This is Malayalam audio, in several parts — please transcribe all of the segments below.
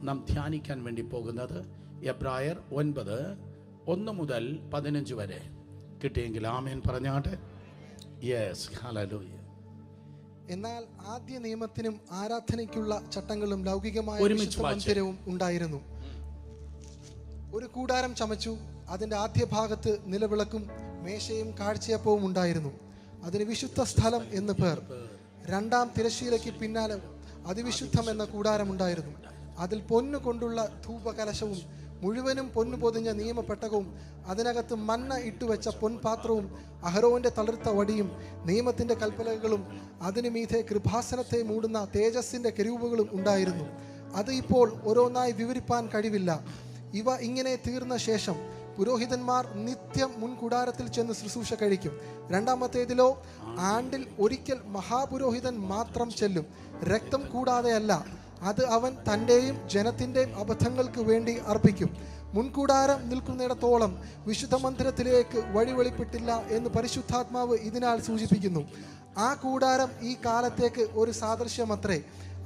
നാം ധ്യാനിക്കാൻ വേണ്ടി പോകുന്നത് എബ്രായർ 9:1-15 വരെ. കിട്ടിയെങ്കിൽ ആമേൻ പറഞ്ഞാട്ടെ. Yes, hallelujah. എന്നാൽ ആദ്യ നിയമത്തിനും ആരാധനയ്ക്കുള്ള ചട്ടങ്ങളും ലൗകികമായ മന്ദിരവും ഉണ്ടായിരുന്നു. ഒരു കൂടാരം ചമച്ചു, അതിന്റെ ആദ്യ ഭാഗത്ത് നിലവിളക്കും മേശയും കാഴ്ചയപ്പവും ഉണ്ടായിരുന്നു. അതിന് വിശുദ്ധ സ്ഥലം എന്ന് പേർ. രണ്ടാം തിരശ്ശീലയ്ക്ക് പിന്നാലെ അതിവിശുദ്ധം എന്ന കൂടാരം ഉണ്ടായിരുന്നു. അതിൽ പൊന്നു കൊണ്ടുള്ള ധൂപകലശവും മുഴുവനും പൊന്നു പൊതിഞ്ഞ നിയമപ്പെട്ടകവും അതിനകത്ത് മന്ന ഇട്ടുവെച്ച പൊൻപാത്രവും അഹരോന്റെ തളിർത്ത വടിയും നിയമത്തിന്റെ കൽപ്പലകളും അതിനു മീതെ കൃപാസനത്തെ മൂടുന്ന തേജസ്സിന്റെ കെരൂബുകളും ഉണ്ടായിരുന്നു. അത് ഇപ്പോൾ ഓരോന്നായി വിവരിപ്പാൻ കഴിവില്ല. ഇവ ഇങ്ങനെ തീർന്ന ശേഷം പുരോഹിതന്മാർ നിത്യം മുൻകൂടാരത്തിൽ ചെന്ന് ശുശ്രൂഷ കഴിക്കും. രണ്ടാമത്തേതിലോ ആണ്ടിൽ ഒരിക്കൽ മഹാപുരോഹിതൻ മാത്രം ചെല്ലും, രക്തം കൂടാതെയല്ല. അത് അവൻ തൻ്റെയും ജനത്തിൻ്റെയും അബദ്ധങ്ങൾക്ക് വേണ്ടി അർപ്പിക്കും. മുൻകൂടാരം നിൽക്കുന്നിടത്തോളം വിശുദ്ധ മന്ദിരത്തിലേക്ക് വഴി വെളിപ്പെട്ടില്ല എന്ന് പരിശുദ്ധാത്മാവ് ഇതിനാൽ സൂചിപ്പിക്കുന്നു. ആ കൂടാരം ഈ കാലത്തേക്ക് ഒരു സാദൃശ്യമത്രേ.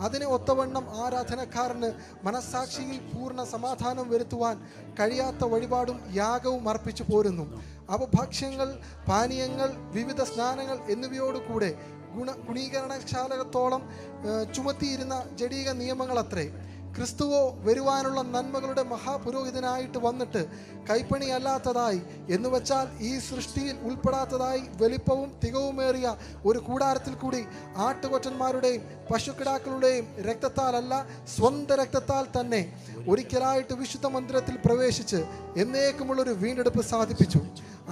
അതിന് ഒത്തവണ്ണം ആരാധനക്കാരന് മനസ്സാക്ഷിയിൽ പൂർണ്ണ സമാധാനം വരുത്തുവാൻ കഴിയാത്ത വഴിപാടും യാഗവും അർപ്പിച്ചു പോരുന്നു. അപഭക്ഷ്യങ്ങൾ, പാനീയങ്ങൾ, വിവിധ സ്നാനങ്ങൾ എന്നിവയോടുകൂടെ ഗുണീകരണശാലകത്തോളം ചുമത്തിയിരുന്ന ജഡീക നിയമങ്ങൾ അത്രേ. ക്രിസ്തുവോ വരുവാനുള്ള നന്മകളുടെ മഹാപുരോഹിതനായിട്ട് വന്നിട്ട് കൈപ്പണിയല്ലാത്തതായി എന്നുവെച്ചാൽ ഈ സൃഷ്ടിയിൽ ഉൾപ്പെടാത്തതായി വലിപ്പവും തികവുമേറിയ ഒരു കൂടാരത്തിൽ കൂടി ആട്ടുകൊറ്റന്മാരുടെയും പശുക്കിടാക്കളുടെയും രക്തത്താലല്ല, സ്വന്തം രക്തത്താൽ തന്നെ ഒരിക്കലായിട്ട് വിശുദ്ധ മന്ദിരത്തിൽ പ്രവേശിച്ച് എന്നേക്കുമുള്ളൊരു വീണ്ടെടുപ്പ് സാധിപ്പിച്ചു.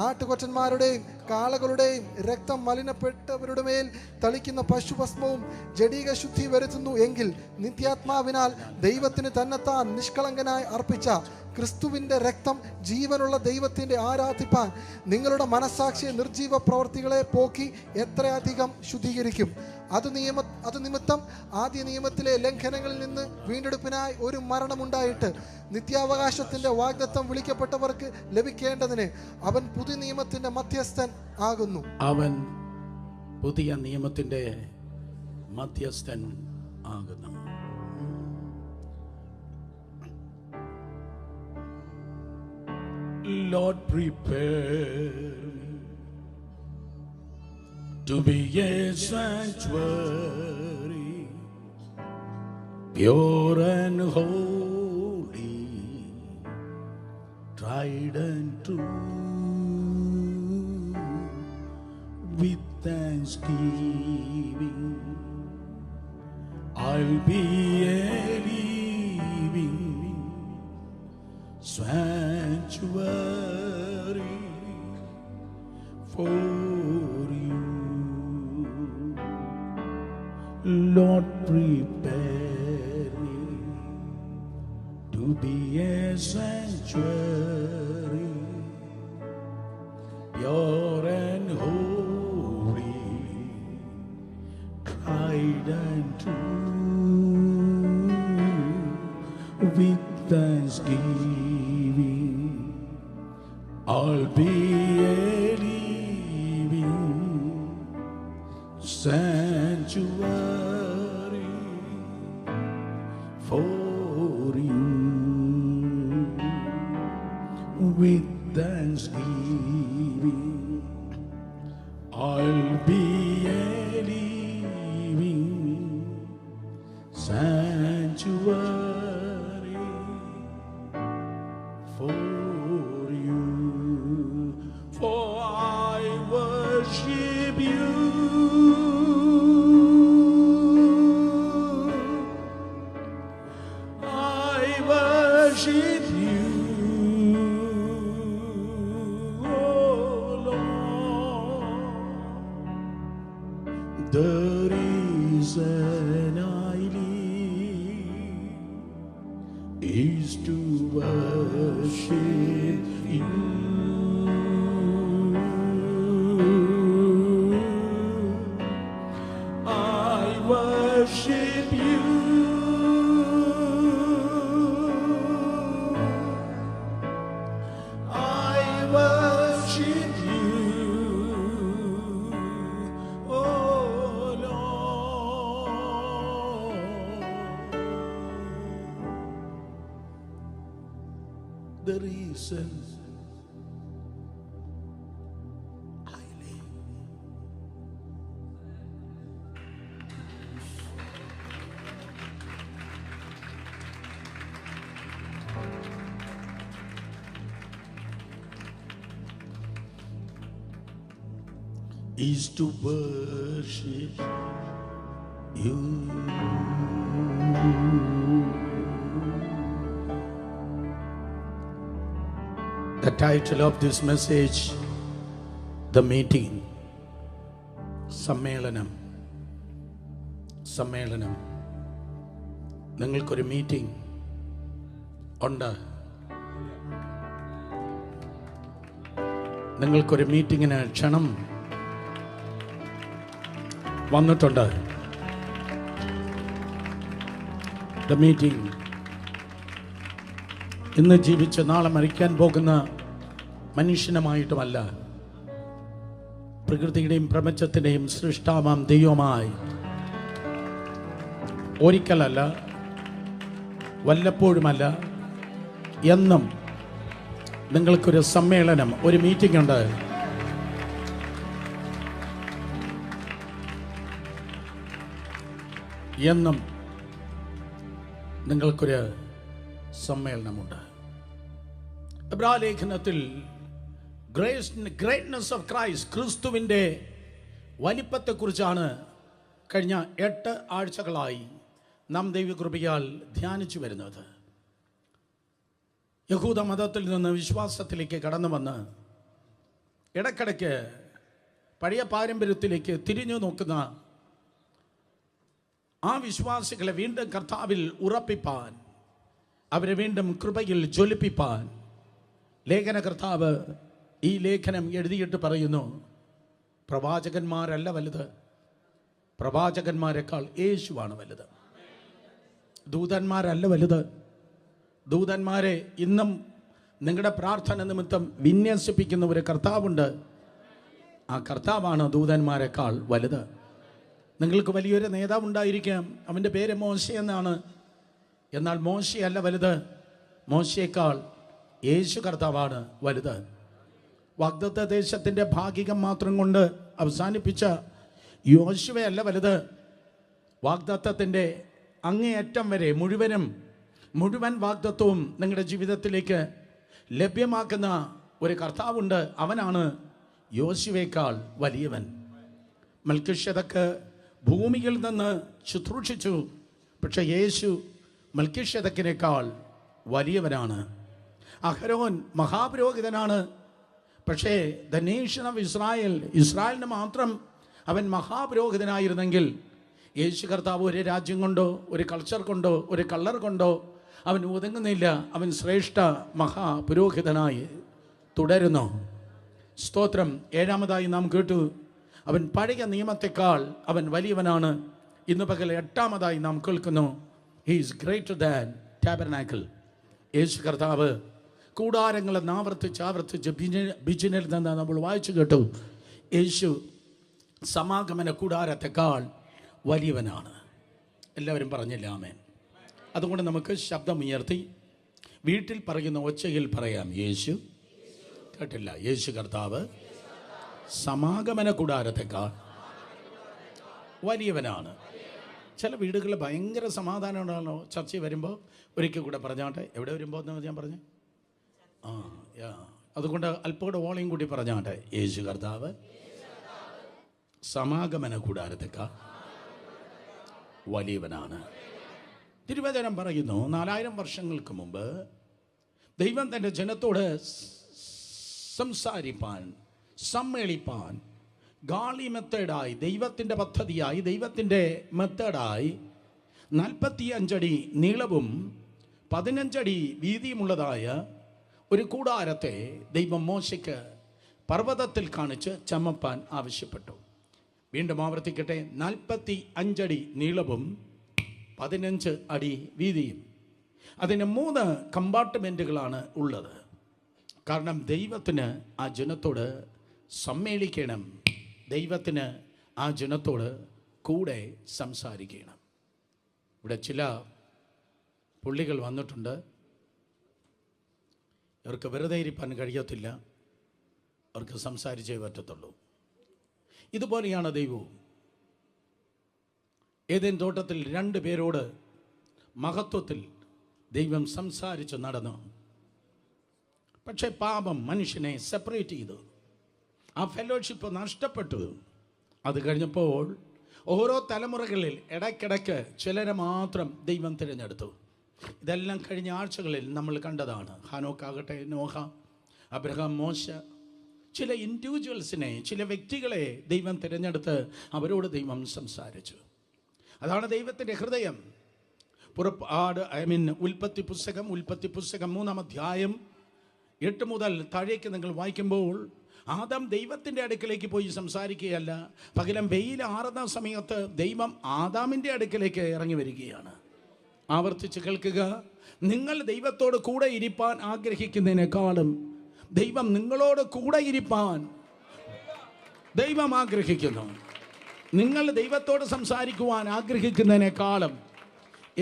ആട്ടുകൊറ്റന്മാരുടെയും കാളകളുടെയും രക്തം മലിനപ്പെട്ടവരുടെ മേൽ തളിക്കുന്ന പശുഭസ്മവും ജഡീക ശുദ്ധി വരുത്തുന്നു എങ്കിൽ നിത്യാത്മാവിനാൽ ദൈവത്തിന് തന്നെത്താൻ നിഷ്കളങ്കനായി അർപ്പിച്ച ക്രിസ്തുവിൻ്റെ രക്തം ജീവനുള്ള ദൈവത്തിൻ്റെ ആരാധിപ്പാൻ നിങ്ങളുടെ മനസ്സാക്ഷിയെ നിർജീവ പ്രവർത്തികളെ പോക്കി എത്രയധികം ശുദ്ധീകരിക്കും. അത് നിമിത്തം ആദ്യ നിയമത്തിലെ ലംഘനങ്ങളിൽ നിന്ന് വീണ്ടെടുപ്പിനായി ഒരു മരണമുണ്ടായിട്ട് നിത്യാവകാശത്തിന്റെ വാഗ്ദത്തം വിളിക്കപ്പെട്ടവർക്ക് ലഭിക്കേണ്ടതിന് അവൻ പുതിയ നിയമത്തിന്റെ മധ്യസ്ഥൻ ആകുന്നു. അവൻ പുതിയ നിയമത്തിന്റെ മധ്യസ്ഥൻ ആകുന്നു. Lord, prepare to be a sanctuary, pure and holy, tried and true, with thanksgiving. I'll be a living sanctuary for you. Lord, prepare me to be a sanctuary, pure and holy, tried and true, with thanksgiving. I'll be a living sanctuary for you. With thanksgiving, I'll be a living sanctuary for you. For I worship you, I worship you, oh Lord. The reason I live is to worship you. I worship you, I worship you, oh Lord. the reason I live. Is to worship you. The title of this message, the meeting, സമ്മേളനം. സമ്മേളനം. നിങ്ങൾക്കൊരു മീറ്റിംഗ് ഉണ്ട്. നിങ്ങൾക്കൊരു മീറ്റിങ്ങിന് ക്ഷണം വന്നിട്ടുണ്ട്. The meeting. ഇന്ന് ജീവിച്ച് നാളെ മരിക്കാൻ പോകുന്ന മനുഷ്യനുമായിട്ടുമല്ല, പ്രകൃതിയുടെയും പ്രപഞ്ചത്തിൻ്റെയും സൃഷ്ടാവാം ദൈവമായി ഒരിക്കലല്ല, വല്ലപ്പോഴുമല്ല, എന്നും നിങ്ങൾക്കൊരു സമ്മേളനം, ഒരു മീറ്റിംഗ് ഉണ്ട്. എന്നും നിങ്ങൾക്കൊരു സമ്മേളനമുണ്ട്. എബ്രായ ലേഖനത്തിൽ ഗ്രേറ്റ്നെസ് ഓഫ് ക്രൈസ്റ്റ്, ക്രിസ്തുവിൻ്റെ വലിപ്പത്തെക്കുറിച്ചാണ് കഴിഞ്ഞ 8 ആഴ്ചകളായി നാം ദൈവകൃപയാൽ ധ്യാനിച്ചു വരുന്നത്. യഹൂദ മതത്തിൽ നിന്ന് വിശ്വാസത്തിലേക്ക് കടന്നു വന്ന് ഇടയ്ക്കിടയ്ക്ക് പഴയ പാരമ്പര്യത്തിലേക്ക് തിരിഞ്ഞു നോക്കുന്ന ആ വിശ്വാസികളെ വീണ്ടും കർത്താവിൽ ഉറപ്പിപ്പാൻ, അവരെ വീണ്ടും കൃപയിൽ ജ്വലിപ്പിപ്പാൻ ലേഖനകർത്താവ് ഈ ലേഖനം എഴുതിയിട്ട് പറയുന്നു, പ്രവാചകന്മാരല്ല വലുത്, പ്രവാചകന്മാരെക്കാൾ യേശുവാണ് വലുത്. ദൂതന്മാരല്ല വലുത്. ദൂതന്മാരെ ഇന്നും നിങ്ങളുടെ പ്രാർത്ഥന നിമിത്തം വിന്യസിപ്പിക്കുന്ന ഒരു കർത്താവുണ്ട്. ആ കർത്താവാണ് ദൂതന്മാരെക്കാൾ വലുത്. നിങ്ങൾക്ക് വലിയൊരു നേതാവുണ്ടായിരിക്കാം, അവൻ്റെ പേര് മോശ എന്നാണ്. എന്നാൽ മോശയല്ല വലുത്. മോശയേക്കാൾ യേശു കർത്താവാണ് വലുത്. വാഗ്ദത്ത ദേശത്തിൻ്റെ ഭാഗികം മാത്രം കൊണ്ട് അവസാനിപ്പിച്ച യോശുവയല്ല വലുത്. വാഗ്ദത്തത്തിൻ്റെ അങ്ങേയറ്റം വരെ മുഴുവൻ വാഗ്ദത്വവും നിങ്ങളുടെ ജീവിതത്തിലേക്ക് ലഭ്യമാക്കുന്ന ഒരു കർത്താവുണ്ട്. അവനാണ് യോശുവയേക്കാൾ വലിയവൻ. മൽക്കീശേദക്ക് ഭൂമിയിൽ നിന്ന് ശുശ്രൂഷിച്ചു, പക്ഷെ യേശു മൽക്കീശേദക്കിനേക്കാൾ വലിയവനാണ്. അഹരോൻ മഹാപുരോഹിതനാണ്, പക്ഷേ ദ നേഷൻ ഓഫ് ഇസ്രായേലിന് മാത്രം അവൻ മഹാപുരോഹിതനായിരുന്നെങ്കിൽ യേശു കർത്താവ് ഒരു രാജ്യം കൊണ്ടോ ഒരു കൾച്ചർ കൊണ്ടോ ഒരു കളർ കൊണ്ടോ അവൻ ഒതുങ്ങുന്നില്ല. അവൻ ശ്രേഷ്ഠ മഹാപുരോഹിതനായി തുടരുന്നു. സ്തോത്രം. 7-ാമതായി നാം കേട്ടു, അവൻ പഴയ നിയമത്തെക്കാൾ അവൻ വലിയവനാണ്. ഇന്ന് പകൽ 8-ാമതായി നാം കേൾക്കുന്നു, he is greater than tabernacle. യേശു കർത്താവ് കൂടാരങ്ങളെ ആവർത്തിച്ച് ബിജിനിൽ നിന്ന് നമ്മൾ വായിച്ചു കേട്ടു, യേശു സമാഗമന കൂടാരത്തെക്കാൾ വലിയവനാണ്. എല്ലാവരും പറഞ്ഞില്ല ആമേൻ. അതുകൊണ്ട് നമുക്ക് ശബ്ദമുയർത്തി വീട്ടിൽ പറയുന്ന ഒച്ചയിൽ പറയാം, യേശു. കേട്ടില്ല? യേശു കർത്താവ് സമാഗമന കൂടാരത്തെക്കാൾ വലിയവനാണ്. ചില വീടുകളിൽ ഭയങ്കര സമാധാനം ഉണ്ടാണല്ലോ ചർച്ചയിൽ വരുമ്പോൾ. ഒരിക്കൽ കൂടെ പറഞ്ഞാട്ടെ, എവിടെ വരുമ്പോൾ എന്ന് ഞാൻ പറഞ്ഞു. അതുകൊണ്ട് അല്പോടെ വോളിയം കൂടി പറഞ്ഞാട്ടെ, യേശു കർത്താവ് സമാഗമന കൂടാരത്തെക്കാൾ വലിയവനാണ്. തിരുവചനം പറയുന്നു, 4000 വർഷങ്ങൾക്ക് മുമ്പ് ദൈവം തൻ്റെ ജനത്തോട് സംസാരിപ്പാൻ, സമ്മേളിപ്പാൻ ഗാളി മെത്തേഡായി, ദൈവത്തിൻ്റെ പദ്ധതിയായി, ദൈവത്തിൻ്റെ മെത്തേഡായി 45 അടി നീളവും 15 അടി വീതിയുമുള്ളതായ ഒരു കൂടാരത്തെ ദൈവം മോശയ്ക്ക് പർവ്വതത്തിൽ കാണിച്ച് ചമപ്പാൻ ആവശ്യപ്പെട്ടു. വീണ്ടും ആവർത്തിക്കട്ടെ, 45 അടി നീളവും 15 അടി വീതിയും. അതിന് 3 കമ്പാർട്ട്മെൻറ്റുകളാണ് ഉള്ളത്. കാരണം ദൈവത്തിന് ആ ജനത്തോട് സമ്മേളിക്കണം, ദൈവത്തിന് ആ ജനത്തോട് കൂടെ സംസാരിക്കണം. ഇവിടെ ചില പുള്ളികൾ വന്നിട്ടുണ്ട്. ഇവർക്ക് വെറുതെ ഇരിപ്പാൻ കഴിയത്തില്ല, അവർക്ക് സംസാരിച്ചേ പറ്റത്തുള്ളൂ. ഇതുപോലെയാണ് ദൈവവും. ഏദെൻ തോട്ടത്തിൽ 2 പേരോട് മഹത്വത്തിൽ ദൈവം സംസാരിച്ച് നടന്നു. പക്ഷേ പാപം മനുഷ്യനെ സെപ്പറേറ്റ് ചെയ്തു, ആ ഫെലോഷിപ്പ് നഷ്ടപ്പെട്ടു. അത് കഴിഞ്ഞപ്പോൾ ഓരോ തലമുറകളിൽ ഇടയ്ക്കിടയ്ക്ക് ചിലരെ മാത്രം ദൈവം തിരഞ്ഞെടുത്തു. ഇതെല്ലാം കഴിഞ്ഞ ആഴ്ചകളിൽ നമ്മൾ കണ്ടതാണ്. ഹാനോക്കാകട്ടെ, നോഹ, അബ്രഹാം, മോശ, ചില ഇൻഡിവിജ്വൽസിനെ, ചില വ്യക്തികളെ ദൈവം തിരഞ്ഞെടുത്ത് അവരോട് ദൈവം സംസാരിച്ചു. അതാണ് ദൈവത്തിൻ്റെ ഹൃദയം. ഉൽപ്പത്തി പുസ്തകം 3-ാം അധ്യായം 8 മുതൽ താഴേക്ക് നിങ്ങൾ വായിക്കുമ്പോൾ ആദം ദൈവത്തിൻ്റെ അടുക്കലേക്ക് പോയി സംസാരിക്കുകയല്ല, പകരം വെയിൽ ആറുന്ന സമയത്ത് ദൈവം ആദാമിൻ്റെ അടുക്കലേക്ക് ഇറങ്ങി വരികയാണ്. ആവർത്തിച്ച് കേൾക്കുക. നിങ്ങൾ ദൈവത്തോട് കൂടെ ഇരിപ്പാൻ ആഗ്രഹിക്കുന്നതിനേക്കാളും ദൈവം നിങ്ങളോട് കൂടെ ഇരിപ്പാൻ ദൈവം ആഗ്രഹിക്കുന്നു. നിങ്ങൾ ദൈവത്തോട് സംസാരിക്കുവാൻ ആഗ്രഹിക്കുന്നതിനേക്കാളും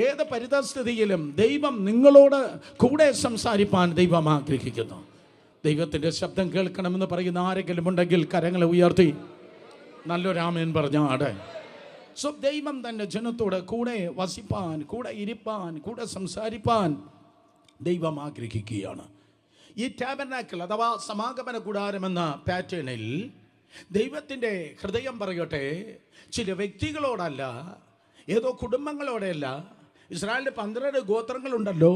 ഏത് പരിതസ്ഥിതിയിലും ദൈവം നിങ്ങളോട് കൂടെ സംസാരിപ്പാൻ ദൈവം ആഗ്രഹിക്കുന്നു. ദൈവത്തിൻ്റെ ശബ്ദം കേൾക്കണമെന്ന് പറയുന്ന ആരെങ്കിലും ഉണ്ടെങ്കിൽ കരങ്ങളെ ഉയർത്തി നല്ലൊരു ആമേൻ പറഞ്ഞാട്. സോ ദൈവം തൻ്റെ ജനത്തോട് കൂടെ വസിപ്പാൻ, കൂടെ ഇരിപ്പാൻ, കൂടെ സംസാരിപ്പാൻ ദൈവം ആഗ്രഹിക്കുകയാണ്. ഈ ടാബർനാക്കിൾ അഥവാ സമാഗമന കൂടാരം എന്ന പാറ്റേണിൽ ദൈവത്തിൻ്റെ ഹൃദയം പറയട്ടെ, ചില വ്യക്തികളോടല്ല, ഏതോ കുടുംബങ്ങളോടെയല്ല. ഇസ്രായേലിൻ്റെ 12 ഗോത്രങ്ങളുണ്ടല്ലോ,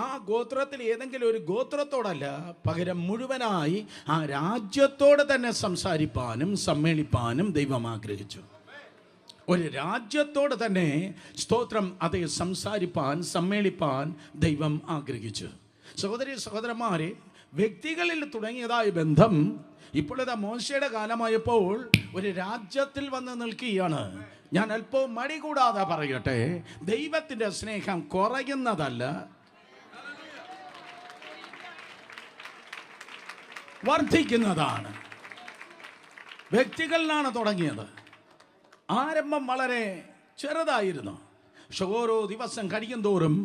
ആ ഗോത്രത്തിൽ ഏതെങ്കിലും ഒരു ഗോത്രത്തോടല്ല, പകരം മുഴുവനായി ആ രാജ്യത്തോട് തന്നെ സംസാരിപ്പാനും സമ്മേളിപ്പാനും ദൈവം ആഗ്രഹിച്ചു. ഒരു രാജ്യത്തോട് തന്നെ സ്തോത്രം, അതേ സംസാരിപ്പാൻ സമ്മേളിപ്പാൻ ദൈവം ആഗ്രഹിച്ചു. സഹോദരി സഹോദരന്മാരെ, വ്യക്തികളിൽ തുടങ്ങിയതായ ബന്ധം ഇപ്പോഴത്തെ മോശയുടെ കാലമായപ്പോൾ ഒരു രാജ്യത്തിൽ വന്ന് നിൽക്കുകയാണ്. ഞാൻ അല്പവും മടി കൂടാതെ പറയട്ടെ, ദൈവത്തിൻ്റെ സ്നേഹം കുറയുന്നതല്ല, വർദ്ധിക്കുന്നതാണ്. വ്യക്തികളിലാണ് തുടങ്ങിയത്. ആരംഭം വളരെ ചെറുതായിരുന്നു. പക്ഷെ ഓരോ ദിവസം കഴിയും തോറും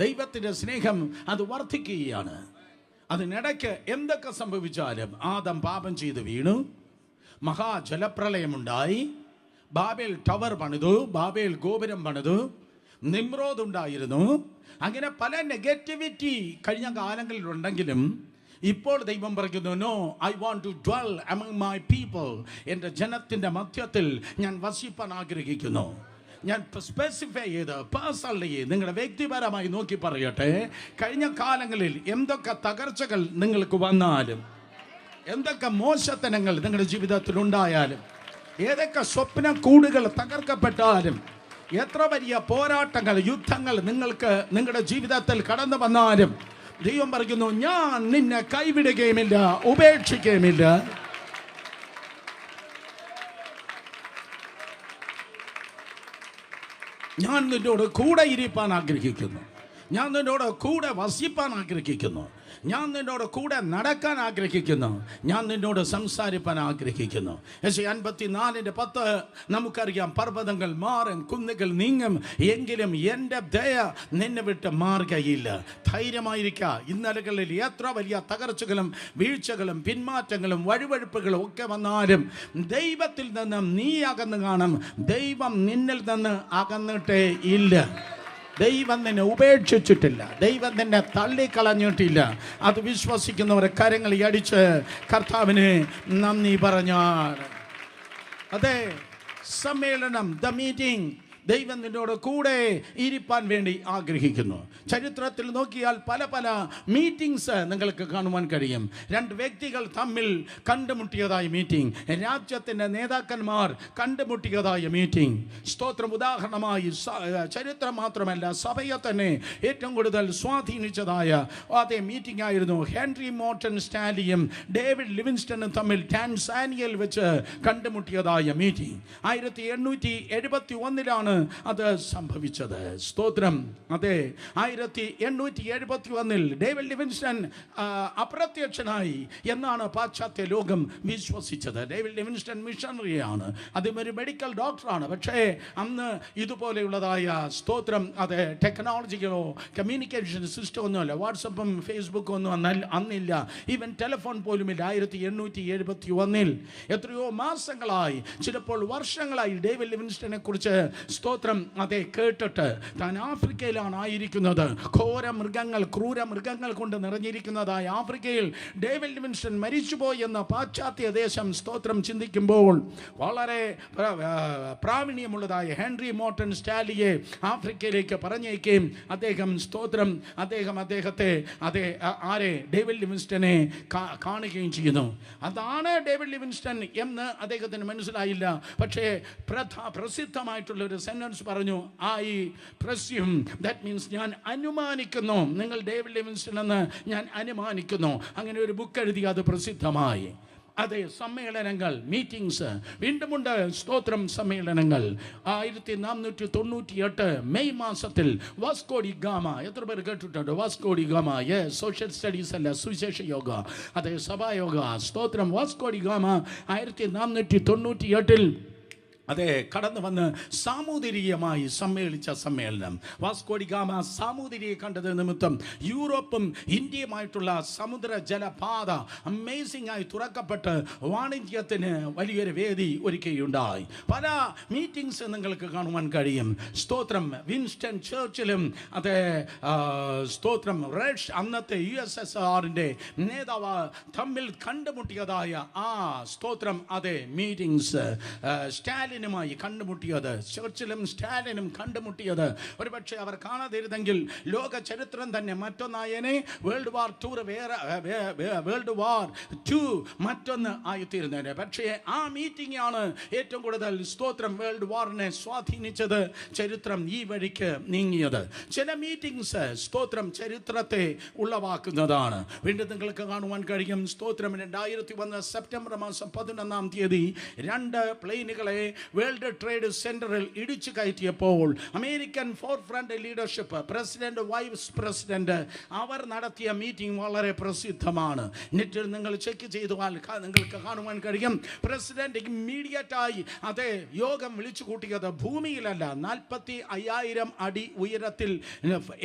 ദൈവത്തിൻ്റെ സ്നേഹം അത് വർദ്ധിക്കുകയാണ്. അതിനിടയ്ക്ക് എന്തൊക്കെ സംഭവിച്ചാലും ആദം പാപം ചെയ്ത് വീണു, മഹാജലപ്രളയമുണ്ടായി, ബാബേൽ ടവർ പണിതു, ബാബേൽ ഗോപുരം പണിതു, നിമ്രോദ് ഉണ്ടായിരുന്നു. അങ്ങനെ പല നെഗറ്റിവിറ്റി കഴിഞ്ഞ കാലങ്ങളിലുണ്ടെങ്കിലും ഇപ്പോൾ ദൈവം പറയുന്നു, no, I want to dwell among my people. എൻ്റെ ജനത്തിൻ്റെ മധ്യത്തിൽ ഞാൻ വസിപ്പാൻ ആഗ്രഹിക്കുന്നു. ഞാൻ സ്പെസിഫൈ ചെയ്ത് പേഴ്സണലി നിങ്ങളുടെ വ്യക്തിപരമായി നോക്കി പറയട്ടെ, കഴിഞ്ഞ കാലങ്ങളിൽ എന്തൊക്കെ തകർച്ചകൾ നിങ്ങൾക്ക് വന്നാലും, എന്തൊക്കെ മോശത്തനങ്ങൾ നിങ്ങളുടെ ജീവിതത്തിൽ ഉണ്ടായാലും, ഏതൊക്കെ സ്വപ്ന കൂടുകൾ തകർക്കപ്പെട്ടാലും, എത്ര വലിയ പോരാട്ടങ്ങൾ, യുദ്ധങ്ങൾ നിങ്ങൾക്ക് നിങ്ങളുടെ ജീവിതത്തിൽ കടന്നു വന്നാലും ദൈവം പറയുന്നു, ഞാൻ നിന്നെ കൈവിടുകയുമില്ല, ഉപേക്ഷിക്കുകയുമില്ല. ഞാൻ നിന്നോട് കൂടെ ഇരിപ്പാൻ ആഗ്രഹിക്കുന്നു. ഞാൻ നിന്നോട് കൂടെ വസിപ്പാൻ ആഗ്രഹിക്കുന്നു. ഞാൻ നിന്നോട് കൂടെ നടക്കാൻ ആഗ്രഹിക്കുന്നു. ഞാൻ നിന്നോട് സംസാരിപ്പാൻ ആഗ്രഹിക്കുന്നു. യെശയ്യാ 54:10 നമുക്കറിയാം, പർവ്വതങ്ങൾ മാറും, കുന്നുകൾ നീങ്ങും, എങ്കിലും എൻ്റെ ദയ നിന്നെ വിട്ട് മാറുകയില്ല. ധൈര്യമായിരിക്കുക. ഇന്നലകളിൽ എത്ര വലിയ തകർച്ചകളും വീഴ്ചകളും പിന്മാറ്റങ്ങളും വഴുവഴുപ്പുകളും ഒക്കെ വന്നാലും ദൈവത്തിൽ നിന്ന് നീ അകന്നു കാണും. ദൈവം നിന്നിൽ നിന്ന് അകന്നിട്ടേ ഇല്ല. ദൈവം നിന്നെ ഉപേക്ഷിച്ചിട്ടില്ല. ദൈവം നിന്നെ തള്ളിക്കളഞ്ഞിട്ടില്ല. അത് വിശ്വസിക്കുന്നവരെ കരങ്ങൾ അടിച്ച് കർത്താവിന് നന്ദി പറഞ്ഞാൽ, അതെ, സമ്മേളനം, ദ മീറ്റിംഗ്, ദൈവം നിന്നോട് കൂടെ ഇരിപ്പാൻ വേണ്ടി ആഗ്രഹിക്കുന്നു. ചരിത്രത്തിൽ നോക്കിയാൽ പല പല മീറ്റിംഗ്സ് നിങ്ങൾക്ക് കാണുവാൻ കഴിയും. 2 വ്യക്തികൾ തമ്മിൽ കണ്ടുമുട്ടിയതായ മീറ്റിംഗ്, രാജ്യത്തിൻ്റെ നേതാക്കന്മാർ കണ്ടുമുട്ടിയതായ മീറ്റിംഗ്. സ്തോത്രം. ഉദാഹരണമായി ചരിത്രം മാത്രമല്ല, സഭയെ തന്നെ ഏറ്റവും കൂടുതൽ സ്വാധീനിച്ചതായ അതേ മീറ്റിംഗ് ആയിരുന്നു ഹെൻറി മോർട്ടൺ സ്റ്റാലിയും ഡേവിഡ് ലിവിങ്സ്റ്റണും തമ്മിൽ ടാൻസാനിയയിൽ വെച്ച് കണ്ടുമുട്ടിയതായ മീറ്റിംഗ്. 1871 അത് സംഭവിച്ചത്. സ്തോത്രം. അതെ, 1871 ഡേവിഡ് ലിവിങ്സ്റ്റൺ അപ്രത്യക്ഷനായി എന്നാണ് പാശ്ചാത്യ ലോകം വിശ്വസിച്ചത്. ഡേവിഡ് ലിവിങ്സ്റ്റൺ മിഷണറിയാണ്, അതും ഒരു മെഡിക്കൽ ഡോക്ടറാണ്. പക്ഷേ അന്ന് ഇതുപോലെയുള്ളതായ സ്തോത്രം അത് ടെക്നോളജികളോ കമ്മ്യൂണിക്കേഷൻ സിസ്റ്റം ഒന്നുമല്ല, വാട്സപ്പും ഫേസ്ബുക്കും ഒന്നും അന്നില്ല, ഈവൻ ടെലിഫോൺ പോലുമില്ല. 1871 എത്രയോ മാസങ്ങളായി, ചിലപ്പോൾ വർഷങ്ങളായി ഡേവിഡ് ലിവിങ്സ്റ്റനെ കുറിച്ച് സ്തോത്രം അതെ കേട്ടിട്ട് താൻ ആഫ്രിക്കയിലാണ് ആയിരിക്കുന്നത്. ക്രൂര മൃഗങ്ങൾ കൊണ്ട് നിറഞ്ഞിരിക്കുന്നതായ ആഫ്രിക്കയിൽ ഡേവിഡ് ലിവിങ്സ്റ്റൺ മരിച്ചുപോയി എന്ന പാശ്ചാത്യ ദേശം സ്തോത്രം ചിന്തിക്കുമ്പോൾ വളരെ പ്രാവീണ്യമുള്ളതായ ഹെൻറി മോർട്ടൺ സ്റ്റാലിയെ ആഫ്രിക്കയിലേക്ക് പറഞ്ഞേക്കുകയും അദ്ദേഹം സ്തോത്രം അദ്ദേഹത്തെ ഡേവിഡ് ലിവിങ്സ്റ്റനെ കാണുകയും ചെയ്യുന്നു. അതാണ് ഡേവിഡ് ലിവിങ്സ്റ്റൺ എന്ന് അദ്ദേഹത്തിന് മനസ്സിലായില്ല. പക്ഷേ പ്രസിദ്ധമായിട്ടുള്ള ഒരു സെന്റൻസ് പറഞ്ഞു, ഐ പ്രസ്യൂം, ദാറ്റ് മീൻസ് ഞാൻ അനുമാനിക്കുന്നു, നിങ്ങൾ ഡേവിഡ് ലിവിങ്സ്റ്റൺ എന്ന് ഞാൻ അനുമാനിക്കുന്നു. അങ്ങനെ ഒരു ബുക്ക് എഴുതി, അത് പ്രസിദ്ധമായി. അതെ, സമ്മേളനങ്ങൾ, മീറ്റിംഗ്സ് വീണ്ടുമുണ്ട്. സ്തോത്രം സമ്മേളനങ്ങൾ. 1498 മെയ് മാസത്തിൽ വാസ്കോ ഡി ഗാമ, എത്ര പേർ കേട്ടിട്ടുണ്ട് Vasco D gamma? Social studies അല്ല, സുവിശേഷ യോഗ, അതെ സഭായോഗ. സ്തോത്രം. വാസ്കോ ഡി ഗാമ 1498 അതെ കടന്നു വന്ന് സാമൂതിരിയുമായി സമ്മേളിച്ച സമ്മേളനം. വാസ്കോ ഡി ഗാമ സാമൂതിരിയെ കണ്ടത് നിമിത്തം യൂറോപ്പും ഇന്ത്യയുമായിട്ടുള്ള സമുദ്ര ജലപാത അമേസിംഗ് ആയി തുറക്കപ്പെട്ട് വാണിജ്യത്തിന് വലിയൊരു വേദി ഒരുക്കുകയുണ്ടായി. പല മീറ്റിംഗ്സ് നിങ്ങൾക്ക് കാണുവാൻ കഴിയും. സ്തോത്രം. വിൻസ്റ്റൺ ചർച്ചിലും അതെ സ്തോത്രം റഷ്, അന്നത്തെ USSRന്റെ നേതാവ് തമ്മിൽ കണ്ടുമുട്ടിയതായ ആ സ്തോത്രം അതെ മീറ്റിംഗ്സ്. സ്റ്റാലിനുമായി കണ്ടുമുട്ടിയത്, ചർച്ചിലും സ്റ്റാലിനും കണ്ടുമുട്ടിയത് ഒരുപക്ഷെ അവർ കാണാതിരുന്നെങ്കിൽ ലോക ചരിത്രം തന്നെ മറ്റൊന്നായനെ. വേൾഡ് വാർ II മറ്റൊന്ന് ആയിത്തീരുന്നതിന്. പക്ഷേ ആ മീറ്റിംഗ് ആണ് ഏറ്റവും കൂടുതൽ സ്തോത്രം വേൾഡ് വാറിനെ സ്വാധീനിച്ചത്. ചരിത്രം ഈ വഴിക്ക് നീങ്ങിയത്. ചില മീറ്റിംഗ്സ് സ്തോത്രം ചരിത്രത്തെ ഉളവാക്കുന്നതാണ്. വീണ്ടും നിങ്ങൾക്ക് കാണുവാൻ കഴിയും. സ്തോത്രം 2001 സെപ്റ്റംബർ മാസം 11 തീയതി 2 പ്ലെയിനുകളെ വേൾഡ് ട്രേഡ് സെന്ററിൽ ഇടിച്ചു കയറ്റിയപ്പോൾ American forefront leadership, president, vice president, അവർ നടത്തിയ മീറ്റിംഗ് വളരെ പ്രസിദ്ധമാണ്. നെറ്റിൽ നിങ്ങൾ ചെക്ക് ചെയ്താൽ നിങ്ങൾക്ക് കാണുവാൻ കഴിയും. പ്രസിഡന്റ് ഇമ്മീഡിയറ്റായി അതേ യോഗം വിളിച്ചു കൂട്ടിയത് ഭൂമിയിലല്ല, 45,000 അടി ഉയരത്തിൽ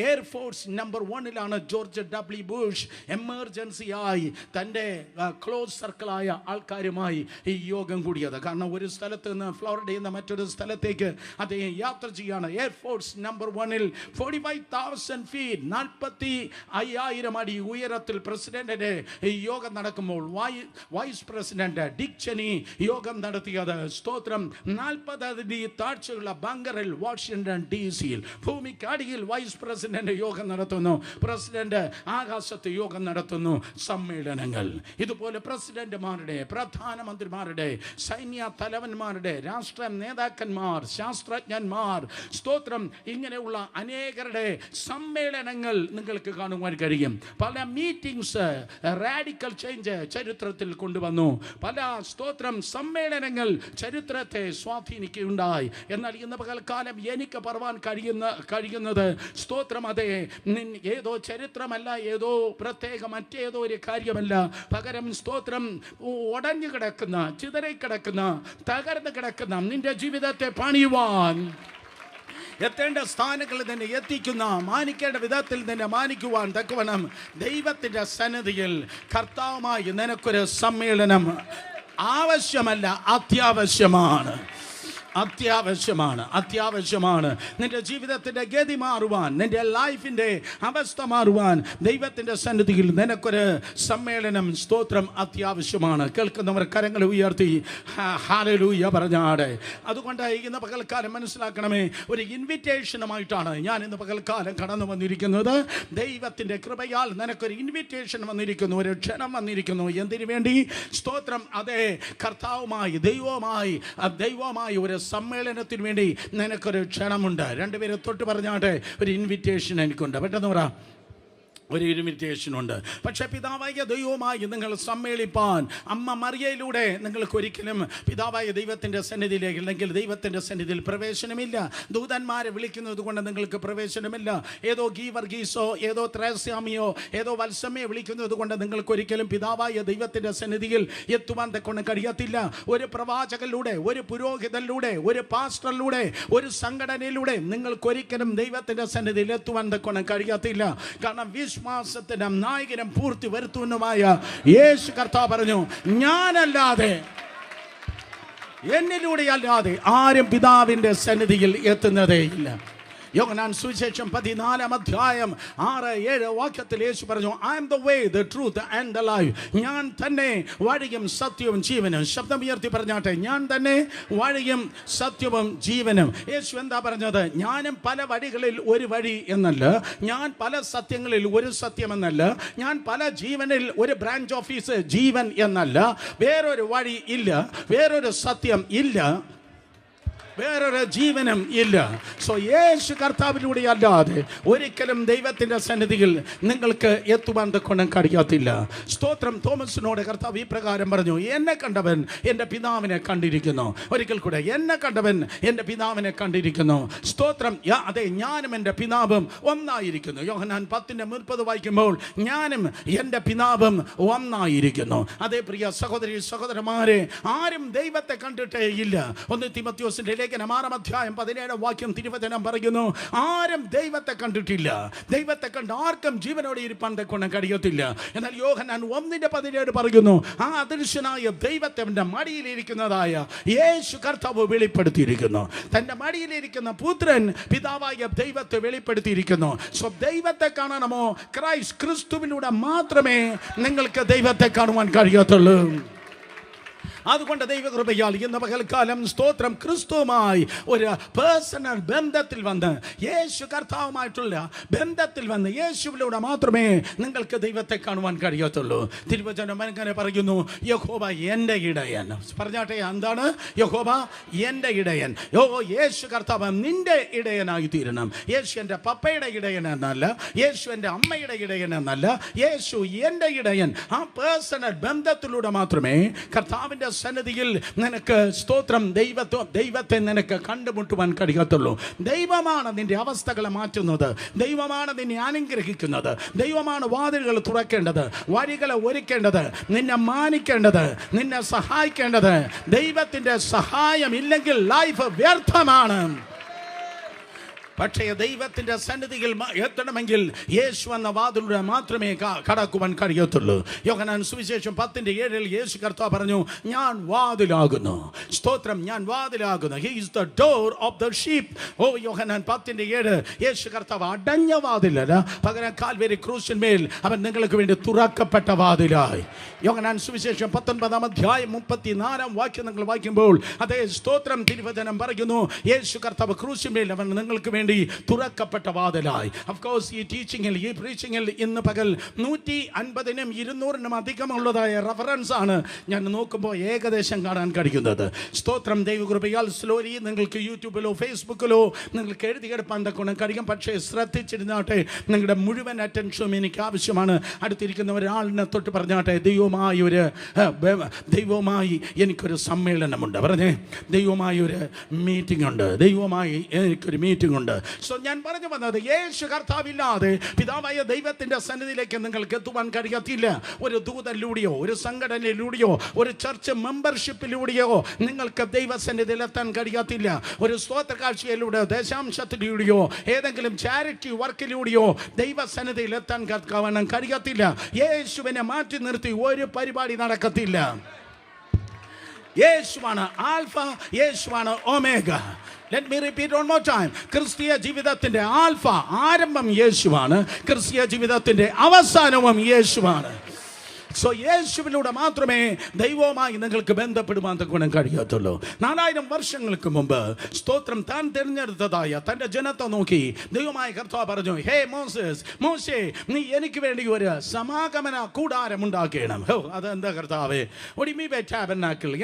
air force number 1 George W. Bush എമർജൻസിയായി തൻ്റെ ക്ലോസ് സർക്കിളായ ആൾക്കാരുമായി ഈ യോഗം കൂടിയത്. കാരണം ഒരു സ്ഥലത്ത് നിന്ന് ഫ്ലോറിഡയിൽ നിന്ന് മറ്റൊരു സ്ഥലത്തേക്ക് അദ്ദേഹം യാത്ര ചെയ്യാണ്. എയർഫോഴ്സ് നമ്പർ 1 45,000 ഫീറ്റ് 45,000 അടി ഉയരത്തിൽ പ്രസിഡന്റിന്റെ യോഗം നടക്കുമ്പോൾ വൈസ് പ്രസിഡന്റ് ഡിക് ചെനി യോഗം നടത്തിയത് സ്തോത്രം 40 അടി താഴ്ചയുള്ള ബങ്കറിൽ വാഷിംഗ്ടൺ DC-യിൽ. ഭൂമിക്കടിയിൽ വൈസ് പ്രസിഡന്റ് യോഗം നടത്തുന്നു, പ്രസിഡന്റ് ആകാശത്ത് യോഗം നടത്തുന്നു. സമ്മേളനങ്ങൾ ഇതുപോലെ പ്രസിഡന്റുമാരുടെ, പ്രധാനമന്ത്രിമാരുടെ, സൈന്യ തലവന്മാരുടെ, രാഷ്ട്ര നേതാക്കന്മാർ, ശാസ്ത്രജ്ഞന്മാർ, സ്തോത്രം ഇങ്ങനെയുള്ള അനേകരുടെ സമ്മേളനങ്ങൾ നിങ്ങൾക്ക് കാണുവാൻ കഴിയും. പല മീറ്റിംഗ്സ് റാഡിക്കൽ ചേഞ്ച് ചരിത്രത്തിൽ കൊണ്ടുവന്നു. പല സ്തോത്രം സമ്മേളനങ്ങൾ ചരിത്രത്തെ സ്വാധീനിക്കുകയുണ്ടായി. എന്നാൽ ഇന്ന് പകൽക്കാലം എനിക്ക് പറവാൻ കഴിയുന്നത് സ്തോത്രം അതെ ഏതോ ചരിത്രമല്ല, ഏതോ പ്രത്യേക മറ്റേതോ ഒരു കാര്യമല്ല. പകരം സ്തോത്രം ഉടഞ്ഞു കിടക്കുന്ന, ചിതറിക്കിടക്കുന്ന, തകർന്നു കിടക്കുന്ന നിന്റെ ജീവിതത്തെ പണിയുവാൻ, എത്തേണ്ട സ്ഥാനങ്ങളിൽ തന്നെ എത്തിക്കുന്ന, മാനിക്കേണ്ട വിധത്തിൽ തന്നെ മാനിക്കുവാൻ തക്കവണ്ണം ദൈവത്തിൻ്റെ സന്നിധിയിൽ കർത്താവുമായി നിനക്കൊരു സമ്മേളനം ആവശ്യമല്ല, അത്യാവശ്യമാണ്. നിന്റെ ജീവിതത്തിൻ്റെ ഗതി മാറുവാൻ, നിന്റെ ലൈഫിൻ്റെ അവസ്ഥ മാറുവാൻ ദൈവത്തിൻ്റെ സന്നിധിയിൽ നിനക്കൊരു സമ്മേളനം സ്തോത്രം അത്യാവശ്യമാണ്. കേൾക്കുന്നവർ കരങ്ങൾ ഉയർത്തി ഹല്ലേലൂയ പറഞ്ഞാടെ. അതുകൊണ്ട് ഇന്ന് പകൽക്കാലം മനസ്സിലാക്കണമേ, ഒരു ഇൻവിറ്റേഷനുമായിട്ടാണ് ഞാൻ ഇന്ന് പകൽക്കാലം കടന്നു വന്നിരിക്കുന്നത്. ദൈവത്തിൻ്റെ കൃപയാൽ നിനക്കൊരു ഇൻവിറ്റേഷൻ വന്നിരിക്കുന്നു, ഒരു ക്ഷണം വന്നിരിക്കുന്നു. എന്തിനു വേണ്ടി? സ്തോത്രം അതേ കർത്താവുമായി ദൈവവുമായി ഒരു സമ്മേളനത്തിന് വേണ്ടി നിനക്കൊരു ക്ഷണമുണ്ട്. രണ്ടുപേരെ തൊട്ട് പറഞ്ഞാട്ടെ, ഒരു ഇൻവിറ്റേഷൻ എനിക്കുണ്ട്. പെട്ടെന്ന് പറ, ഒരു ഇൻവിറ്റേഷൻ ഉണ്ട്. പക്ഷേ പിതാവായ ദൈവവുമായി നിങ്ങൾ സമ്മേളിപ്പാൻ അമ്മ മറിയയിലൂടെ നിങ്ങൾക്ക് ഒരിക്കലും പിതാവായ ദൈവത്തിൻ്റെ സന്നിധിയിലേക്ക് അല്ലെങ്കിൽ ദൈവത്തിൻ്റെ സന്നിധിയിൽ പ്രവേശനമില്ല. ദൂതന്മാരെ വിളിക്കുന്നത് കൊണ്ട് നിങ്ങൾക്ക് പ്രവേശനമില്ല. ഏതോ ഗീവർഗീസോ ഏതോ ത്രേസ്യാമിയോ ഏതോ വത്സമയെ വിളിക്കുന്നത് കൊണ്ട് നിങ്ങൾക്ക് ഒരിക്കലും പിതാവായ ദൈവത്തിൻ്റെ സന്നിധിയിൽ എത്തുവാൻ കൊണ്ട് കഴിയത്തില്ല. ഒരു പ്രവാചകനിലൂടെ, ഒരു പുരോഹിതനിലൂടെ, ഒരു പാസ്റ്ററിലൂടെ, ഒരു സംഘടനയിലൂടെ നിങ്ങൾക്കൊരിക്കലും ദൈവത്തിൻ്റെ സന്നിധിയിൽ എത്തുവാൻ കൊണ്ട് കഴിയത്തില്ല. കാരണം വിശ്വാസത്തിന്റെ നായകനും പൂർത്തി വരുത്തുന്നതുമായ യേശു കർത്താവ് പറഞ്ഞു, ഞാനല്ലാതെ, എന്നിലൂടെ അല്ലാതെ ആരും പിതാവിന്റെ സന്നിധിയിൽ എത്തുന്നതേ ഇല്ല. യോഹന്നാൻ സുവിശേഷം 14 അധ്യായം 6-7 വാക്യത്തിൽ യേശു പറഞ്ഞു, I am the way, the truth and the life. ഞാൻ തന്നെ വഴിയും സത്യവും ജീവനും. ശബ്ദം ഉയർത്തി പറഞ്ഞാട്ടെ, ഞാൻ തന്നെ വഴിയും സത്യവും ജീവനും. യേശു എന്താ പറഞ്ഞത്? ഞാനും പല വഴികളിൽ ഒരു വഴി എന്നല്ല, ഞാൻ പല സത്യങ്ങളിൽ ഒരു സത്യം എന്നല്ല, ഞാൻ പല ജീവനിൽ ഒരു ബ്രാഞ്ച് ഓഫീസ് ജീവൻ എന്നല്ല. വേറൊരു വഴി ഇല്ല, വേറൊരു സത്യം ഇല്ല, വേറൊരു ജീവനും ഇല്ല. സോ യേശു കർത്താവിലൂടെ അല്ലാതെ ഒരിക്കലും ദൈവത്തിൻ്റെ സന്നിധിയിൽ നിങ്ങൾക്ക് എത്തുവാൻ കൊണ്ട് കഴിയത്തില്ല. സ്തോത്രം. തോമസിനോട് കർത്താവ് ഈ പ്രകാരം പറഞ്ഞു, എന്നെ കണ്ടവൻ എൻ്റെ പിതാവിനെ കണ്ടിരിക്കുന്നു. ഒരിക്കൽ കൂടെ, എന്നെ കണ്ടവൻ എൻ്റെ പിതാവിനെ കണ്ടിരിക്കുന്നു. സ്തോത്രം. അതെ, ഞാനും എൻ്റെ പിതാവും ഒന്നായിരിക്കുന്നു. യോഹന്നാൻ 10:30 വായിക്കുമ്പോൾ, ഞാനും എൻ്റെ പിതാവും ഒന്നായിരിക്കുന്നു. അതേ പ്രിയ സഹോദരി സഹോദരന്മാരെ, ആരും ദൈവത്തെ കണ്ടിട്ടേ ഇല്ല. 1 തീമോഥെയോസിന്റെ ലേഖനം 6 അധ്യായം 17 വാക്യം തിരുവചനം പറയുന്നു, ആരും ദൈവത്തെ കണ്ടിട്ടില്ല. ദൈവത്തെ കണ്ട് ആർക്കും ജീവനോടെ ഇരിപ്പാൻ കൊണ്ട് കഴിയത്തില്ല. എന്നാൽ യോഹന്നാൻ 1:17 പറയുന്നു, ആ അദൃശ്യനായ ദൈവത്തെ അവന്റെ മടിയിലിരിക്കുന്നതായ യേശു കർത്താവ് വെളിപ്പെടുത്തിയിരിക്കുന്നു. തന്റെ മടിയിലിരിക്കുന്ന പുത്രൻ പിതാവായ ദൈവത്തെ വെളിപ്പെടുത്തിയിരിക്കുന്നു. സോ ദൈവത്തെ കാണണമോ? ക്രിസ്തുവിലൂടെ മാത്രമേ നിങ്ങൾക്ക് ദൈവത്തെ കാണുവാൻ കഴിയത്തുള്ളൂ. അതുകൊണ്ട് ദൈവകൃപയാൽ ഇന്ന് പകൽക്കാലം സ്തോത്രം, ക്രിസ്തുവുമായി ഒരു പേഴ്സണൽ ബന്ധത്തിൽ വന്ന്, യേശു കർത്താവുമായിട്ടുള്ള ബന്ധത്തിൽ വന്ന് യേശുവിലൂടെ മാത്രമേ നിങ്ങൾക്ക് ദൈവത്തെ കാണുവാൻ കഴിയത്തുള്ളൂ. തിരുവചനം അങ്ങനെ പറയുന്നു, യഹോവ എൻ്റെ ഇടയൻ. പറഞ്ഞാട്ടെ, എന്താണ് യഹോവ എൻ്റെ ഇടയൻ? യേശു കർത്താവ് നിന്റെ ഇടയനായി തീരണം. യേശു എൻ്റെ പപ്പയുടെ ഇടയൻ എന്നല്ല, യേശു എൻ്റെ അമ്മയുടെ ഇടയൻ എന്നല്ല, യേശു എൻ്റെ ഇടയൻ. ആ പേഴ്സണൽ ബന്ധത്തിലൂടെ മാത്രമേ കർത്താവിൻ്റെ സന്നിധിയിൽ നിനക്ക് സ്തോത്രം ദൈവത്തെ നിനക്ക് കണ്ടുമുട്ടുവാൻ കഴിയത്തുള്ളൂ. ദൈവമാണ് നിന്റെ അവസ്ഥകളെ മാറ്റുന്നത്, ദൈവമാണ് നിന്നെ അനുഗ്രഹിക്കുന്നത്, ദൈവമാണ് വാതിലുകൾ തുറക്കേണ്ടത്, വഴികളെ ഒരുക്കേണ്ടത്, നിന്നെ മാനിക്കേണ്ടത്, നിന്നെ സഹായിക്കേണ്ടത്. ദൈവത്തിൻ്റെ സഹായം ഇല്ലെങ്കിൽ ലൈഫ് വ്യർത്ഥമാണ്. പക്ഷേ ദൈവത്തിൻ്റെ സന്നിധിയിൽ എത്തണമെങ്കിൽ യേശു എന്ന വാതിലൂടെ മാത്രമേ കടക്കുവാൻ കഴിയത്തുള്ളൂ. യോഹന്നാൻ സുവിശേഷം 10:7 യേശു കർത്താവ് പറഞ്ഞു, ഞാൻ വാതിലാകുന്നു. സ്തോത്രം, ഞാൻ വാതിലാകുന്നു. He is the door of the sheep. യോഹന്നാൻ 10:7 യേശു കർത്താവ് അടഞ്ഞ വാതിലല്ല, പകരം കാൽവരി ക്രൂശിന്മേൽ അവൻ നിങ്ങൾക്ക് വേണ്ടി തുറക്കപ്പെട്ട വാതിലായി. യോഹന്നാൻ സുവിശേഷം 19 അധ്യായം 34 വാക്യം നിങ്ങൾ വായിക്കുമ്പോൾ, അതേ സ്തോത്രം, തിരുവചനം പറയുന്നു, യേശു കർത്താവ് ക്രൂശിന്മേൽ അവൻ നിങ്ങൾക്ക് വേണ്ടി തുറക്കപ്പെട്ട വാതിലായി. ഓഫ് കോഴ്സ് ഈ ടീച്ചിങ്ങിൽ, ഈ പ്രീച്ചിങ്ങിൽ ഇന്ന് പകൽ 150-നും 200-നും അധികമുള്ളതായ റെഫറൻസ് ആണ് ഞാൻ നോക്കുമ്പോൾ ഏകദേശം കാണാൻ കഴിയുന്നത്. സ്തോത്രം, ദൈവകൃപയാൽ സ്ലോലി നിങ്ങൾക്ക് യൂട്യൂബിലോ ഫേസ്ബുക്കിലോ നിങ്ങൾക്ക് എഴുതിയെടുപ്പാൻ കൊണ്ട് കഴിയും. പക്ഷേ ശ്രദ്ധിച്ചിരുന്നാട്ടെ, നിങ്ങളുടെ മുഴുവൻ അറ്റൻഷനും എനിക്ക് ആവശ്യമാണ്. അടുത്തിരിക്കുന്ന ഒരാളിനെ തൊട്ട് പറഞ്ഞാട്ടെ, ദൈവവുമായി എനിക്കൊരു സമ്മേളനമുണ്ട്. പറഞ്ഞേ, ദൈവവുമായി ഒരു മീറ്റിംഗ് ഉണ്ട്, ദൈവവുമായി എനിക്കൊരു മീറ്റിംഗ് ഉണ്ട്. സോ ഞാൻ പറഞ്ഞു വന്നത്, യേശു കർത്താവില്ലാതെ പിതാവായ ദൈവത്തിന്റെ സന്നിധിയിലേക്ക് നിങ്ങൾക്ക് എത്തുവാൻ കഴിയത്തില്ല. ഒരു ദൂതനിലൂടെയോ ഒരു സംഘടനയിലൂടെയോ ഒരു ചർച്ച് മെമ്പർഷിപ്പിലൂടെയോ നിങ്ങൾക്ക് ദൈവസന്നിധിയിൽ എത്താൻ കഴിയത്തില്ല. ഒരു സ്തോത്ര കാഴ്ചയിലൂടെയോ ദശാംശത്തിലൂടെയോ ഏതെങ്കിലും ചാരിറ്റി വർക്കിലൂടെയോ ദൈവസന്നിധിയിൽ എത്താൻ കഴിയത്തില്ല. യേശുവിനെ മാറ്റി നിർത്തി ഒരു പരിപാടി നടക്കത്തില്ല. യേശുവാണ് ആൽഫ, യേശുവാണ് omega. Let me repeat one more time. ക്രിസ്തീയ ജീവിതത്തിന്റെ ആൽഫ, ആരംഭം യേശുവാണ്. ക്രിസ്തീയ ജീവിതത്തിന്റെ അവസാനവും യേശുവാണ്. സോ യേശുവിലൂടെ മാത്രമേ ദൈവവുമായി നിങ്ങൾക്ക് ബന്ധപ്പെടുവാൻ ഗുണം കഴിയത്തുള്ളൂ. 4000 വർഷങ്ങൾക്ക് മുമ്പ് സ്തോത്രം താൻ തിരഞ്ഞെടുത്തതായ തൻ്റെ ജനത്തെ നോക്കി ദൈവമായ കർത്താവ് പറഞ്ഞു, ഹേ മോശേ, നീ എനിക്ക് വേണ്ടി ഒരു സമാഗമന കൂടാരം ഉണ്ടാക്കണം. അതെന്താ കർത്താവേ?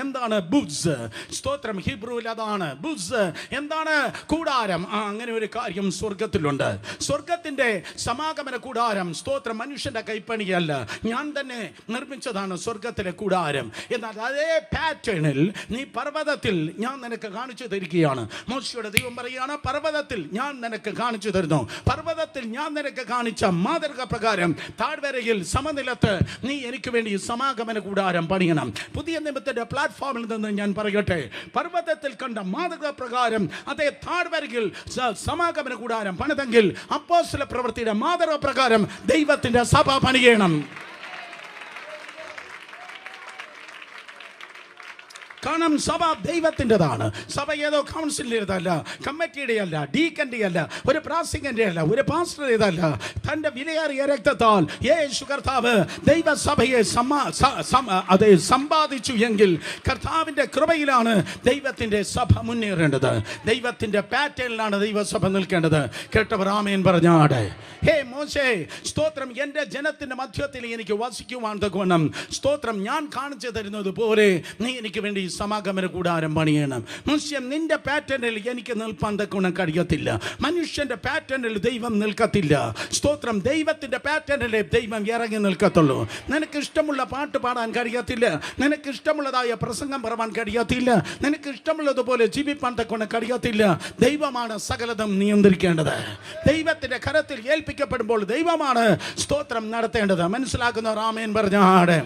എന്താണ് ബുസ്? സ്തോത്രം ഹീബ്രുവിൽ അതാണ് ബുസ്. എന്താണ് കൂടാരം? അങ്ങനെ ഒരു കാര്യം സ്വർഗത്തിലുണ്ട്. സ്വർഗത്തിന്റെ സമാഗമന കൂടാരം സ്തോത്രം മനുഷ്യന്റെ കൈപ്പണിയല്ല, ഞാൻ തന്നെ നിർമ്മിച്ചതാണ് സ്വർഗത്തിലെ കൂടാരം. എന്നാൽ അതേ പാറ്റേണിൽ നീ പർവ്വതത്തിൽ ഞാൻ നിനക്ക് കാണിച്ചു തരികയാണ്. മോശയോട് ദൈവം പറയുകയാണ്, പർവ്വതത്തിൽ ഞാൻ നിനക്ക് കാണിച്ചു തരുന്നു. പർവ്വതത്തിൽ ഞാൻ നിനക്ക് കാണിച്ച മാതൃക പ്രകാരം താഴ്വരയിൽ സമനിലത്ത് നീ എനിക്ക് വേണ്ടി സമാഗമന കൂടാരം പണിയണം. പുതിയ നിയമത്തിന്റെ പ്ലാറ്റ്ഫോമിൽ നിന്ന് ഞാൻ പറയട്ടെ, പർവ്വതത്തിൽ കണ്ട മാതൃക പ്രകാരം അതേ താഴ്വരയിൽ സമാഗമന കൂടാരം പണിതെങ്കിൽ അപ്പോസ്തല പ്രവൃത്തിയുടെ മാതൃക പ്രകാരം ദൈവത്തിന്റെ സഭ പണിയണം. കാരണം സഭ ദൈവത്തിൻ്റെതാണ്. സഭ ഏതോ കൗൺസിലിൻ്റെതല്ല, കമ്മിറ്റിയുടെ അല്ല, ഡീക്കൻ്റെ അല്ല, ഒരു പ്രാസിംഗൻ്റെ അല്ല, ഒരു പാസ്റ്ററുടേതല്ല. തൻ്റെ വിലയേറിയ രക്തത്താൽ യേശു കർത്താവ് ദൈവസഭയെ സമ്പാദിച്ചു എങ്കിൽ കർത്താവിൻ്റെ കൃപയിലാണ് ദൈവത്തിൻ്റെ സഭ മുന്നേറേണ്ടത്. ദൈവത്തിൻ്റെ പാറ്റേണിലാണ് ദൈവസഭ നിൽക്കേണ്ടത്. കേട്ടവർ ആമേൻ പറഞ്ഞാടെ. ഹേ മോശേ, സ്തോത്രം എൻ്റെ ജനത്തിൻ്റെ മധ്യത്തിൽ എനിക്ക് വസിക്കുവാൻ തക്കവണ്ണം സ്തോത്രം ഞാൻ കാണിച്ചു തരുന്നത് പോലെ നീ എനിക്ക് വേണ്ടി സമാഗമന കൂടാരം പണിയണം. മനുഷ്യൻ നിന്റെ പാറ്റേണിൽ എനിക്ക് നിൽപ്പാൻ തക്കവണ്ണം കഴിയത്തില്ല. മനുഷ്യന്റെ പാറ്റേണിൽ ദൈവം നിൽക്കത്തില്ല. സ്തോത്രം ദൈവത്തിന്റെ പാറ്റേണിലെ ദൈവം ഇറങ്ങി നിൽക്കത്തുള്ളൂ. നിനക്ക് ഇഷ്ടമുള്ള പാട്ട് പാടാൻ കഴിയത്തില്ല, നിനക്ക് ഇഷ്ടമുള്ളതായ പ്രസംഗം പറയാൻ കഴിയത്തില്ല, നിനക്ക് ഇഷ്ടമുള്ളതുപോലെ ജീവിപ്പാൻ തക്കവണ്ണം കഴിയത്തില്ല. ദൈവമാണ് സകലതും നിയന്ത്രിക്കേണ്ടത്. ദൈവത്തിന്റെ കരത്തിൽ ഏൽപ്പിക്കപ്പെടുമ്പോൾ ദൈവമാണ് സ്തോത്രം നടത്തേണ്ടത്. മനസ്സിലാക്കുന്നവർ ആമേൻ പറഞ്ഞാടെ.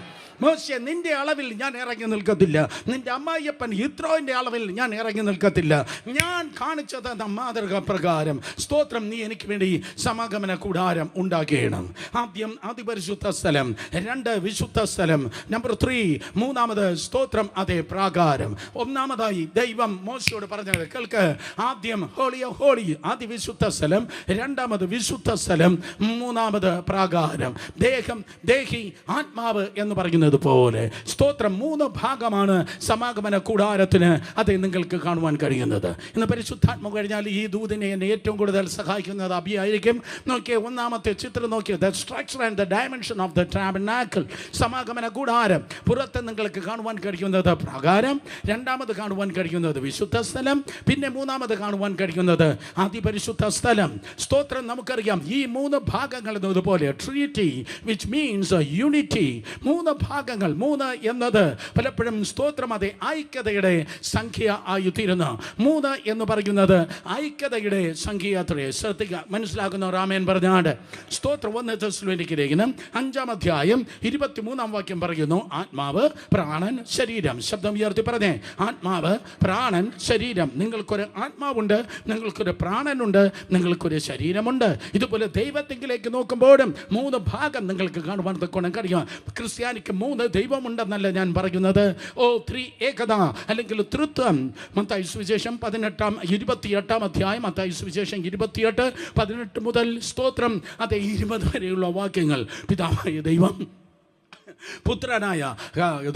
മോശെ, നിന്റെ അളവിൽ ഞാൻ ഇറങ്ങി നിൽക്കത്തില്ല, നിന്റെ അമ്മായിയപ്പൻ യിത്രോന്റെ അളവിൽ ഞാൻ ഇറങ്ങി നിൽക്കത്തില്ല. ഞാൻ കാണിച്ചത് മാതൃക പ്രകാരം സ്തോത്രം നീ എനിക്ക് വേണ്ടി സമാഗമന കൂടാരം ഉണ്ടാക്കണം. ആദ്യം അതിപരിശുദ്ധ സ്ഥലം, 2 വിശുദ്ധ സ്ഥലം, നമ്പർ 3 മൂന്നാമത് സ്തോത്രം അതേ പ്രാകാരം. ഒന്നാമതായി ദൈവം മോശയോട് പറഞ്ഞത് കേൾക്ക്. ആദ്യം ഹോളി അതിവിശുദ്ധ സ്ഥലം, രണ്ടാമത് വിശുദ്ധ സ്ഥലം, മൂന്നാമത് പ്രാകാരം. ദേഹി ആത്മാവ് എന്ന് പറയുന്നത് പോലെ സ്തോത്രം 3 ഭാഗമാണ് സമാഗമന കൂടാരത്തിന് അത് നിങ്ങൾക്ക് കാണുവാൻ കഴിയുന്നത്. ഇന്ന് പരിശുദ്ധാത്മ കഴിഞ്ഞാൽ ഈ ദൂതിനെ എന്നെ ഏറ്റവും കൂടുതൽ സഹായിക്കുന്നത് അഭിയായിരിക്കും. നോക്കിയേ, ഒന്നാമത്തെ ചിത്രം നോക്കിയേ, the structure and the dimension of the tabernacle. സമാഗമന കൂടാരം പുറത്ത് നിങ്ങൾക്ക് കാണുവാൻ കഴിയുന്നത് പ്രാകാരം, രണ്ടാമത് കാണുവാൻ കഴിയുന്നത് വിശുദ്ധ സ്ഥലം, പിന്നെ മൂന്നാമത് കാണുവാൻ കഴിയുന്നത് അതിപരിശുദ്ധ സ്ഥലം. സ്തോത്രം നമുക്കറിയാം ഈ 3 ഭാഗങ്ങൾ എന്നതുപോലെ ട്രീറ്റി വിച്ച് മീൻസ് യൂണിറ്റി. 3 ഭാഗങ്ങൾ. 3 എന്നത് പലപ്പോഴും സ്തോത്രം അതെ ഐക്യതയുടെ സംഖ്യ ആയിത്തീരുന്നു. 3 എന്ന് പറയുന്നത് ഐക്യതയുടെ സംഖ്യ അത്രേ. ശ്രദ്ധിക്കുക, മനസ്സിലാക്കുന്ന രാമേൻ പറഞ്ഞാട്. സ്തോത്രം 1 തെസ്സലോനിക്യ ലേഖനം 5-ാം അധ്യായം 23-ാം വാക്യം പറയുന്നു, ആത്മാവ്, പ്രാണൻ, ശരീരം. ശബ്ദം ഉയർത്തി പറഞ്ഞേ, ആത്മാവ്, പ്രാണൻ, ശരീരം. നിങ്ങൾക്കൊരു ആത്മാവുണ്ട്, നിങ്ങൾക്കൊരു പ്രാണനുണ്ട്, നിങ്ങൾക്കൊരു ശരീരമുണ്ട്. ഇതുപോലെ ദൈവത്തിലേക്ക് നോക്കുമ്പോഴും 3 ഭാഗം നിങ്ങൾക്ക് കാണുവാൻ തക്കോണം കഴിയും. ക്രിസ്ത്യാനിക്ക് 3 ദൈവമുണ്ടെന്നല്ല ഞാൻ പറയുന്നത്. 3 ഏകത അല്ലെങ്കിൽ തൃത്വം. മത്തായി സുവിശേഷം 28-ാം അധ്യായം, മത്തായി സുവിശേഷം 28-18 മുതൽ സ്തോത്രം അതെ 20 വരെയുള്ള വാക്യങ്ങൾ. പിതാവായ ദൈവം, പുത്രനായ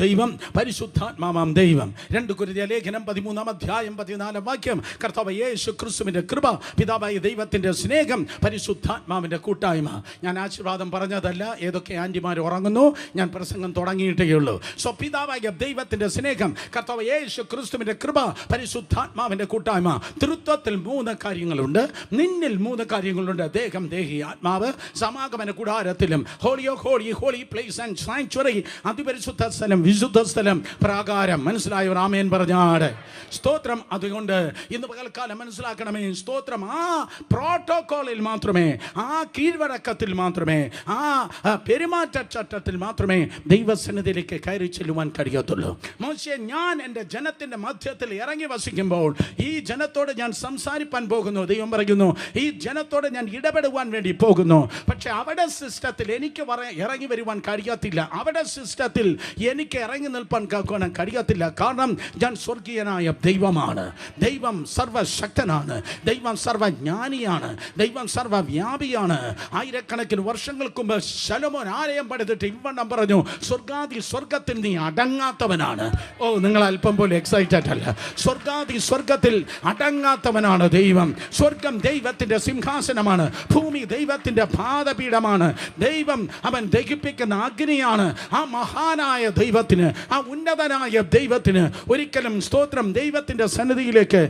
ദൈവം, പരിശുദ്ധാത്മാവാം ദൈവം. 2 കൊരിന്ത്യർ ലേഖനം 13-ാം അധ്യായം 14-ാം വാക്യം. കർത്താവ് യേശു ക്രിസ്തുവിന്റെ കൃപ, പിതാവായ ദൈവത്തിന്റെ സ്നേഹം, പരിശുദ്ധാത്മാവിന്റെ കൂട്ടായ്മ. ഞാൻ ആശീർവാദം പറഞ്ഞതല്ല. ഏതൊക്കെ ആന്റിമാർ ഉറങ്ങുന്നു, ഞാൻ പ്രസംഗം തുടങ്ങിയിട്ടേ ഉള്ളൂ. സോ പിതാവായ ദൈവത്തിന്റെ സ്നേഹം, കർത്താവ് യേശു ക്രിസ്തുവിന്റെ കൃപ, പരിശുദ്ധാത്മാവിന്റെ കൂട്ടായ്മ. തൃത്വത്തിൽ 3 കാര്യങ്ങളുണ്ട്, നിന്നിൽ 3 കാര്യങ്ങളുണ്ട്. ദേഹം, ദേഹി, ആത്മാവ്. സമാഗമന കൂടാരത്തിലും ഹോളി പ്ലേസ് ആൻഡ് സാങ്ച്വറി, അതിപരിശുദ്ധ സ്ഥലം, വിശുദ്ധ സ്ഥലം, പ്രാകാരം. മനസ്സിലായോ? ആമേൻ പറഞ്ഞാട്. സ്തോത്രം. അതുകൊണ്ട് ഇന്ന് പകൽക്കാലം മനസ്സിലാക്കണമേ, സ്തോത്രം ആ പ്രോട്ടോകോളിൽ മാത്രമേ, ആ കീഴ്വഴക്കത്തിൽ മാത്രമേ, ആ പെരുമാറ്റച്ചട്ടത്തിൽ മാത്രമേ ദൈവസന്നിധിയിലേക്ക് കയറി ചെല്ലുവാൻ കഴിയത്തുള്ളൂ. മോശെ, ഞാൻ എൻ്റെ ജനത്തിൻ്റെ മധ്യത്തിൽ ഇറങ്ങി വസിക്കുമ്പോൾ ഈ ജനത്തോട് ഞാൻ സംസാരിപ്പാൻ പോകുന്നു. ദൈവം പറയുന്നു, ഈ ജനത്തോട് ഞാൻ ഇടപെടുവാൻ വേണ്ടി പോകുന്നു. പക്ഷെ അവിടെ സിസ്റ്റത്തിൽ എനിക്ക് ഇറങ്ങി വരുവാൻ കഴിയത്തില്ല. അവരുടെ സിസ്റ്റത്തിൽ എനിക്ക് ഇറങ്ങി നിൽപ്പാൻ കഴിയത്തില്ല. കാരണം ഞാൻ സ്വർഗീയനായ ദൈവമാണ്. ദൈവം സർവശക്തനാണ്, ദൈവം സർവജ്ഞാനിയാണ്, ദൈവം സർവവ്യാപിയാണ്. ആയിരക്കണക്കിന് വർഷങ്ങൾക്ക് മുമ്പ് ശലോമോൻ ആലയം പണിതിട്ട് ഇവണ്ണം പറഞ്ഞു, സ്വർഗാദി സ്വർഗത്തിൽ നീ അടങ്ങാത്തവനാണ്. ഓ, നിങ്ങൾ അല്പം പോലെ എക്സൈറ്റഡ് അല്ല. സ്വർഗാദി സ്വർഗത്തിൽ അടങ്ങാത്തവനാണ് ദൈവം. സ്വർഗം ദൈവത്തിന്റെ സിംഹാസനമാണ്, ഭൂമി ദൈവത്തിന്റെ പാദപീഠമാണ്. ദൈവം അവൻ ദഹിപ്പിക്കുന്ന അഗ്നിയാണ്. ആ മഹാനായ ദൈവത്തിന്, ആ ഉന്നതനായ ദൈവത്തിന് ഒരിക്കലും സ്തോത്രം ദൈവത്തിന്റെ സന്നിധിയിലേക്ക്,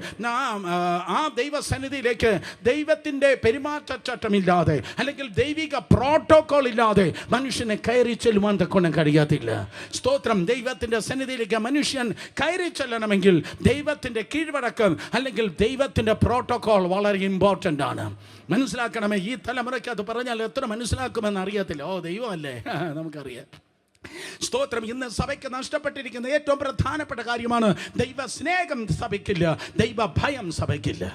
ആ ദൈവസന്നിധിയിലേക്ക് ദൈവത്തിന്റെ പെരുമാറ്റച്ചട്ടമില്ലാതെ അല്ലെങ്കിൽ ദൈവിക പ്രോട്ടോകോൾ ഇല്ലാതെ മനുഷ്യനെ കയറി ചെല്ലുവാൻ തക്കൊണ്ടും കഴിയാത്തില്ല. സ്തോത്രം ദൈവത്തിന്റെ സന്നിധിയിലേക്ക് മനുഷ്യൻ കയറി ചെല്ലണമെങ്കിൽ ദൈവത്തിന്റെ കീഴ്വഴക്കം അല്ലെങ്കിൽ ദൈവത്തിന്റെ പ്രോട്ടോകോൾ വളരെ ഇമ്പോർട്ടൻ്റ് ആണ്. മനസ്സിലാക്കണമേ. ഈ തലമുറയ്ക്ക് അത് പറഞ്ഞാൽ എത്ര മനസ്സിലാക്കുമെന്ന് അറിയത്തില്ല. ഓ, ദൈവമല്ലേ, നമുക്കറിയാം. സ്തോത്രം. ഇന്ന് സഭയ്ക്ക് നഷ്ടപ്പെട്ടിരിക്കുന്ന ഏറ്റവും പ്രധാനപ്പെട്ട കാര്യമാണ് ദൈവ സ്നേഹം സഭയ്ക്കില്ല, ദൈവ ഭയം സഭയ്ക്കില്ല.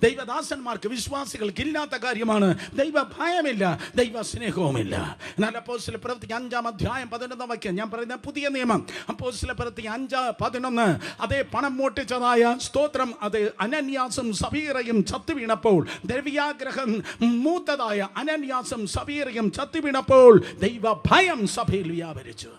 ദൈവദാസന്മാർക്ക്, വിശ്വാസികൾക്ക് ഇല്ലാത്ത കാര്യമാണ് ദൈവ ഭയമില്ല, ദൈവ സ്നേഹവുമില്ല. എന്നാൽ അപ്പോസ്തല പ്രവൃത്തി 5-ാം അധ്യായം 11-ാം വാക്യം, ഞാൻ പറയുന്ന പുതിയ നിയമം, അപ്പോസ്തല പ്രവൃത്തി 5:11, അതേ പണം മോട്ടിച്ചതായ സ്തോത്രം അത് അനന്യാസും സഫീറയും ചത്തുവീണപ്പോൾ, ദ്രവ്യാഗ്രഹം മൂത്തതായ അനന്യാസും സഫീറയും ചത്തുവീണപ്പോൾ ദൈവ ഭയം സഭയിൽ വ്യാപരിച്ചു.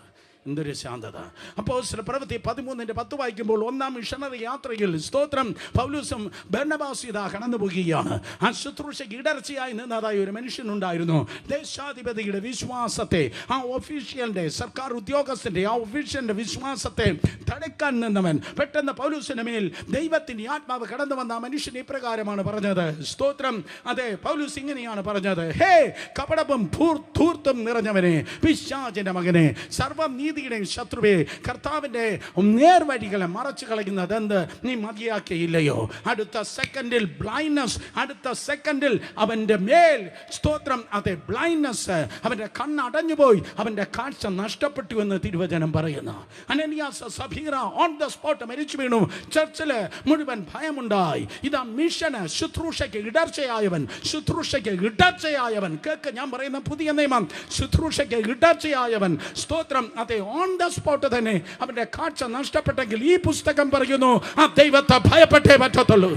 എന്തൊരു ശാന്തത. അപ്പോസ്തല പ്രവൃത്തി 13:10 വായിക്കുമ്പോൾ, 1-ാം മിഷണറി യാത്രയിൽ സ്തോത്രം പൗലോസും ബർന്നബാസും ഇതാ കടന്നു പോകുകയാണ്. ആ ശുശ്രൂഷയ്ക്ക് ഇടർച്ചയായി നിന്നതായ ഒരു മനുഷ്യനുണ്ടായിരുന്നു. ദേശാധിപതിയുടെ വിശ്വാസത്തെ, ആ ഒഫീഷ്യലിന്റെ, സർക്കാർ ഉദ്യോഗസ്ഥന്റെ ആ ഒഫീഷ്യലിന്റെ വിശ്വാസത്തെ തടുക്കാൻ നിന്നവൻ പെട്ടെന്ന് പൗലോസിന്റെ മേൽ ദൈവത്തിന്റെ ആത്മാവ് കടന്നു വന്ന ആ മനുഷ്യൻ ഇപ്രകാരമാണ് പറഞ്ഞത്. സ്തോത്രം. അതെ, പൗലോസ് ഇങ്ങനെയാണ് പറഞ്ഞത്, ഹേ കപടവും ധൂർത്തും നിറഞ്ഞവനെ, പിശാചിന്റെ മകനെ, സർവ്വനീതിയുടെയും ശത്രുവേ, കർത്താവിന്റെ നേർവഴികളെ മറച്ചു കളയുന്നത് എന്ത് നീ മതിയാക്കിയില്ലയോ? അടുത്ത സെക്കൻഡിൽ ബ്ലൈൻഡ്നസ്, അടുത്ത സെക്കൻഡിൽ അവന്റെ മേൽ സ്തോത്രം അതെ ബ്ലൈൻഡ്നസ്, അവന്റെ കണ്ണ് അടഞ്ഞുപോയി, അവന്റെ കാഴ്ച നഷ്ടപ്പെട്ടു എന്ന് തിരുവചനം പറയുന്നു. അനന്യാസ് സഫീറ ഓൺ ദ സ്പോട്ട് മരിച്ചു വീണു. ചർച്ചില് മുഴുവൻ ഭയമുണ്ടായി. ഇതാ മിഷന്, ശുശ്രൂഷയ്ക്ക് ഇടർച്ചയായവൻ, ശുശ്രൂഷയ്ക്ക് ഇടർച്ചയായവൻ, കേക്ക് ഞാൻ പറയുന്ന പുതിയ നിയമം, ശുശ്രൂഷയ്ക്ക് ഇടർച്ചയായവൻ സ്തോത്രം അതെ ഓൺ ദ സ്പോട്ട് തന്നെ അവന്റെ കാഴ്ച നഷ്ടപ്പെട്ടെങ്കിൽ ഈ പുസ്തകം പറയുന്നു ആ ദൈവത്തെ ഭയപ്പെട്ടേ പറ്റത്തുള്ളൂ.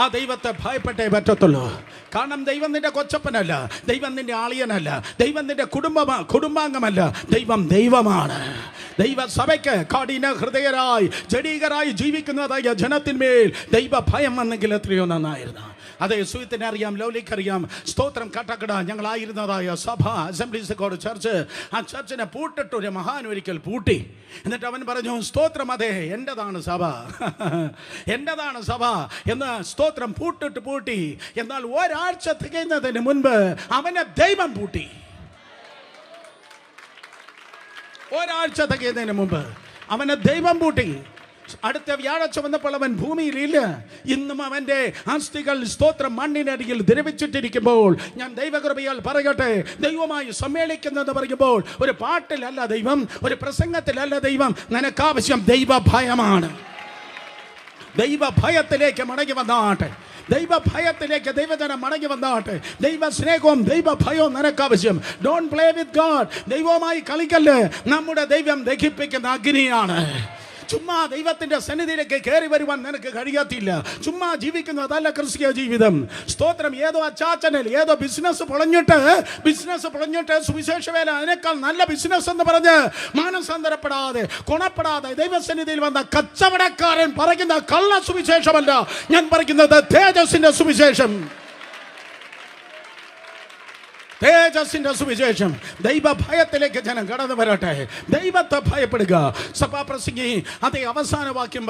ആ ദൈവത്തെ ഭയപ്പെട്ടേ പറ്റത്തുള്ളൂ. കാരണം ദൈവം നിന്റെ കൊച്ചപ്പനല്ല, ദൈവം നിന്റെ ആളിയനല്ല, ദൈവം നിന്റെ കുടുംബാംഗമല്ല, ദൈവം ദൈവമാണ്. ദൈവസഭയ്ക്ക് കഠിന ഹൃദയരായി ജഡീകരായി ജീവിക്കുന്നതായ ജനത്തിന്മേൽ ദൈവ ഭയം വന്നെങ്കിൽ എത്രയോ നന്നായിരുന്നു. അതെ, സുഹൃത്തിനെ അറിയാം, ലൗലിക്കറിയാം. സ്തോത്രം. കട്ടക്കട ഞങ്ങളായിരുന്നതായ സഭ, അസംബ്ലീസ് ഗോഡ് ചർച്ച്, ആ ചർച്ചിനെ പൂട്ടിട്ട് ഒരു മഹാൻ ഒരിക്കൽ പൂട്ടി. എന്നിട്ട് അവൻ പറഞ്ഞു, സ്തോത്രം അതെ എൻ്റെതാണ് സഭ, എൻ്റെതാണ് സഭ എന്ന് സ്തോത്രം പൂട്ടി. എന്നാൽ ഒരാഴ്ച തികയുന്നതിന് മുൻപ് അവനെ ദൈവം പൂട്ടി. ഒരാഴ്ച തികയുന്നതിന് മുമ്പ് അവനെ ദൈവം പൂട്ടി. അടുത്ത വ്യാഴാഴ്ച വന്നപ്പോൾ അവൻ ഭൂമിയിലില്ല. ഇന്നും അവന്റെ അസ്ഥികൾ സ്തോത്രം മണ്ണിനടിയിൽ ദ്രവിച്ചിട്ടിരിക്കുമ്പോൾ ഞാൻ ദൈവകൃപയാൽ പറയട്ടെ, ദൈവമായി സമ്മേളിക്കുന്നത് പറയുമ്പോൾ ഒരു പാട്ടിലല്ല ദൈവം, ഒരു പ്രസംഗത്തിലല്ല ദൈവം. നിനക്കാവശ്യം ദൈവഭയമാണ്. ദൈവഭയത്തിലേക്ക് മടങ്ങി വന്നാട്ടെ, ദൈവഭയത്തിലേക്ക് ദൈവജനം മടങ്ങി വന്നാട്ടെ. ദൈവ സ്നേഹവും ദൈവ ഭയവും നിനക്കാവശ്യം. Don't play with God. ദൈവവുമായി കളിക്കല്ലേ. നമ്മുടെ ദൈവം ദഹിപ്പിക്കുന്ന അഗ്നിയാണ്. ചുമ്മാ ദൈവത്തിന്റെ സന്നിധിയിലേക്ക് കയറി വരുവാൻ നിനക്ക് കഴിയത്തില്ല. ചുമ്മാ ജീവിക്കുന്നതല്ല ക്രിസ്തീയ ജീവിതം. സ്തോത്രം. ഏതോ അച്ചാച്ചനിൽ ഏതോ ബിസിനസ് പൊളഞ്ഞിട്ട് സുവിശേഷ വേല അതിനേക്കാൾ നല്ല ബിസിനസ് എന്ന് പറഞ്ഞ് മാനസാന്തരപ്പെടാതെ ഗുണപ്പെടാതെ ദൈവസന്നിധിയിൽ വന്ന കച്ചവടക്കാരൻ പറയുന്ന കള്ള സുവിശേഷമല്ല ഞാൻ പറയുന്നത്, തേജസ്സിന്റെ സുവിശേഷം, തേജസ്സിന്റെ സുവിശേഷം. ദൈവഭയത്തിലേക്ക് ജനം കടന്നു വരട്ടെ. ദൈവത്തെ ഭയപ്പെടുക. സഭാപ്രസംഗി അതേ അവസാന വാക്യം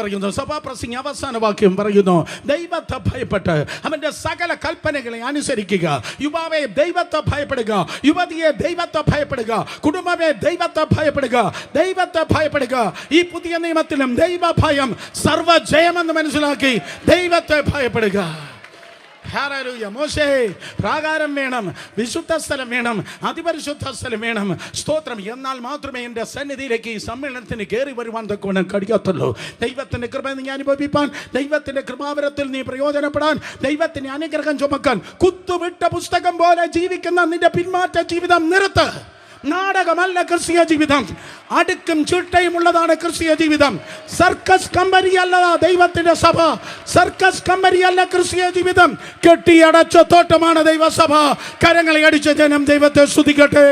പറയുന്നു, ദൈവത്തെ ഭയപ്പെട്ട് അവന്റെ സകല കൽപ്പനകളെ അനുസരിക്കുക. യുവാവെ ദൈവത്തെ ഭയപ്പെടുക, യുവതിയെ ദൈവത്തെ ഭയപ്പെടുക, കുടുംബമേ ദൈവത്തെ ഭയപ്പെടുക. ഈ പുതിയ നിയമത്തിലും ദൈവഭയം സർവജയമെന്ന് മനസ്സിലാക്കി ദൈവത്തെ ഭയപ്പെടുക. ഹല്ലേലൂയ. മോശേ, പ്രാകാരം വേണം, വിശുദ്ധ സ്ഥലം വേണം, അതിപരിശുദ്ധ സ്ഥലം വേണം. സ്തോത്രം. എന്നാൽ മാത്രമേ എൻ്റെ സന്നിധിയിലേക്ക് ഈ സമ്മേളനത്തിന് കയറി വരുവാൻ തക്കവണ്ണം കഴിയത്തുള്ളൂ. ദൈവത്തിൻ്റെ കൃപ നീ അനുഭവിപ്പാൻ, ദൈവത്തിൻ്റെ കൃപാവരത്തിൽ നീ പ്രയോജനപ്പെടാൻ, ദൈവത്തിൻ്റെ അനുഗ്രഹം ചുമക്കാൻ കുത്തുവിട്ട പുസ്തകം പോലെ ജീവിക്കുന്ന നിന്റെ പിന്മാറ്റ ജീവിതം നിർത്ത്. നാടകമല്ല ക്രിസ്തീയ ജീവിതം, അടുക്കും ചിട്ടയും ഉള്ളതാണ് ക്രിസ്തീയ ജീവിതം. സർക്കസ് കമ്പനിയല്ല ദൈവത്തിന്റെ സഭ, സർക്കസ് കമ്പനിയല്ല ക്രിസ്തീയ ജീവിതം. കെട്ടിയടച്ച തോട്ടമാണ് ദൈവസഭ. കരങ്ങളെ അടിച്ച ജനം ദൈവത്തെ സ്തുതിക്കട്ടെ.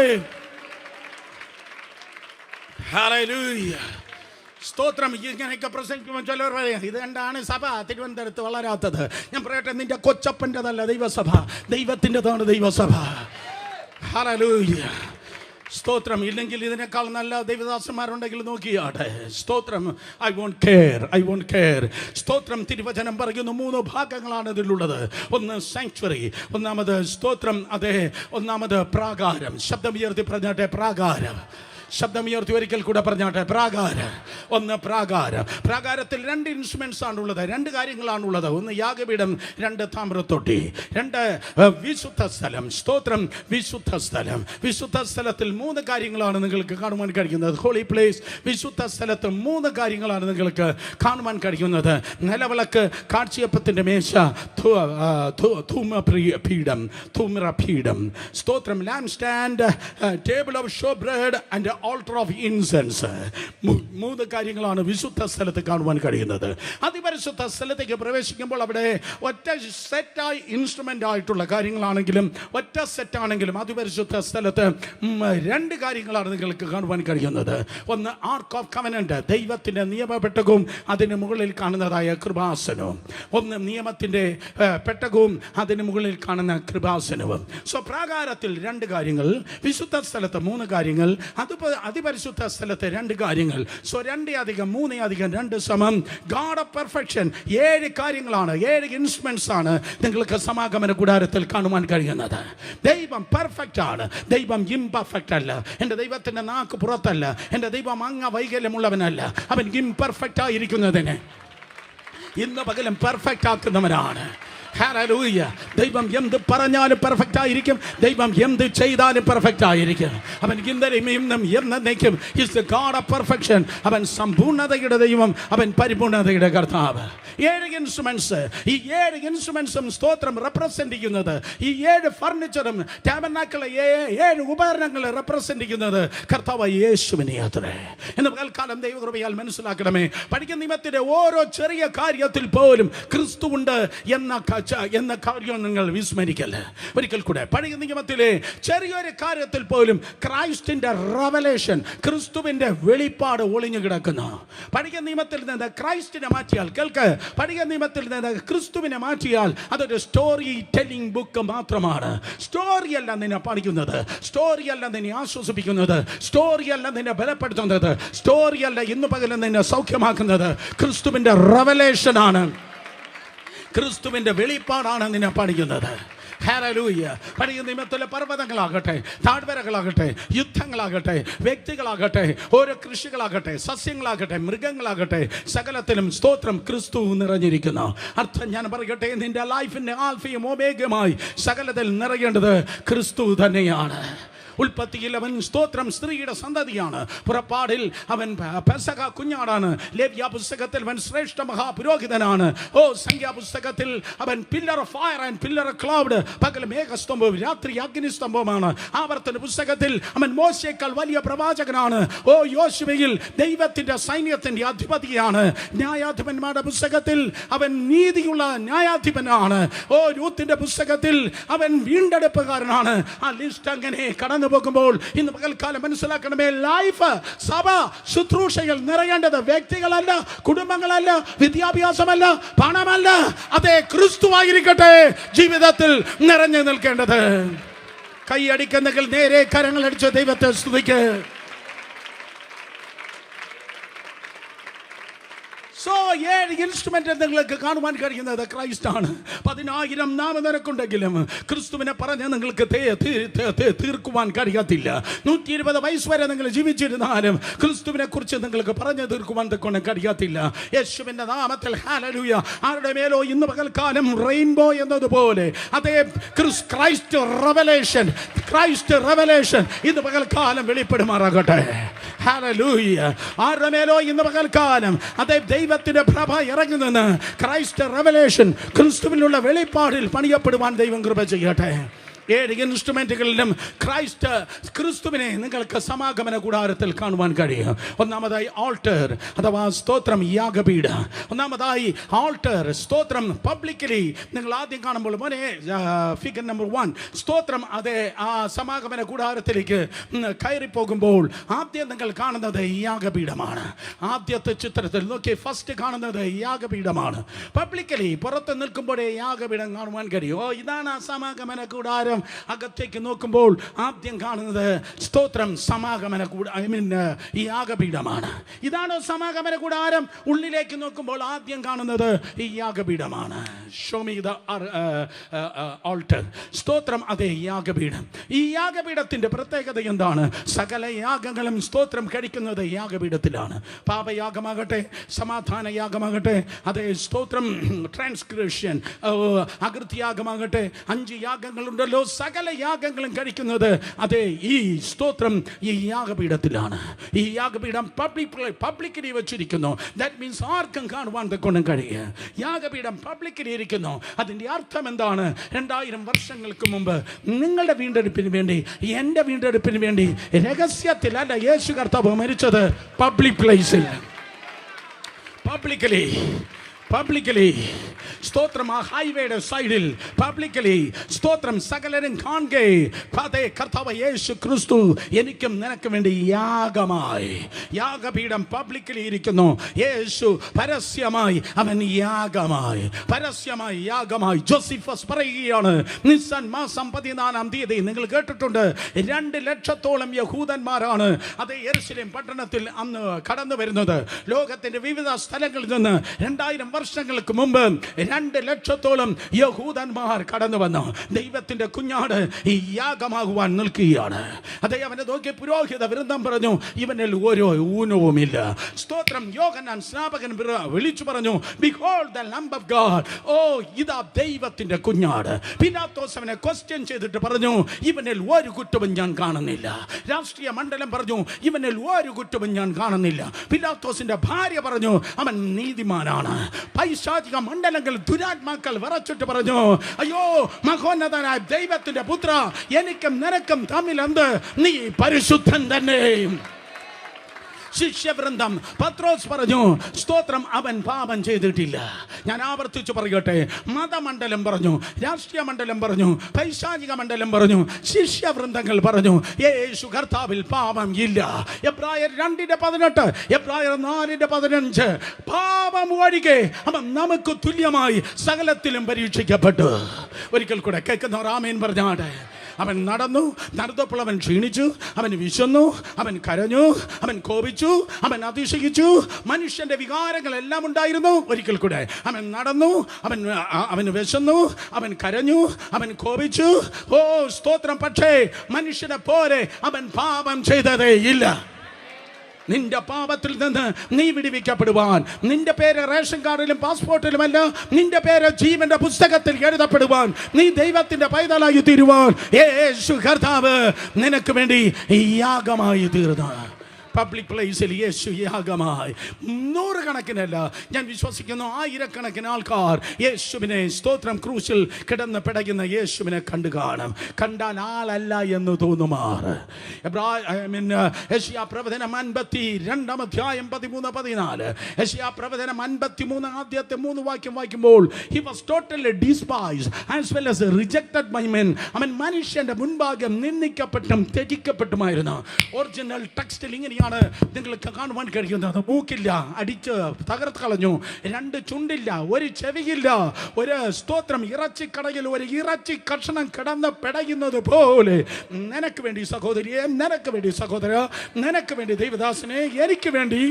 ഹല്ലേലൂയ. സ്തോത്രം. ഇങ്ങനെയൊക്കെ പ്രസംഗിക്കുമ്പോൾ ചിലർ പറയാം, ഇത് കണ്ടാണ് സഭ തിരുവനന്തപുരത്ത് വളരാത്തത്. ഞാൻ പറയട്ടെ, നിന്റെ കൊച്ചപ്പൻ്റെതല്ല ദൈവസഭ, ദൈവത്തിൻ്റെതാണ് ദൈവസഭ. ഹല്ലേലൂയ. സ്തോത്രം. ഇല്ലെങ്കിൽ ഇതിനേക്കാൾ നല്ല ദൈവദാസന്മാരുണ്ടെങ്കിൽ നോക്കിയാട്ടെ. സ്തോത്രം. I won't care. സ്തോത്രം. തിരുവചനം പറയുന്നു 3 ഭാഗങ്ങളാണ് ഇതിലുള്ളത്. ഒന്ന് സാങ്ച്വറി, ഒന്നാമത് സ്തോത്രം, അതെ, ഒന്നാമത് പ്രാകാരം. ശബ്ദമുയർത്തി പറഞ്ഞാട്ടെ, പ്രാകാരം. ശബ്ദമുയർത്തി ഒരിക്കൽ കൂടെ പറഞ്ഞാട്ടെ, പ്രാകാരം. ഒന്ന് പ്രാകാരം. പ്രാകാരത്തിൽ 2 ഇൻസ്ട്രുമെന്റ്സ് ആണുള്ളത്, 2 കാര്യങ്ങളാണുള്ളത്. ഒന്ന് യാഗപീഠം, 2 താമ്രത്തൊട്ടി, 2 വിശുദ്ധ സ്ഥലം. സ്തോത്രം. വിശുദ്ധ സ്ഥലം. വിശുദ്ധ സ്ഥലത്തിൽ 3 കാര്യങ്ങളാണ് നിങ്ങൾക്ക് കാണുവാൻ കഴിയുന്നത്. Holy place. വിശുദ്ധ സ്ഥലത്ത് 3 കാര്യങ്ങളാണ് നിങ്ങൾക്ക് കാണുവാൻ കഴിയുന്നത്. നിലവിളക്ക്, കാഴ്ചയപ്പത്തിൻ്റെ മേശ, ധൂമ്രപീഠം. സ്തോത്രം. Lamp stand, table of show bread and altar of incense. 3 കാര്യങ്ങളാണ് വിശുദ്ധ സ്ഥലത്ത് കാണുവാൻ കഴിയുന്നത്. അതിപരിശുദ്ധ സ്ഥലത്തേക്ക് പ്രവേശിക്കുമ്പോൾ അവിടെ ഒറ്റ സെറ്റായി ഇൻസ്ട്രുമെന്റ് ആയിട്ടുള്ള കാര്യങ്ങളാണെങ്കിലും, ഒറ്റ സെറ്റാണെങ്കിലും അതിപരിശുദ്ധ സ്ഥലത്ത് 2 കാര്യങ്ങളാണ് നിങ്ങൾക്ക് കാണുവാൻ കഴിയുന്നത്. ഒന്ന് ആർക്ക് ഓഫ് കവനന്റ്, ദൈവത്തിൻ്റെ നിയമപെട്ടകവും അതിന് മുകളിൽ കാണുന്നതായ കൃപാസനവും. ഒന്ന് നിയമത്തിൻ്റെ പെട്ടകവും അതിന് മുകളിൽ കാണുന്ന കൃപാസനവും. പ്രാകാരത്തിൽ 2 കാര്യങ്ങൾ, വിശുദ്ധ സ്ഥലത്ത് 3 കാര്യങ്ങൾ, അതിപരിശുദ്ധ സ്ഥലത്ത് 2 കാര്യങ്ങൾ. 2 + 3 + 2 സമം ഗോഡ് ഓഫ് പെർഫെക്ഷൻ. 7 കാര്യങ്ങളാണ്, 7 ഇൻസ്ട്രുമെന്റ്സ് ആണ് നിങ്ങൾക്ക് സമാഗമന കൂടാരത്തിൽ കാണുവാൻ കഴിയുന്നത്. ദൈവം പെർഫെക്റ്റ് ആണ്, ദൈവം ഇംപെർഫെക്റ്റ് അല്ല. എൻ്റെ ദൈവത്തിൻ്റെ നാക്ക് പുറത്തല്ല, എൻ്റെ ദൈവം വൈകല്യമുള്ളവനല്ല. അവൻ ഇംപെർഫെക്റ്റ് ആയിരിക്കുന്നതിന് ഇന്ന് പകലും പെർഫെക്റ്റ് ആക്കുന്നവനാണ്. ഹല്ലേലൂയ. ദൈവം എന്ത് പറഞ്ഞാലും പെർഫെക്റ്റ് ആയിരിക്കും, ദൈവം എന്ത് ചെയ്താലും പെർഫെക്റ്റ് ആയിരിക്കും. അവൻ ഇന്നലെയും ഇന്നും എന്നേക്കും is the God of perfection. അവൻ സമ്പൂർണ്ണതയുടെ ദൈവം, അവൻ പരിപൂർണ്ണതയുടെ കർത്താവ്. 7 ഇൻസ്ട്രുമെന്റ്സ്. ഈ 7 ഇൻസ്ട്രുമെന്റ്സും സ്തോത്രം റെപ്രസെന്റ് ചെയ്യുന്നത്, ഈ 7 ഫർണിച്ചറും ടാബർനാക്കിളിലെ 7 ഉപകരണങ്ങൾ റെപ്രസെന്റ് ചെയ്യുന്നത് കർത്താവായ യേശുവിനെ അത്രേ. എന്ന് പകൽക്കാലം ദൈവകൃപയാൽ മനസ്സിലാക്കണമേ. പഠിക്കുന്ന നിയമത്തിന്റെ ഓരോ ചെറിയ കാര്യത്തിൽ പോലും ക്രിസ്തുവുണ്ട് എന്ന കാര്യം നിങ്ങൾ വിസ്മരിക്കല്ല. ഒരിക്കൽ കൂടെ, പഴയ നിയമത്തിലെ ചെറിയൊരു കാര്യത്തിൽ പോലും ക്രൈസ്റ്റിന്റെ റെവലേഷൻ, ക്രിസ്തുവിന്റെ വെളിപ്പാട് ഒളിഞ്ഞു കിടക്കുന്നു. പഴയ നിയമത്തിൽ നിന്ന് ക്രൈസ്റ്റിനെ മാറ്റിയാൽ, കേൾക്ക്, പഴയ നിയമത്തിൽ നിന്ന് ക്രിസ്തുവിനെ മാറ്റിയാൽ അതൊരു സ്റ്റോറി ടെല്ലിംഗ് ബുക്ക് മാത്രമാണ്. സ്റ്റോറിയല്ല നിന്നെ പഠിക്കുന്നത്, സ്റ്റോറിയല്ല നിന്നെ ആശ്വസിപ്പിക്കുന്നത്, സ്റ്റോറിയല്ല നിന്നെ ബലപ്പെടുത്തുന്നത്, സ്റ്റോറിയല്ല ഇന്ന് പകലും നിന്നെ സൗഖ്യമാക്കുന്നത്. ക്രിസ്തുവിന്റെ റെവലേഷനാണ്, ക്രിസ്തുവിന്റെ വെളിപ്പാടാണ് നിന്നെ പഠിക്കുന്നത്. ഹല്ലേലൂയ. പഴയ നിയമത്തിലെ പർവ്വതങ്ങളാകട്ടെ, താഴ്വരകളാകട്ടെ, യുദ്ധങ്ങളാകട്ടെ, വ്യക്തികളാകട്ടെ, ഓരോ കൃഷികളാകട്ടെ, സസ്യങ്ങളാകട്ടെ, മൃഗങ്ങളാകട്ടെ, സകലത്തിലും സ്തോത്രം ക്രിസ്തു നിറഞ്ഞിരിക്കുന്നു. അർത്ഥം ഞാൻ പറയട്ടെ, നിന്റെ ലൈഫിന്റെ ആൽഫയും ഒമേഗയുമായി സകലത്തിൽ നിറയേണ്ടത് ക്രിസ്തു തന്നെയാണ്. ഉൽപ്പത്തിയിൽ അവൻ സ്തോത്രം സ്ത്രീയുടെ സന്തതിയാണ്. പുറപ്പാടിൽ അവൻ പെസഹ കുഞ്ഞാടാണ്. ലേവ്യ പുസ്തകത്തിൽ അവൻ ശ്രേഷ്ഠ മഹാപുരോഹിതനാണ്. സംഖ്യാപുസ്തകത്തിൽ അവൻ pillar of fire and pillar of cloud, പകൽ മേഘസ്തംഭവും രാത്രി അഗ്നിസ്തംഭവുമാണ്. ആവർത്തന പുസ്തകത്തിൽ അവൻ മോശയേക്കാൾ വലിയ പ്രവാചകനാണ്. യോശുവയിൽ ദൈവത്തിന്റെ സൈന്യത്തിന്റെ അധിപതിയാണ്. ന്യായാധിപന്മാരുടെ പുസ്തകത്തിൽ അവൻ നീതിയുള്ള ന്യായാധിപനാണ്. രൂത്തിന്റെ പുസ്തകത്തിൽ അവൻ വീണ്ടെടുപ്പുകാരനാണ്. ആ ലിസ്റ്റ് അങ്ങനെ കടന്നു പോകുമ്പോൾ ഇന്ന് പകൽക്കാലം മനസ്സിലാക്കണമേ, ലൈഫ്, സഭ, ശുശ്രൂഷകൾ നിറയേണ്ടത് വ്യക്തികളല്ല, കുടുംബങ്ങളല്ല, വിദ്യാഭ്യാസമല്ല, പണമല്ല, അതേ ക്രിസ്തുവായിരിക്കട്ടെ ജീവിതത്തിൽ നിറഞ്ഞു നിൽക്കേണ്ടത്. കൈയടിക്കുന്നെങ്കിൽ നേരെ കരങ്ങളടിച്ച് ദൈവത്തെ സ്തുതിക്ക്. സോ 7 ഇൻസ്ട്രുമെന്റ് നിങ്ങൾക്ക് കാണുവാൻ കഴിയുന്നത് ക്രൈസ്റ്റ് ആണ്. 10,000 നാമനിരക്കുണ്ടെങ്കിലും ക്രിസ്തുവിനെ പറഞ്ഞ് നിങ്ങൾക്ക് തീർക്കുവാൻ കഴിയത്തില്ല. 120 വയസ്സ് വരെ നിങ്ങൾ ജീവിച്ചിരുന്നാലും ക്രിസ്തുവിനെ കുറിച്ച് നിങ്ങൾക്ക് പറഞ്ഞു തീർക്കുവാൻ കൊണ്ട് കഴിയത്തില്ല. യേശുവിന്റെ നാമത്തിൽ ഹല്ലേലൂയ. ആരുടെ മേലോ ഇന്ന് പകൽക്കാലം റെയിൻബോ എന്നതുപോലെ അതേ ക്രൈസ്റ്റ് റെവലേഷൻ ഇന്ന് പകൽക്കാലം വെളിപ്പെടുമാറാകട്ടെ. ഹല്ലേലൂയ. ആരുടെ മേലോ ഇന്ന് പകൽക്കാലം അതേ ദൈവത്തിന്റെ പ്രഭ ഇറങ്ങുന്നെന്ന് ക്രൈസ്റ്റ് റെവലേഷൻ ക്രിസ്തുവിലുള്ള വെളിപ്പാടിൽ പണിയപ്പെടുവാൻ ദൈവം കൃപ ചെയ്യട്ടെ. 7 ഇൻസ്ട്രുമെന്റുകളിലും ക്രിസ്തുവിനെ നിങ്ങൾക്ക് സമാഗമന കൂടാരത്തിൽ കാണുവാൻ കഴിയും. ഒന്നാമതായി ആൾട്ടർ അഥവാ സ്തോത്രം യാഗപീഠ. ഒന്നാമതായി ആൾട്ടർ സ്തോത്രം പബ്ലിക്കലി നിങ്ങൾ ആദ്യം കാണുമ്പോൾ ഫിഗർ നമ്പർ 1 സ്തോത്രം അതേ ആ സമാഗമന കൂടാരത്തിലേക്ക് കയറി പോകുമ്പോൾ ആദ്യം നിങ്ങൾ കാണുന്നത് യാഗപീഠമാണ്. ആദ്യത്തെ ചിത്രത്തിൽ നോക്കി ഫസ്റ്റ് കാണുന്നത് യാഗപീഠമാണ്. പബ്ലിക്കലി പുറത്ത് നിൽക്കുമ്പോഴേ യാഗപീഠം കാണുവാൻ കഴിയും. ഇതാണ് ആ സമാഗമന കൂടാരം. അകത്തേക്ക് നോക്കുമ്പോൾ ആദ്യം കാണുന്നത് സ്തോത്രം സമാഗമന ഈ യാഗപീഠമാണ്. ഇതാണോ സമാഗമന കൂടാരം? ഉള്ളിലേക്ക് നോക്കുമ്പോൾ ആദ്യം കാണുന്നത് ഈ യാഗപീഠമാണ്. Show me the altar. സ്തോത്രം അതേ യാഗപീഠം. ഈ യാഗപീഠത്തിന്റെ പ്രത്യേകത എന്താണ്? സകല യാഗങ്ങളും സ്തോത്രം കഴിക്കുന്നത് യാഗപീഠത്തിലാണ്. പാപയാഗമാകട്ടെ, സമാധാന യാഗമാകട്ടെ, അതേ സ്തോത്രം ട്രാൻസ്ഗ്രഷൻ അകൃത്യയാഗമാകട്ടെ, 5 യാഗങ്ങളുണ്ടല്ലോ. സകല യാഗങ്ങളും കഴിക്കുന്നത് അതേ ഈ സ്തോത്രം ഈ യാഗപീഠത്തിലാണ്. ഈ യാഗപീഠം പബ്ലിക്കലി വെച്ചിരിക്കുന്നു. ദാറ്റ് മീൻസ് ആർക്കും കാണുവാൻ കൊണ്ടും കഴിയുക. യാഗപീഠം പബ്ലിക്കലി ഇരിക്കുന്നു. അതിൻ്റെ അർത്ഥം എന്താണ്? 2000 വർഷങ്ങൾക്ക് മുമ്പ് നിങ്ങളുടെ വീണ്ടെടുപ്പിന് വേണ്ടി, എൻ്റെ വീണ്ടെടുപ്പിന് വേണ്ടി രഹസ്യത്തിൽ അല്ല യേശു കർത്താവ് മരിച്ചത് പബ്ലിക് പ്ലേസിൽ, പബ്ലിക്കലി സ്തോത്രം ആ ഹൈവേയുടെ സൈഡിൽ പബ്ലിക്കലി സ്തോത്രം സകലരും കാണുകെ അതേ കർത്താവ് യേശു ക്രിസ്തു എനിക്കും നിനക്ക് വേണ്ടി യാഗമായി. യാഗപീഠം പബ്ലിക്കലി ഇരിക്കുന്നു. യേശു പരസ്യമായി അവൻ യാഗമായി. ജോസിഫസ് പറയുകയാണ്, നിസ്സാൻ മാസം 14-ാം തീയതി നിങ്ങൾ കേട്ടിട്ടുണ്ട് 2 ലക്ഷത്തോളം യഹൂദന്മാരാണ് അതേ യെരുശലേം പട്ടണത്തിൽ അന്ന് കടന്നു വരുന്നത്. ലോകത്തിന്റെ വിവിധ സ്ഥലങ്ങളിൽ നിന്ന് 2000 വർഷങ്ങൾക്ക് മുമ്പ് 2 ലക്ഷത്തോളം യഹൂദന്മാർ കടന്നു വന്നു. ദൈവത്തിന്റെ കുഞ്ഞാട് ഈ യാഗമാകുവാൻ നിൽക്കുകയാണ്. അതേ അവനെ നോക്കി പുരോഹിത വൃന്ദം പറഞ്ഞു, ഇവനിൽ ഒരു ഊനവുമില്ല. സ്തോത്രം. യോഹന്നാൻ സ്നാപകൻ വിളിച്ചു പറഞ്ഞു, Behold the Lamb of God. ഓ ഇതാ ദൈവത്തിന്റെ കുഞ്ഞാട്. പിലാത്തോസ് അവനെ ക്വസ്റ്റ്യൻ ചെയ്തിട്ട് പറഞ്ഞു, ഇവനിൽ ഒരു കുറ്റവും ഞാൻ കാണുന്നില്ല. രാഷ്ട്രീയ മണ്ഡലം പറഞ്ഞു, ഇവനിൽ ഒരു കുറ്റവും ഞാൻ കാണുന്നില്ല. പിലാത്തോസിന്റെ ഭാര്യ പറഞ്ഞു, അവൻ നീതിമാനാണ്. പൈശാചിക മണ്ഡലങ്ങൾ ദുരാത്മാക്കൾ വിറച്ചിട്ട് പറഞ്ഞു, അയ്യോ മഹോന്നതനായ ദൈവത്തിന്റെ പുത്ര, എനിക്കും നിനക്കും തമ്മിൽ എന്ത്? നീ പരിശുദ്ധൻ തന്നെ. ശിഷ്യവൃന്ദം പത്രോസ് പറഞ്ഞു, സ്തോത്രം അവൻ പാപം ചെയ്തിട്ടില്ല. ഞാൻ ആവർത്തിച്ചു പറയട്ടെ, മതമണ്ഡലം പറഞ്ഞു, രാഷ്ട്രീയ മണ്ഡലം പറഞ്ഞു, പൈശാചിക മണ്ഡലം പറഞ്ഞു, ശിഷ്യവൃന്ദങ്ങൾ പറഞ്ഞു, യേശു കർത്താവിൽ പാപം ഇല്ല. എബ്രായർ 2:18, എബ്രായർ 4:15 പാപം ഒഴികെ അവൻ നമുക്ക് തുല്യമായി സകലത്തിലും പരീക്ഷിക്കപ്പെട്ടു. ഒരിക്കൽ കൂടെ കേൾക്കുന്നവർ ആമേൻ പറഞ്ഞാട്ടെ. അവൻ നടന്നപ്പോൾ അവൻ ക്ഷീണിച്ചു, അവൻ വിശന്നു, അവൻ കരഞ്ഞു, അവൻ കോപിച്ചു, അവൻ അതിശയിച്ചു. മനുഷ്യന്റെ വികാരങ്ങളെല്ലാം ഉണ്ടായിരുന്നു. ഒരിക്കൽ കൂടെ അവൻ നടന്നു, അവൻ വിശന്നു, അവൻ കരഞ്ഞു, അവൻ കോപിച്ചു. ഓ സ്തോത്രം. പക്ഷേ മനുഷ്യനെ പോലെ അവൻ പാപം ചെയ്തതേ ഇല്ല. നിന്റെ പാപത്തിൽ നിന്ന് നീ വിടുവിക്കപ്പെടുവാൻ, നിന്റെ പേര് റേഷൻ കാർഡിലും പാസ്പോർട്ടിലുമല്ല, നിന്റെ പേര് ജീവന്റെ പുസ്തകത്തിൽ എഴുതപ്പെടുവാൻ, നീ ദൈവത്തിന്റെ പൈതലായി തീരുവാൻ യേശു കർത്താവ് നിനക്ക് വേണ്ടി യാഗമായി തീർന്നു. പബ്ലിക് പ്ലേസിൽ യേശു യാഗമായി. 100 കണക്കിനല്ല, ഞാൻ വിശ്വസിക്കുന്നു 1000 ആൾക്കാർ യേശുവിനെ സ്തോത്രം ക്രൂശിൽ കിടന്ന് പിടയുന്ന യേശുവിനെ കണ്ടു കാണും. കണ്ടാൽ ആളല്ല എന്ന് തോന്നുമാർ. യെശയ്യാ പ്രവചനം 52-ാം അധ്യായം 13-14. യെശയ്യാ പ്രവചനം 53 ആദ്യത്തെ 3 വാക്യം വായിക്കുമ്പോൾ, he was totally despised as well as rejected by men. അവൻ മനുഷ്യന്റെ മുൻപാകെ നിന്ദിക്കപ്പെട്ടും ത്യജിക്കപ്പെട്ടുമായിരുന്നു. ഒറിജിനൽ ടെക്സ്റ്റിൽ ഇങ്ങനെയാണ് നിങ്ങൾക്ക് കാണുവാൻ കഴിയുന്നത്. മൂക്കില്ല, അടിച്ച് തകർത്ത് കളഞ്ഞു. 2 ചുണ്ടില്ല, ഒരു ചെവിയില്ല. ഒരു സ്തോത്രം ഇറച്ചിക്കടയിൽ ഒരു ഇറച്ചി കഷണം കിടന്ന് പിടയുന്നത് പോലെ നിനക്ക് വേണ്ടി സഹോദരിയെ, നിനക്ക് വേണ്ടി സഹോദര, നിനക്ക് വേണ്ടി ദൈവദാസനെ, എനിക്ക് വേണ്ടി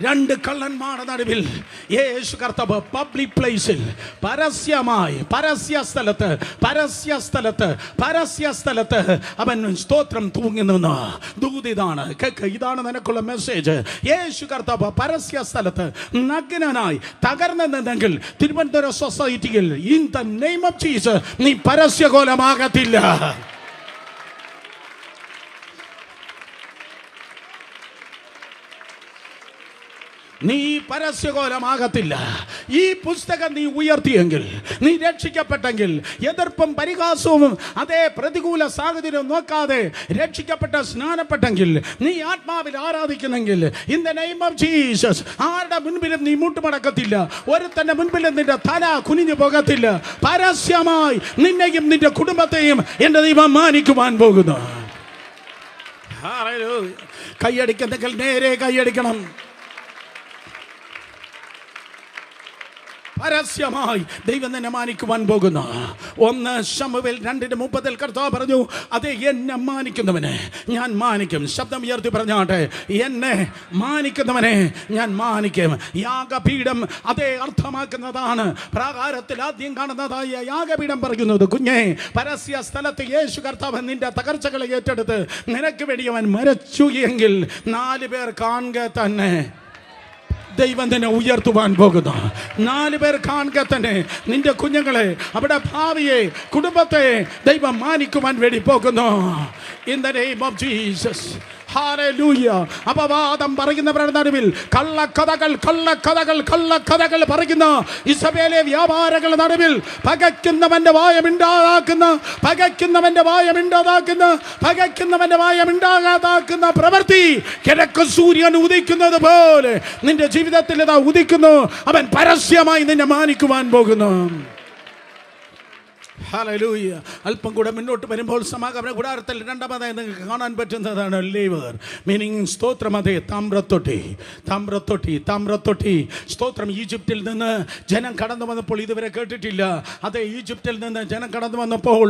രണ്ട് കള്ളന്മാരുടെ നടുവിൽ യേശു കർത്താവ് പബ്ലിക് പ്ലേസിൽ പരസ്യമായി പരസ്യ സ്ഥലത്ത് അവൻ സ്തോത്രം തൂങ്ങി നിന്ന് ദൂതിതാണ് കേക്ക്. ഇതാണ് നിനക്കുള്ള മെസ്സേജ്. യേശു കർത്താവ് പരസ്യ സ്ഥലത്ത് നഗ്നനായി തകർന്നു നിന്നെങ്കിൽ തിരുവനന്തപുരം സൊസൈറ്റിയിൽ in the name of Jesus നീ പരസ്യകോലമാകത്തില്ല. നീ പരസ്യകോലമാകത്തില്ല. ഈ പുസ്തകം നീ ഉയർത്തിയെങ്കിൽ, നീ രക്ഷിക്കപ്പെട്ടെങ്കിൽ, എതിർപ്പും പരിഹാസവും അതേ പ്രതികൂല സാഹചര്യം നോക്കാതെ രക്ഷിക്കപ്പെട്ട സ്നാനപ്പെട്ടെങ്കിൽ, നീ ആത്മാവിൽ ആരാധിക്കുന്നെങ്കിൽ, in the name of Jesus ആരുടെ മുൻപിലും നീ മുട്ടുമടക്കത്തില്ല. ഒരുത്തന്റെ മുൻപിലും നിന്റെ തല കുനിഞ്ഞു പോകത്തില്ല. പരസ്യമായി നിന്നെയും നിന്റെ കുടുംബത്തെയും എന്റെ ദൈവം മാനിക്കുവാൻ പോകുന്നു. കൈയടിക്കുന്നെങ്കിൽ നേരെ കൈയടിക്കണം. പരസ്യമായി ദൈവം തന്നെ മാനിക്കുവാൻ പോകുന്നു. 1 ശമൂവേൽ 2:30 കർത്താവ് പറഞ്ഞു, അതെ എന്നെ മാനിക്കുന്നവനെ ഞാൻ മാനിക്കും. ശബ്ദം ഉയർത്തി പറഞ്ഞാട്ടെ, എന്നെ മാനിക്കുന്നവനെ ഞാൻ മാനിക്കും. യാഗപീഠം അതേ അർത്ഥമാക്കുന്നതാണ്. പ്രാകാരത്തിൽ ആദ്യം കാണുന്നതായ യാഗപീഠം പറയുന്നത്, കുഞ്ഞേ, പരസ്യ സ്ഥലത്ത് യേശു കർത്താവ് നിന്റെ തകർച്ചകളെ ഏറ്റെടുത്ത് നിനക്ക് വേണ്ടി അവൻ മരിച്ചു എങ്കിൽ 4 പേർ കാണുക തന്നെ ദൈവം തന്നെ ഉയർത്തുവാൻ പോകുന്നു. 4 പേർ കാണുക തന്നെ നിന്റെ കുഞ്ഞുങ്ങളെ, അവിടെ ഭാവിയെ, കുടുംബത്തെ ദൈവം മാനിക്കുവാൻ വേണ്ടി പോകുന്നു. In the name of Jesus. Hallelujah. അപവാദം പറയുന്നവരുടെ നടുവിൽ കള്ളക്കഥകൾ പറയുന്ന ഇസബേലെ വ്യാപാരങ്ങളുടെ നടുവിൽ പകയ്ക്കുന്നവന്റെ വായമിണ്ടാതാക്കുന്ന പ്രവൃത്തി കിഴക്ക് സൂര്യൻ ഉദിക്കുന്നത് പോലെ നിന്റെ ജീവിതത്തിൽ ഇതാ ഉദിക്കുന്നു. അവൻ പരസ്യമായി നിന്നെ മാനിക്കുവാൻ പോകുന്നു. ഹല്ലേലൂയ. അല്പം കൂടെ മുന്നോട്ട് വരുമ്പോൾ സമാഗമന കൂടാരത്തിൽ രണ്ടാമതായി നിങ്ങൾക്ക് കാണാൻ പറ്റുന്നതാണ് ലേവർ, മീനിങ് സ്തോത്രം. അതേ താമ്രത്തൊട്ടി സ്തോത്രം. ഈജിപ്തിൽ നിന്ന് ജനം കടന്നു വന്നപ്പോൾ, ഇതുവരെ കേട്ടിട്ടില്ല, അതെ ഈജിപ്തിൽ നിന്ന് ജനം കടന്നു വന്നപ്പോൾ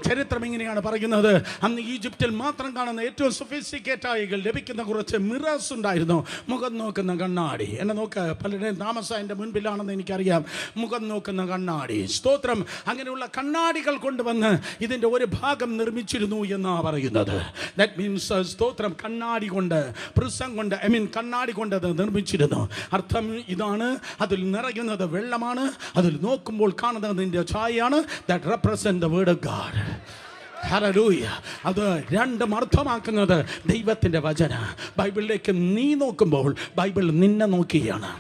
ചരിത്രം ഇങ്ങനെയാണ് പറയുന്നത്, അന്ന് ഈജിപ്തിൽ മാത്രം കാണുന്ന ഏറ്റവും സൊഫിസ്റ്റിക്കേറ്റ് ആയി ലഭിക്കുന്ന കുറച്ച് മിറേഴ്സ് ഉണ്ടായിരുന്നു. മുഖം നോക്കുന്ന കണ്ണാടി. എന്നെ നോക്ക്, പലരുടെയും താമസം എൻ്റെ മുൻപിലാണെന്ന് എനിക്കറിയാം. മുഖം നോക്കുന്ന കണ്ണാടി, സ്തോത്രം. അങ്ങനെയുള്ള കണ്ണാടികൾ കൊണ്ടുവന്ന് ഇതിൻ്റെ ഒരു ഭാഗം നിർമ്മിച്ചിരുന്നു എന്നാണ് പറയുന്നത്. ദാറ്റ് മീൻസ് സ്തോത്രം, കണ്ണാടി കൊണ്ട്, പ്രിസം കൊണ്ട്, കണ്ണാടി കൊണ്ട് അത് നിർമ്മിച്ചിരുന്നു. അർത്ഥം ഇതാണ്, അതിൽ നിറയുന്നത് വെള്ളമാണ്, അതിൽ നോക്കുമ്പോൾ കാണുന്നത് നിന്റെ ഛായയാണ്. That represent the word of God. ഹല്ലേലൂയ. അത് രണ്ടും അർത്ഥമാക്കുന്നത് ദൈവത്തിൻ്റെ വചന. ബൈബിളിലേക്ക് നീ നോക്കുമ്പോൾ ബൈബിൾ നിന്നെ നോക്കിയാണ്.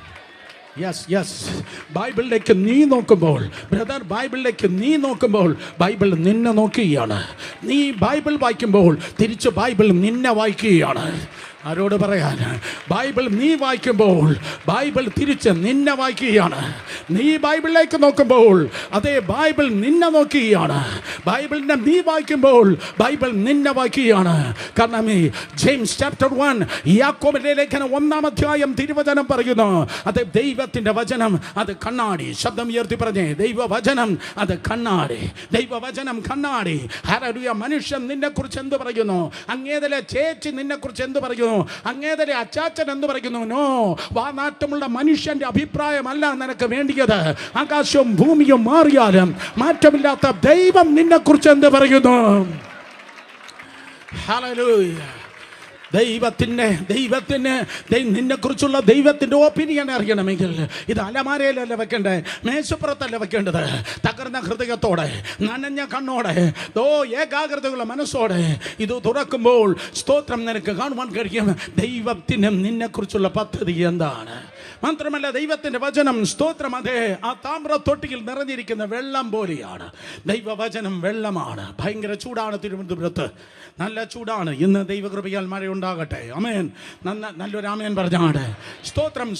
യെസ്, ബൈബിളിലേക്ക് നീ നോക്കുമ്പോൾ ബ്രദർ, ബൈബിളിലേക്ക് നീ നോക്കുമ്പോൾ ബൈബിൾ നിന്നെ നോക്കുകയാണ്. നീ ബൈബിൾ വായിക്കുമ്പോൾ തിരിച്ച് ബൈബിൾ നിന്നെ വായിക്കുകയാണ്. ആരോട് പറയാൻ? ബൈബിൾ നീ വായിക്കുമ്പോൾ ബൈബിൾ തിരിച്ച് നിന്നെ വായിക്കുകയാണ്. നീ ബൈബിളിലേക്ക് നോക്കുമ്പോൾ അതേ ബൈബിൾ നിന്നെ നോക്കുകയാണ്. ബൈബിളിനെ നീ വായിക്കുമ്പോൾ ബൈബിൾ നിന്നെ വായിക്കുകയാണ്. കാരണം ജെയിംസ് ചാപ്റ്റർ 1 യാക്കോബിന്റെ ലേഖനം 1-ാം അധ്യായം തിരുവചനം പറയുന്നു, അത് ദൈവത്തിന്റെ വചനം അത് കണ്ണാടി. ശബ്ദം ഉയർത്തി പറഞ്ഞേ, ദൈവവചനം അത് കണ്ണാടി. ദൈവവചനം കണ്ണാടി. ഹല്ലേലൂയ. മനുഷ്യൻ നിന്നെ കുറിച്ച് എന്ത് പറയുന്നു? അങ്ങേതലെ ചേച്ചി നിന്നെ കുറിച്ച് എന്ത് പറയുന്നു? അങ്ങേതലെ അച്ചാച്ചൻ എന്ത് പറയുന്നു? നോ, വാനാട്ടമുള്ള മനുഷ്യന്റെ അഭിപ്രായമല്ല നിനക്ക് വേണ്ടിയത്. ആകാശവും ഭൂമിയും മാറിയാലും മാറ്റമില്ലാത്ത ദൈവം നിന്നെ കുറിച്ച് എന്ത് പറയുന്നു? ഹല്ലേലൂയ. ദൈവത്തിന് നിന്നെക്കുറിച്ചുള്ള ദൈവത്തിൻ്റെ ഒപ്പീനിയൻ അറിയണമെങ്കിൽ ഇത് അലമാരയിലല്ല വെക്കേണ്ടത്, മേശപ്പുറത്തല്ല വെക്കേണ്ടത്. തകർന്ന ഹൃദയത്തോടെ, നനഞ്ഞ കണ്ണോടെ, ഏകാഗ്രതയുള്ള മനസ്സോടെ ഇത് തുറക്കുമ്പോൾ സ്തോത്രം നിനക്ക് കാണുവാൻ കഴിയും ദൈവത്തിന് നിന്നെക്കുറിച്ചുള്ള പദ്ധതി എന്താണ്. മാത്രമല്ല ദൈവത്തിൻ്റെ വചനം സ്തോത്രം അതേ ആ താമ്രത്തൊട്ടിയിൽ നിറഞ്ഞിരിക്കുന്ന വെള്ളം പോലെയാണ്. ദൈവവചനം വെള്ളമാണ്. ഭയങ്കര ചൂടാണ് തിരുവനന്തപുരത്ത്, നല്ല ചൂടാണ്. ഇന്ന് ദൈവകൃപയാൽ മഴയുണ്ടാകട്ടെ. അമേൻ. നല്ലൊരു ആമേൻ പറഞ്ഞാണ്. സ്തോത്രം.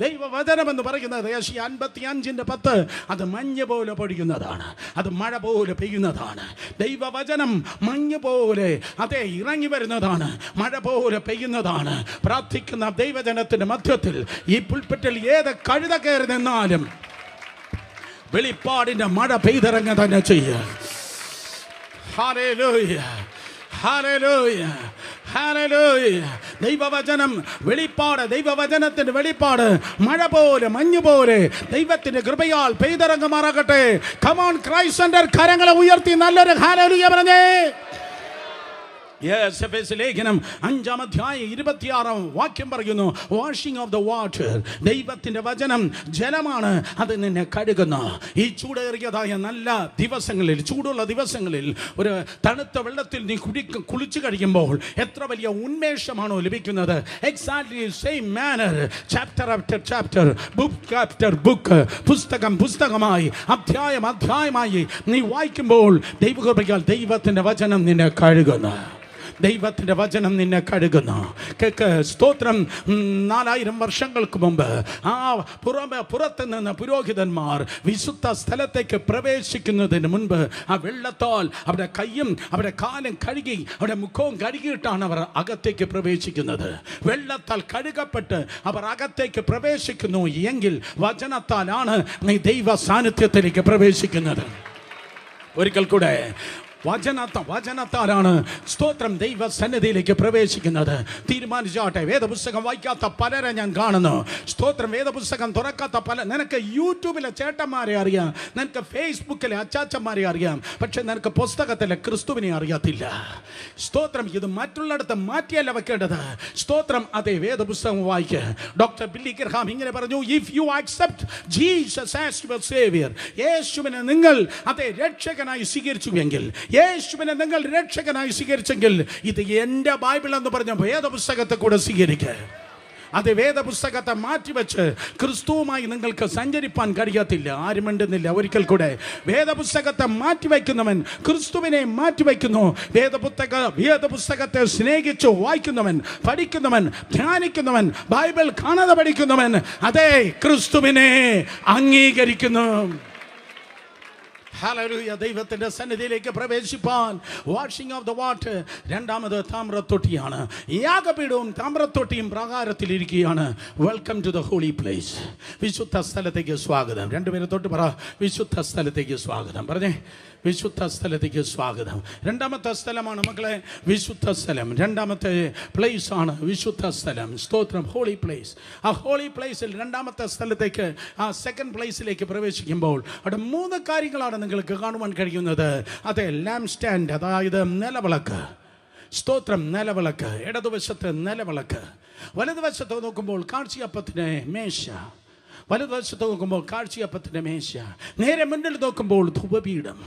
ദൈവവചനം എന്ന് പറയുന്നത് 55:10 അത് മഞ്ഞ് പോലെ പൊഴിയുന്നതാണ്, അത് മഴ പോലെ പെയ്യുന്നതാണ്. ദൈവവചനം മഞ്ഞ് പോലെ അതേ ഇറങ്ങി വരുന്നതാണ്, മഴ പോലെ പെയ്യുന്നതാണ്. പ്രാർത്ഥിക്കുന്ന ദൈവജനത്തിന്റെ മധ്യത്തിൽ ഈ പുൽപ്പറ്റിൽ ഏത് കഴുത കയറി നിന്നാലും വെളിപ്പാടിന്റെ മഴ പെയ്തിറങ്ങ തന്നെ ചെയ്യുക. Hallelujah, hallelujah, hallelujah. ദൈവവചനം വെളിപ്പാട്, ദൈവവചനത്തിന്റെ വെളിപ്പാട് മഴ പോലെ മഞ്ഞു പോലെ ദൈവത്തിന്റെ കൃപയാൽ പെയ്തിറങ്ങുമാറാകട്ടെ. കം ഓൺ ക്രൈസ്റ്റ് സെന്റർ, കരങ്ങളെ ഉയർത്തി നല്ലൊരു ഹല്ലേലൂയ പറഞ്ഞേ. ലേഖനം 5-ാം അധ്യായം 26-ാം വാക്യം പറയുന്നു, വാഷിംഗ് ഓഫ് ദ വാട്ടർ. ദൈവത്തിന്റെ വചനം ജലമാണ്, അത് നിന്നെ കഴുകുന്നു. ഈ ചൂടേറിയതായ നല്ല ദിവസങ്ങളിൽ, ചൂടുള്ള ദിവസങ്ങളിൽ ഒരു തണുത്ത വെള്ളത്തിൽ നീ കുളിച്ചു കഴിയുമ്പോൾ എത്ര വലിയ ഉന്മേഷമാണോ ലഭിക്കുന്നത്. Exactly same manner, chapter after chapter, book after book, പുസ്തകമായി അധ്യായമായി നീ വായിക്കുമ്പോൾ ദൈവകൃപയാൽ ദൈവത്തിന്റെ വചനം നിന്നെ കഴുകുന്നു. ദൈവത്തിൻ്റെ വചനം നിന്നെ കഴുകുന്നു. കേക്ക് സ്തോത്രം. 4000 വർഷങ്ങൾക്ക് മുമ്പ് ആ പുറത്ത് നിന്ന് പുരോഹിതന്മാർ വിശുദ്ധ സ്ഥലത്തേക്ക് പ്രവേശിക്കുന്നതിന് മുൻപ് ആ വെള്ളത്താൽ അവരുടെ കൈയും അവരുടെ കാലും കഴുകി അവരുടെ മുഖവും കഴുകിയിട്ടാണ് അവർ അകത്തേക്ക് പ്രവേശിക്കുന്നത്. വെള്ളത്താൽ കഴുകപ്പെട്ട് അവർ അകത്തേക്ക് പ്രവേശിക്കുന്നു എങ്കിൽ വചനത്താലാണ് നീ ദൈവ സാന്നിധ്യത്തിലേക്ക് പ്രവേശിക്കുന്നത്. ഒരിക്കൽ കൂടെ, വചനത്താലാണ് സ്തോത്രം ദൈവ സന്നിധിയിലേക്ക് പ്രവേശിക്കുന്നത്. തീരുമാനിച്ചാട്ടെ. വേദപുസ്തകം വായിക്കാത്ത പലരെ ഞാൻ കാണുന്നു. സ്തോത്രം. വേദപുസ്തകം തുറക്കാത്ത നിനക്ക് യൂട്യൂബിലെ ചേട്ടന്മാരെ അറിയാം, നിനക്ക് ഫേസ്ബുക്കിലെ അച്ചാച്ചന്മാരെ അറിയാം, പക്ഷെ നിനക്ക് പുസ്തകത്തിലെ ക്രിസ്തുവിനെ അറിയത്തില്ല. സ്തോത്രം. ഇത് മറ്റുള്ളിടത്ത് മാറ്റിയല്ല വെക്കേണ്ടത്. സ്തോത്രം. അതേ വേദപുസ്തകം വായിക്ക്. ഡോക്ടർ ബില്ലി ഗ്രഹാം ഇങ്ങനെ പറഞ്ഞു, if you accept Jesus as your saviour, യേശുവിനെ നിങ്ങൾ അതേ രക്ഷകനായി സ്വീകരിച്ചുവെങ്കിൽ, യേശുവിനെ നിങ്ങൾ രക്ഷകനായി സ്വീകരിച്ചെങ്കിൽ, ഇത് എൻ്റെ ബൈബിൾ എന്ന് പറഞ്ഞ വേദപുസ്തകത്തെ കൂടെ സ്വീകരിക്കുക. അത് വേദപുസ്തകത്തെ മാറ്റിവെച്ച് ക്രിസ്തുവുമായി നിങ്ങൾക്ക് സഞ്ചരിപ്പാൻ കഴിയത്തില്ല. ആരും മിണ്ടുന്നില്ല. ഒരിക്കൽ കൂടെ, വേദപുസ്തകത്തെ മാറ്റിവെക്കുന്നവൻ ക്രിസ്തുവിനെ മാറ്റിവെക്കുന്നു. വേദപുസ്തകത്തെ സ്നേഹിച്ചു വായിക്കുന്നവൻ, പഠിക്കുന്നവൻ, ധ്യാനിക്കുന്നവൻ, ബൈബിൾ കാണാതെ പഠിക്കുന്നവൻ അതേ ക്രിസ്തുവിനെ അംഗീകരിക്കുന്നു. ഹല്ലേലൂയ. ദൈവത്തിന്റെ സന്നിധിയിലേക്ക് പ്രവേശിപ്പാൻ വാഷിംഗ് ഓഫ് ദ വാട്ടർ. രണ്ടാമത് താമ്രത്തൊട്ടിയാണ്. യാഗപീഠവും താമ്രത്തൊട്ടിയും പ്രാകാരത്തിലിരിക്കുകയാണ്. Welcome to the holy place. വിശുദ്ധ സ്ഥലത്തേക്ക് സ്വാഗതം. രണ്ടുപേരെ തൊട്ട് പറ, വിശുദ്ധ സ്ഥലത്തേക്ക് സ്വാഗതം. പറഞ്ഞേ, വിശുദ്ധ സ്ഥലത്തേക്ക് സ്വാഗതം. രണ്ടാമത്തെ സ്ഥലമാണ് മക്കളെ വിശുദ്ധ സ്ഥലം. രണ്ടാമത്തെ പ്ലേസ് ആണ് വിശുദ്ധ സ്ഥലം. സ്തോത്രം. Holy place. ആ ഹോളി പ്ലേസിൽ രണ്ടാമത്തെ സ്ഥലത്തേക്ക്, ആ സെക്കൻഡ് പ്ലേസിലേക്ക് പ്രവേശിക്കുമ്പോൾ അവിടെ 3 കാര്യങ്ങളാണ് നിങ്ങൾക്ക് കാണുവാൻ കഴിയുന്നത്. അതെ, ലാംപ് സ്റ്റാൻഡ്, അതായത് നിലവിളക്ക്. സ്തോത്രം. നിലവിളക്ക്. ഇടതുവശത്ത് നിലവിളക്ക്. വലതുവശത്ത് നോക്കുമ്പോൾ കാഴ്ചയപ്പത്തിന് മേശ. വലതുവശത്ത് നോക്കുമ്പോൾ കാഴ്ചയപ്പത്തിൻ്റെ മേശ. നേരെ മുന്നിൽ നോക്കുമ്പോൾ ധൂപപീഠം.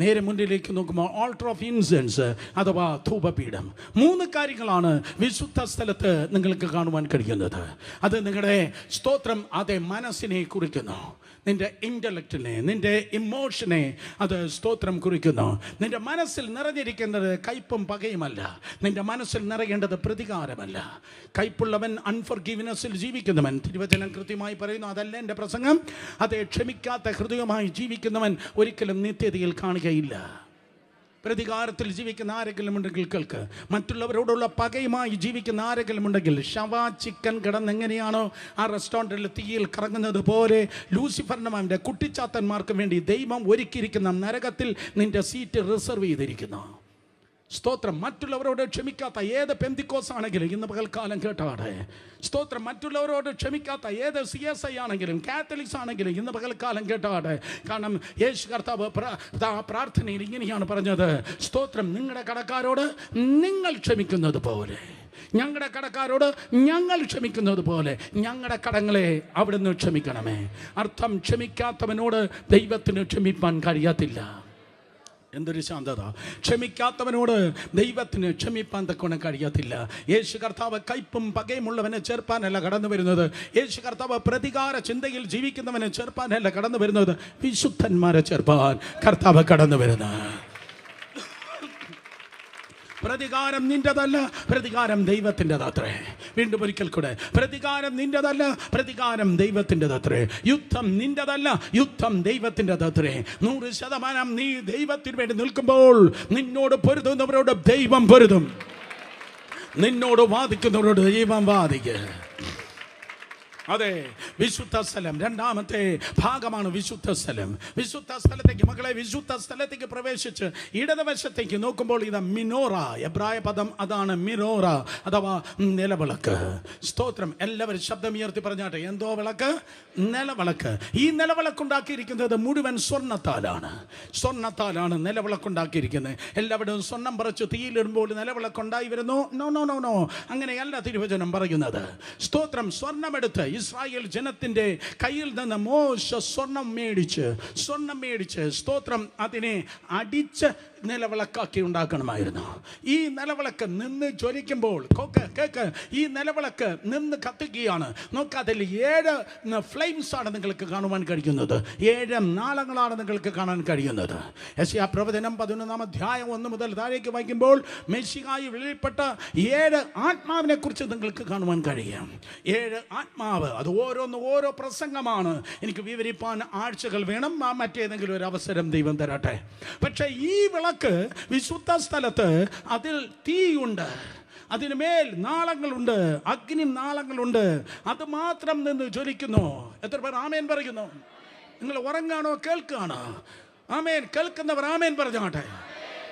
നേരെ മുന്നിലേക്ക് നോക്കുമ്പോൾ ആൾട്ടർ ഓഫ് ഇൻസെൻസ് അഥവാ ധൂപപീഠം. 3 കാര്യങ്ങളാണ് വിശുദ്ധ സ്ഥലത്ത് നിങ്ങൾക്ക് കാണുവാൻ കഴിയുന്നത്. അത് നിങ്ങളുടെ സ്തോത്രം അതേ മനസ്സിനെ കുറിക്കുന്നു. നിന്റെ ഇൻ്റലക്റ്റിനെ, നിന്റെ ഇമോഷനെ അത് സ്തോത്രം കുറിക്കുന്നു. നിന്റെ മനസ്സിൽ നിറഞ്ഞിരിക്കുന്നത് കയ്പും പകയുമല്ല. നിന്റെ മനസ്സിൽ നിറയേണ്ടത് പ്രതികാരമല്ല. കയ്പുള്ളവൻ അൺഫോർഗീവ്നെസ്സിൽ ജീവിക്കുന്നവൻ. തിരുവചനം കൃത്യമായി പറയുന്നു. അതല്ല എൻ്റെ പ്രസംഗം. അതേ, ക്ഷമിക്കാത്ത ഹൃദയമായി ജീവിക്കുന്നവൻ ഒരിക്കലും നിത്യതയിൽ കാണുകയില്ല. പ്രതികാരത്തിൽ ജീവിക്കുന്ന ആരെങ്കിലും ഉണ്ടെങ്കിൽ കേൾക്ക്. മറ്റുള്ളവരോടുള്ള പകയുമായി ജീവിക്കുന്ന ആരെങ്കിലും ഉണ്ടെങ്കിൽ, ഷവാ ചിക്കൻ കിടന്നെങ്ങനെയാണോ ആ റെസ്റ്റോറൻറ്റിൽ തീയിൽ കറങ്ങുന്നത് പോലെ ലൂസിഫറിനും അവൻ്റെ കുട്ടിച്ചാത്തന്മാർക്കും വേണ്ടി ദൈവം ഒരുക്കിയിരിക്കുന്ന നരകത്തിൽ നിന്റെ സീറ്റ് റിസർവ് ചെയ്തിരിക്കുന്നു. സ്തോത്രം. മറ്റുള്ളവരോട് ക്ഷമിക്കാത്ത ഏത് പെന്തിക്കോസ് ആണെങ്കിലും ഇന്ന് പകൽക്കാലം കേട്ടാടെ. സ്തോത്രം. മറ്റുള്ളവരോട് ക്ഷമിക്കാത്ത ഏത് CSI ആണെങ്കിലും കാത്തലിക്സ് ആണെങ്കിലും ഇന്ന് പകൽക്കാലം കേട്ടാടെ. കാരണം യേശു കർത്താവ് പ്രാർത്ഥനയിൽ ഇങ്ങനെയാണ് പറഞ്ഞത്. സ്തോത്രം. നിങ്ങളുടെ കടക്കാരോട് നിങ്ങൾ ക്ഷമിക്കുന്നത് പോലെ, ഞങ്ങളുടെ കടക്കാരോട് ഞങ്ങൾ ക്ഷമിക്കുന്നത് പോലെ ഞങ്ങളുടെ കടങ്ങളെ അവിടുന്ന് ക്ഷമിക്കണമേ. അർത്ഥം, ക്ഷമിക്കാത്തവനോട് ദൈവത്തിന് ക്ഷമിപ്പാൻ കഴിയത്തില്ല. എന്തൊരു ശാന്തത! ക്ഷമിക്കാത്തവനോട് ദൈവത്തിന് ക്ഷമിപ്പാൻ തക്കവണ്ണം കഴിയത്തില്ല. യേശു കർത്താവ് കയ്പും പകയുമുള്ളവനെ ചേർപ്പാനല്ല കടന്നു വരുന്നത്. യേശു കർത്താവ് പ്രതികാര ചിന്തയിൽ ജീവിക്കുന്നവനെ ചേർപ്പാനല്ല കടന്നു വരുന്നത്. വിശുദ്ധന്മാരെ ചേർപ്പാൻ കർത്താവ് കടന്നു വരുന്നത്. പ്രതികാരം നിന്റെതല്ല, പ്രതികാരം ദൈവത്തിൻ്റെതത്രേ. വീണ്ടും ഒരിക്കൽ കൂടെ, പ്രതികാരം നിന്റെതല്ല, പ്രതികാരം ദൈവത്തിൻ്റെതത്രേ. യുദ്ധം നിന്റെതല്ല, യുദ്ധം ദൈവത്തിൻ്റെതത്രേ. 100% നീ ദൈവത്തിന് വേണ്ടി നിൽക്കുമ്പോൾ നിന്നോട് പൊരുതുന്നവരോട് ദൈവം പൊരുതും. നിന്നോട് വാദിക്കുന്നവരോട് ദൈവം വാദിക്കുക. അതെ, വിശുദ്ധ സ്ഥലം രണ്ടാമത്തെ ഭാഗമാണ് വിശുദ്ധ സ്ഥലം. വിശുദ്ധ സ്ഥലത്തേക്ക് മക്കളെ, വിശുദ്ധ സ്ഥലത്തേക്ക് പ്രവേശിച്ച് ഇടതുവശത്തേക്ക് നോക്കുമ്പോൾ ഇത് മിനോറ, എബ്രായ പദം അതാണ് മിനോറ അഥവാ നിലവിളക്ക്. സ്തോത്രം. എല്ലാവരും ശബ്ദം ഉയർത്തി പറഞ്ഞാട്ടെ, എന്തോ വിളക്ക്? നിലവിളക്ക്. ഈ നിലവിളക്കുണ്ടാക്കിയിരിക്കുന്നത് മുഴുവൻ സ്വർണ്ണത്താലാണ്. സ്വർണ്ണത്താലാണ് നിലവിളക്കുണ്ടാക്കിയിരിക്കുന്നത്. എല്ലാവരും സ്വർണം പറിച്ച് തീയിലിടുമ്പോൾ നിലവിളക്കുണ്ടായി വരുന്നു? നോ നോ നോ നോ, അങ്ങനെയല്ല തിരുവചനം പറയുന്നത്. സ്തോത്രം. സ്വർണ്ണമെടുത്ത് ഇസ്രായേൽ ജനത്തിന്റെ കയ്യിൽ നിന്ന് മോശ സ്വർണം മേടിച്ച് സ്തോത്രം അതിനെ അടിച്ച് നിലവിളക്കാക്കി ഉണ്ടാക്കണമായിരുന്നു. ഈ നിലവിളക്ക് നിന്ന് ജ്വലിക്കുമ്പോൾ കേക്ക്, ഈ നിലവിളക്ക് നിന്ന് കത്തിക്കുകയാണ്. നോക്ക്, അതിൽ 7 ഫ്ലെയിംസ് ആണ് നിങ്ങൾക്ക് കാണുവാൻ കഴിയുന്നത്. 7 നാളങ്ങളാണ് നിങ്ങൾക്ക് കാണാൻ കഴിയുന്നത്. യെശയ്യാ പ്രവചനം 11-ാം അധ്യായം 1 മുതൽ താഴേക്ക് വായിക്കുമ്പോൾ മെസ്സിഹായി വെളിപ്പെട്ട 7 ആത്മാവിനെ കുറിച്ച് നിങ്ങൾക്ക് കാണുവാൻ കഴിയും. 7 ആത്മാവ്, അത് ഓരോ പ്രസംഗമാണ്. എനിക്ക് വിവരിപ്പാൻ ആഴ്ചകൾ വേണം. മറ്റേതെങ്കിലും ഒരു അവസരം ദൈവം തരട്ടെ. പക്ഷേ ഈ വിളക്ക് വിശുദ്ധ സ്ഥലത്ത് അതിൽ തീയുണ്ട്, അതിനുമേൽ നാളങ്ങളുണ്ട്, അഗ്നി നാളങ്ങളുണ്ട്. അത് മാത്രം നിന്ന് ജ്വലിക്കുന്നു. എത്ര പേർ ആമേൻ പറയുന്നു? നിങ്ങൾ ഉറങ്ങാണോ കേൾക്കുകയാണോ? ആമേൻ. കേൾക്കുന്നവർ ആമേൻ പറഞ്ഞാട്ടെ,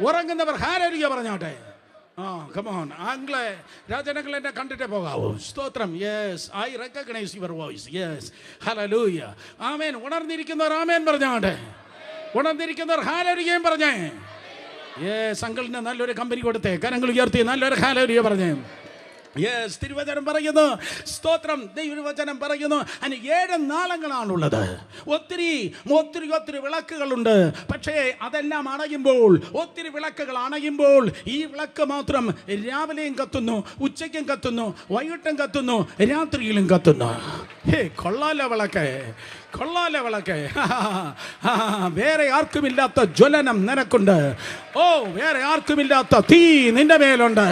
ഉറങ്ങുന്നവർ ഹല്ലേലൂയ പറഞ്ഞാട്ടെ. Come on. ആംഗ്ലേ രാജനങ്ങൾ എന്നെ കണ്ടിട്ടേ പോകാവൂ. സ്തോത്രം. Yes, I recognize your voice. Yes, ഹല്ലേലൂയ. ആമേൻ. ഉണർന്നിരിക്കുന്നവർ ആമേൻ പറഞ്ഞാട്ടെ, ഉണർന്നിരിക്കുന്നവർ ഹല്ലേലൂയ പറഞ്ഞേ. യെസ്, അങ്കിളിന് നല്ലൊരു കമ്പനി കൊടുത്തേ, കരങ്ങൾ ഉയർത്തി നല്ലൊരു ഹല്ലേലൂയ പറഞ്ഞേ. യെസ്, തിരുവചനം പറയുന്നു. സ്തോത്രം. ദൈവവചനം പറയുന്നു അതിന് 7 നാളങ്ങളാണുള്ളത്. ഒത്തിരി വിളക്കുകളുണ്ട്. പക്ഷേ അതെല്ലാം അണയുമ്പോൾ, ഒത്തിരി വിളക്കുകൾ അണയുമ്പോൾ ഈ വിളക്ക് മാത്രം രാവിലെയും കത്തുന്നു, ഉച്ചയ്ക്കും കത്തുന്നു, വൈകിട്ടും കത്തുന്നു, രാത്രിയിലും കത്തുന്നു. കൊള്ളാല വിളക്ക്. വേറെ ആർക്കുമില്ലാത്ത ജ്വലനം നിനക്കുണ്ട്. വേറെ ആർക്കുമില്ലാത്ത തീ നിന്റെ മേലുണ്ട്.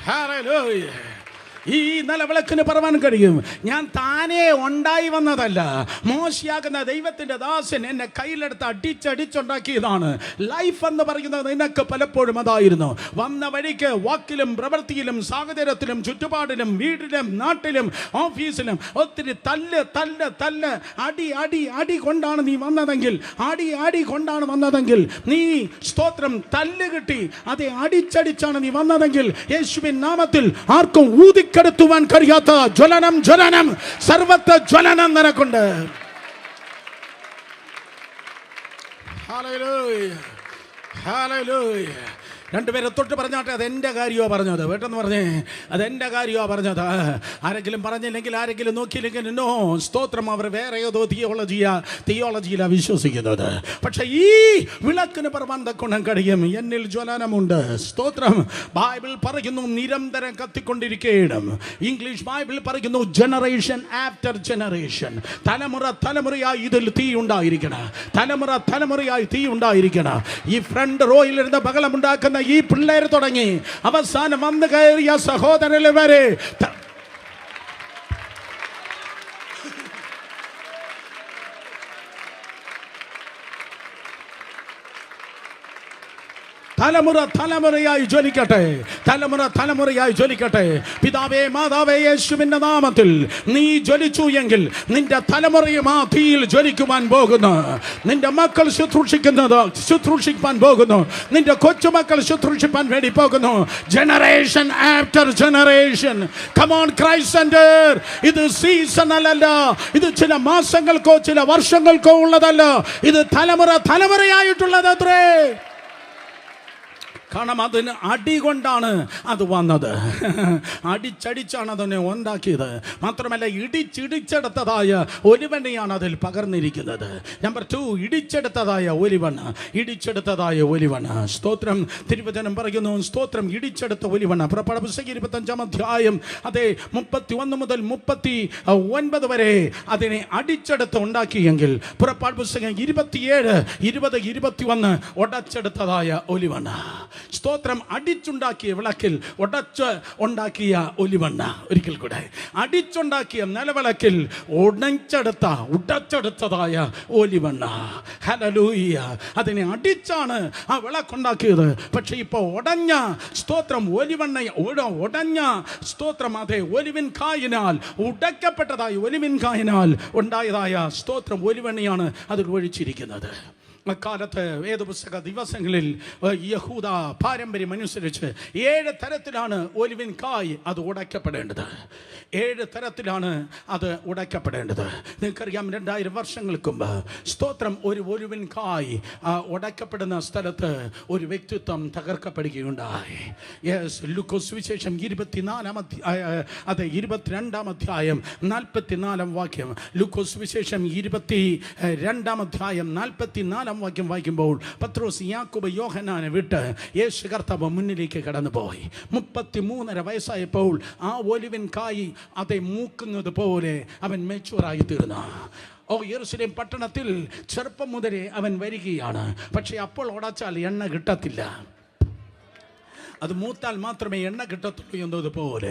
Hallelujah. ഈ നിലവിളക്കിന് പറയാൻ കഴിയും, ഞാൻ താനേ ഉണ്ടായി വന്നതല്ല. മോശയാകുന്ന ദൈവത്തിന്റെ ദാസൻ എന്നെ കയ്യിലെടുത്ത് അടിച്ചുണ്ടാക്കിയതാണ്. ലൈഫ് എന്ന് പറയുന്നത് നിനക്ക് പലപ്പോഴും അതായിരുന്നു. വന്ന വഴിക്ക് വാക്കിലും പ്രവൃത്തിയിലും സാഹചര്യത്തിലും ചുറ്റുപാടിലും വീടിലും നാട്ടിലും ഓഫീസിലും ഒത്തിരി തല്ല് അടി കൊണ്ടാണ് നീ വന്നതെങ്കിൽ നീ സ്തോത്രം തല്ല് കിട്ടി അതെ അടിച്ചടിച്ചാണ് നീ വന്നതെങ്കിൽ യേശുവിൻ നാമത്തിൽ ആർക്കും ഊതിക്കെടുത്തുവാൻ കഴിയാത്ത ജ്വലനം സർവത്ര ജ്വലനം നിനക്കുണ്ട്. Hallelujah, hallelujah. രണ്ടുപേരെ തൊട്ട് പറഞ്ഞാട്ടെ, അതെൻ്റെ കാര്യമാണ് പറഞ്ഞത്. പെട്ടെന്ന് പറഞ്ഞേ, അതെൻ്റെ കാര്യമാണ് പറഞ്ഞത്. ആരെങ്കിലും പറഞ്ഞില്ലെങ്കിൽ, ആരെങ്കിലും നോക്കിയില്ലെങ്കിൽ നോ, സ്തോത്രം. അവർ വേറെ ഏതോ തിയോളജിയിലാണ് വിശ്വസിക്കുന്നത്. പക്ഷെ ഈ വിളക്കിന് പറയാൻ തക്കണം കഴിയും, എന്നിൽ ജ്വലനമുണ്ട്. സ്തോത്രം. ബൈബിൾ പറയുന്നു നിരന്തരം കത്തിക്കൊണ്ടിരിക്കണം. ഇംഗ്ലീഷ് ബൈബിൾ പറയുന്നു ജനറേഷൻ ആഫ്റ്റർ ജനറേഷൻ, തലമുറയായി ഇതിൽ തീ ഉണ്ടായിരിക്കണം. തലമുറയായി തീ ഉണ്ടായിരിക്കണം. ഈ ഫ്രണ്ട് റോയിലിരുന്ന് ബഹളമുണ്ടാക്കുന്ന ഈ പിള്ളേർ തുടങ്ങി അവസാനം വന്നു കയറിയ സഹോദരൻ വരെ തലമുറയായി ജ്വലിക്കട്ടെ. പിതാവേ മാതാവേ യേശുവിന്റെ നാമത്തിൽ നീ ജ്വലിച്ചു എങ്കിൽ നിന്റെ തലമുറയും ആ തീയിൽ ജ്വലിക്കുവാൻ പോകുന്നു. നിന്റെ മക്കൾ ശുശ്രൂഷിക്കാൻ പോകുന്നു. നിന്റെ കൊച്ചുമക്കൾ ശുശ്രൂഷിക്കാൻ വേണ്ടി പോകുന്നു. Generation after generation. Come on Christ centre. ഇത് സീസണൽ, ഇത് ചില മാസങ്ങൾക്കോ ചില വർഷങ്ങൾക്കോ ഉള്ളതല്ല. ഇത് തലമുറയായിട്ടുള്ളത് അത്രേ. കാരണം അതിന് അടി കൊണ്ടാണ് അത് വന്നത്. അടിച്ചടിച്ചാണ് അതിനെ ഉണ്ടാക്കിയത്. മാത്രമല്ല ഇടിച്ചെടുത്തതായ ഒരുവനെയാണ് അതിൽ പകർന്നിരിക്കുന്നത്. നമ്പർ 2, ഇടിച്ചെടുത്തതായ ഒലിവൻ. സ്തോത്രം. തിരുവചനം പറയുന്നു സ്തോത്രം, ഇടിച്ചെടുത്ത ഒലിവൻ. പുറപ്പാട് പുസ്തകം 25-ാം അധ്യായം അതെ 31 മുതൽ 39 വരെ അതിനെ അടിച്ചെടുത്ത് ഉണ്ടാക്കിയെങ്കിൽ പുറപ്പാട് പുസ്തകം 27, 20, 21 ഉടച്ചെടുത്തതായ ഒലിവൻ. സ്തോത്രം. അടിച്ചുണ്ടാക്കിയ വിളക്കിൽ ഉടച്ച് ഉണ്ടാക്കിയ ഒലിവെണ്ണ. ഒരിക്കൽ കൂടെ, അടിച്ചുണ്ടാക്കിയ നിലവിളക്കിൽ ഉടച്ചെടുത്തതായ ഒലിവെണ്ണ. ഹല്ലേലൂയ. അതിനെ അടിച്ചാണ് ആ വിളക്കുണ്ടാക്കിയത്. പക്ഷെ ഇപ്പോൾ ഉടഞ്ഞ സ്തോത്രം ഒലിവെണ്ണ, ഉടഞ്ഞ സ്തോത്രം, അതെ, ഒലിവിൻ കായിനാൽ ഉടക്കപ്പെട്ടതായ ഒലിവിൻ കായിനാൽ ഉണ്ടായതായ സ്തോത്രം ഒലിവെണ്ണയാണ് അതിൽ ഒഴിച്ചിരിക്കുന്നത്. അക്കാലത്ത് വേദപുസ്തക ദിവസങ്ങളിൽ യഹൂദ പാരമ്പര്യം അനുസരിച്ച് 7 തരത്തിലാണ് ഒലിവിൻ കായ് അത് ഉടയ്ക്കപ്പെടേണ്ടത്. 7 തരത്തിലാണ് അത് ഉടയ്ക്കപ്പെടേണ്ടത്. നിങ്ങൾക്കറിയാം, 2000 വർഷങ്ങൾക്ക് മുമ്പ് സ്തോത്രം ഒരു ഒലിവിൻ കായ് ഉടയ്ക്കപ്പെടുന്ന സ്ഥലത്ത് ഒരു വ്യക്തിത്വം തകർക്കപ്പെടുകയുണ്ടായി. ലൂക്കോസ് സുവിശേഷം 22-ാം അധ്യായം 44-ാം വാക്യം. ലൂക്കോസ് സുവിശേഷം 22-ാം അധ്യായം 44-ാം വാക്യം വായിക്കുമ്പോൾ, പത്രോസ് യാക്കോബ് യോഹന്നാനെ വിട്ട് യേശു കർത്താവ് മുന്നിലേക്ക് കടന്നുപോയി. 33.5 വയസ്സായപ്പോൾ ആ ഒലിവിൻ കായ് അതെ മൂക്കുന്നത് പോലെ അവൻ മെച്ചൂറായി തീർന്നു. യെരൂശലേം പട്ടണത്തിൽ ചെറുപ്പം മുതലേ അവൻ വരികയാണ്. പക്ഷെ അപ്പോൾ ഉടച്ചാൽ എണ്ണ കിട്ടത്തില്ല. അത് മൂത്താൽ മാത്രമേ എണ്ണ കിട്ടത്തുള്ളൂ എന്നതുപോലെ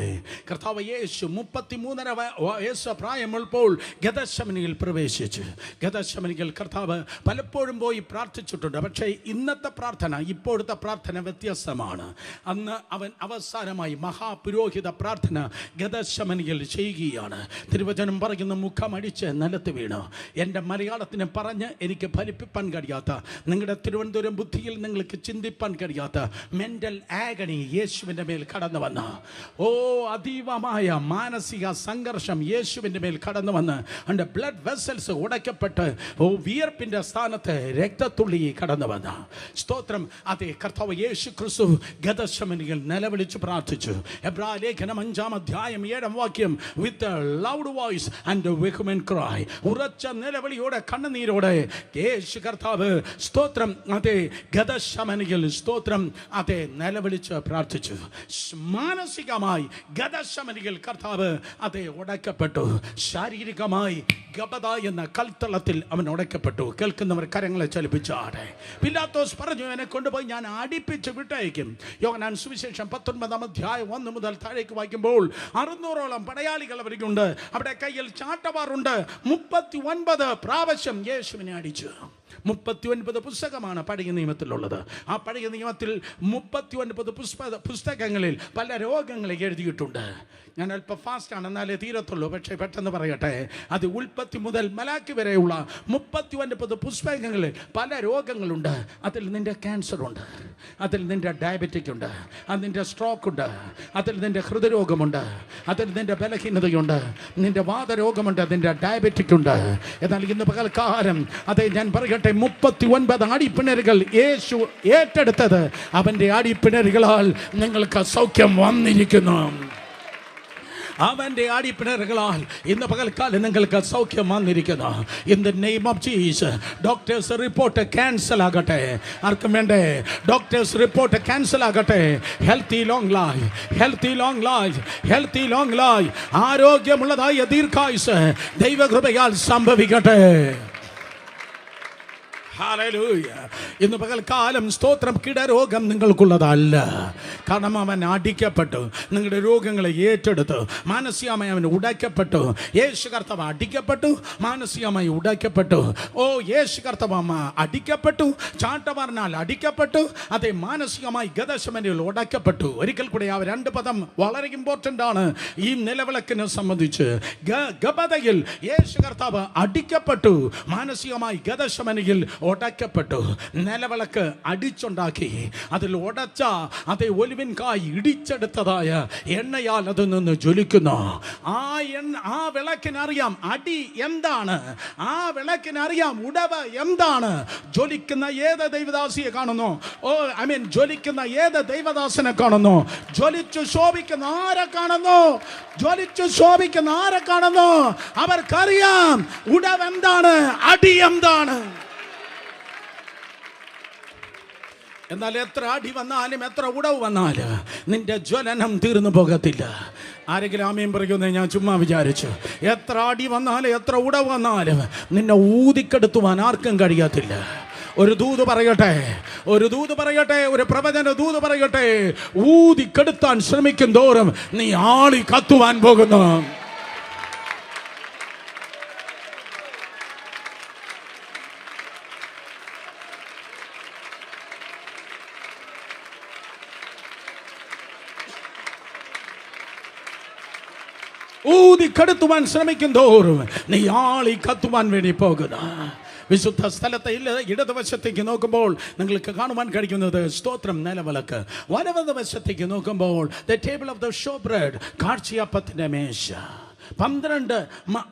കർത്താവ് യേശു 33.5 വയസ്സ് പ്രായമുള്ളപ്പോൾ ഗെത്സമനിയിൽ പ്രവേശിച്ചു. ഗെത്സമനിയിൽ കർത്താവ് പലപ്പോഴും പോയി പ്രാർത്ഥിച്ചിട്ടുണ്ട്. പക്ഷേ ഇന്നത്തെ പ്രാർത്ഥന, ഇപ്പോഴത്തെ പ്രാർത്ഥന വ്യത്യസ്തമാണ്. അന്ന് അവൻ അവസാനമായി മഹാപുരോഹിത പ്രാർത്ഥന ഗെത്സമനിയിൽ ചെയ്യുകയാണ്. തിരുവചനം പറയുന്ന മുഖമടിച്ച് നിലത്ത് വീണു. എൻ്റെ മലയാളത്തിന് പറഞ്ഞ് എനിക്ക് ഫലിപ്പിക്കാൻ കഴിയാത്ത, നിങ്ങളുടെ തിരുവനന്തപുരം ബുദ്ധിയിൽ നിങ്ങൾക്ക് ചിന്തിപ്പാൻ കഴിയാത്ത മെൻ്റൽ ആഗണി യേശുവിൻ്റെ മേൽ കടന്നു വന്ന, അതീവമായ മാനസിക സംഘർഷം യേശുവിൻ്റെ മേൽ കടന്നു വന്ന് അവൻ്റെ ബ്ലഡ് വെസൽസ് ഉടയ്ക്കപ്പെട്ട് വിയർപ്പിൻ്റെ സ്ഥാനത്ത് രക്തത്തുള്ളി കടന്നു വന്ന സ്തോത്രം. അതേ കർത്താവ് യേശു ക്രിസ്തു ഗെത്സമനിയിൽ നിലവിളിച്ച് പ്രാർത്ഥിച്ചു. എബ്രായ ലേഖനം 5-ാം അധ്യായം 7-ാം വാക്യം, വിത്ത് ലൗഡ് വോയിസ് ആൻഡ് വെഹ്മെന്റ് ക്രൈ, ഉറച്ച നിലവിളിയോടെ കണ്ണുനീരോടെ യേശു കർത്താവ് സ്തോത്രം അതേ ഗെത്സമനിയിൽ സ്തോത്രം അതേ നിലവിളിച്ച് പ്രാർത്ഥിച്ചു. മാനസികമായി ഗെത്സമനിയിൽ കർത്താവ് അതേ ഉടയ്ക്കപ്പെട്ടു. ശാരീരികമായി ഗബദ എന്ന കൽത്തളത്തിൽ അവൻ ഉടയ്ക്കപ്പെട്ടു. കേൾക്കുന്നവർ കരങ്ങളെ ചലിപ്പിച്ചാടെ. പിലാത്തോസ് പറഞ്ഞു, എന്നെ കൊണ്ടുപോയി ഞാൻ അടിപ്പിച്ച് വിട്ടയക്കും. യോഹന്നാൻ സുവിശേഷം 19-ാം അധ്യായം 1 മുതൽ താഴേക്ക് വായിക്കുമ്പോൾ 600ഓളം പടയാളികൾ അവരിലുണ്ട്. അവിടെ കയ്യിൽ ചാട്ടവാറുണ്ട്. 39 പ്രാവശ്യം യേശുവിനെ അടിച്ചു. 39 പുസ്തകമാണ് പഴയ നിയമത്തിലുള്ളത്. ആ പഴയ നിയമത്തിൽ 39 പുസ്തകങ്ങളിൽ പല രോഗങ്ങളെ എഴുതിയിട്ടുണ്ട്. ഞാൻ അല്പം ഫാസ്റ്റാണ്, എന്നാലേ തീരത്തുള്ളൂ. പക്ഷേ പെട്ടെന്ന് പറയട്ടെ, അത് ഉൽപ്പത്തി മുതൽ മലാക്കി വരെയുള്ള 39 പുസ്തകങ്ങളിൽ പല രോഗങ്ങളുണ്ട്. അതിൽ നിൻ്റെ ക്യാൻസർ ഉണ്ട്, അതിൽ നിൻ്റെ ഡയബറ്റിക് ഉണ്ട്, അതിൻ്റെ സ്ട്രോക്ക് ഉണ്ട്, അതിൽ നിൻ്റെ ഹൃദയരോഗമുണ്ട്, അതിൽ നിൻ്റെ ബലഹീനതയുണ്ട്, നിൻ്റെ വാതരോഗമുണ്ട്, നിൻ്റെ ഡയബറ്റിക് ഉണ്ട്. എന്നാൽ ഇന്ന് പകൽക്കാലം അതേ ഞാൻ പറയട്ടെ, 39 അടിപ്പിണരുകൾ യേശു ഏറ്റെടുത്തത്. അവൻ്റെ അടിപ്പിണരുകളാൽ നിങ്ങൾക്ക് സൗഖ്യം വന്നിരിക്കുന്നു. അവൻ്റെ അടിപ്പിണറുകളാൽ ഇന്ന് പകൽക്കാലം നിങ്ങൾക്ക് സൗഖ്യം വന്നിരിക്കുന്നു. In the name of Jesus. Doctors report cancel ആകട്ടെ. ആർക്കും വേണ്ടേ? ഡോക്ടേഴ്സ് റിപ്പോർട്ട് ക്യാൻസൽ ആകട്ടെ. Healthy long life, healthy long life, healthy long life. ആരോഗ്യമുള്ളതായ ദീർഘായുസ് ദൈവകൃപയാൽ സംഭവിക്കട്ടെ. ഹല്ലേലൂയ. ഇന്ന് പകൽക്കാലം സ്തോത്രം, കിടരോഗം നിങ്ങൾക്കുള്ളതല്ല. കാരണം അവൻ അടിക്കപ്പെട്ടു, നിങ്ങളുടെ രോഗങ്ങളെ ഏറ്റെടുത്തു. മാനസികമായി അവൻ ഉടയ്ക്കപ്പെട്ടു. യേശു കർത്താവ് അടിക്കപ്പെട്ടു, മാനസികമായി ഉടയ്ക്കപ്പെട്ടു. യേശു കർത്താവ് അടിക്കപ്പെട്ടു, ചാട്ടവാറിനാൽ അടിക്കപ്പെട്ടു, അതേ മാനസികമായി ഗെത്സമനിയിൽ ഉടയ്ക്കപ്പെട്ടു. ഒരിക്കൽ കൂടി ആ 2 പദം വളരെ ഇമ്പോർട്ടൻ്റ് ആണ് ഈ നിലവിളക്കിനെ സംബന്ധിച്ച്. ഗബദയിൽ യേശു കർത്താവ് അടിക്കപ്പെട്ടു, മാനസികമായി ഗെത്സമനിയിൽ ഉടയ്ക്കപ്പെട്ടു. നിലവിളക്ക് അടിച്ചുണ്ടാക്കി, അതിൽ ഉടച്ച അതേ ഒലിവിൻ കായ് ഇടിച്ചെടുത്തതായ എണ്ണയാൽ അതിൽ നിന്ന് ജ്വലിക്കുന്നു. ആ വിളക്കിനറിയാം അടി എന്താണ്, ആ വിളക്കിനറിയാം ഉടവ് എന്താണ്. ജ്വലിക്കുന്ന ഏത് ദൈവദാസിയെ കാണുന്നു? ജ്വലിക്കുന്ന ഏത് ദൈവദാസനെ കാണുന്നു? ജ്വലിച്ചു ശോഭിക്കുന്ന ആരെ കാണുന്നു? ജ്വലിച്ചു ശോഭിക്കുന്ന ആരെ കാണുന്നു? അവർക്കറിയാം ഉടവ് എന്താണ്, അടി എന്താണ്. എന്നാൽ എത്ര അടി വന്നാലും എത്ര ഉടവ് വന്നാലും നിന്റെ ജ്വലനം തീർന്നു പോകത്തില്ല. ആരെങ്കിലും ആമേൻ പറയുമെന്ന് ഞാൻ ചുമ്മാ വിചാരിച്ചു. എത്ര അടി വന്നാലും എത്ര ഉടവ് വന്നാലും നിന്നെ ഊതിക്കെടുത്തുവാൻ ആർക്കും കഴിയത്തില്ല. ഒരു ദൂത് പറയട്ടെ, ഒരു ദൂത് പറയട്ടെ, ഒരു പ്രവചന ദൂത് പറയട്ടെ. ഊതി കെടുത്താൻ ശ്രമിക്കും തോറും നീ ആളി കത്തുവാൻ പോകുന്നു. ഊതി കെടുത്തുവാൻ ശ്രമിക്കും തോറും നീ ആളി കത്തുവാൻ വേണ്ടി പോകുന്നു. വിശുദ്ധ സ്ഥലത്തെ ഇടതുവശത്തേക്ക് നോക്കുമ്പോൾ നിങ്ങൾക്ക് കാണുവാൻ കഴിയുന്നത് സ്തോത്രം നിലവിളക്ക്. വലതുവശത്തേക്ക് നോക്കുമ്പോൾ the table of the show bread, കാഴ്ചയപ്പത്തിൻ്റെ മേശ. 12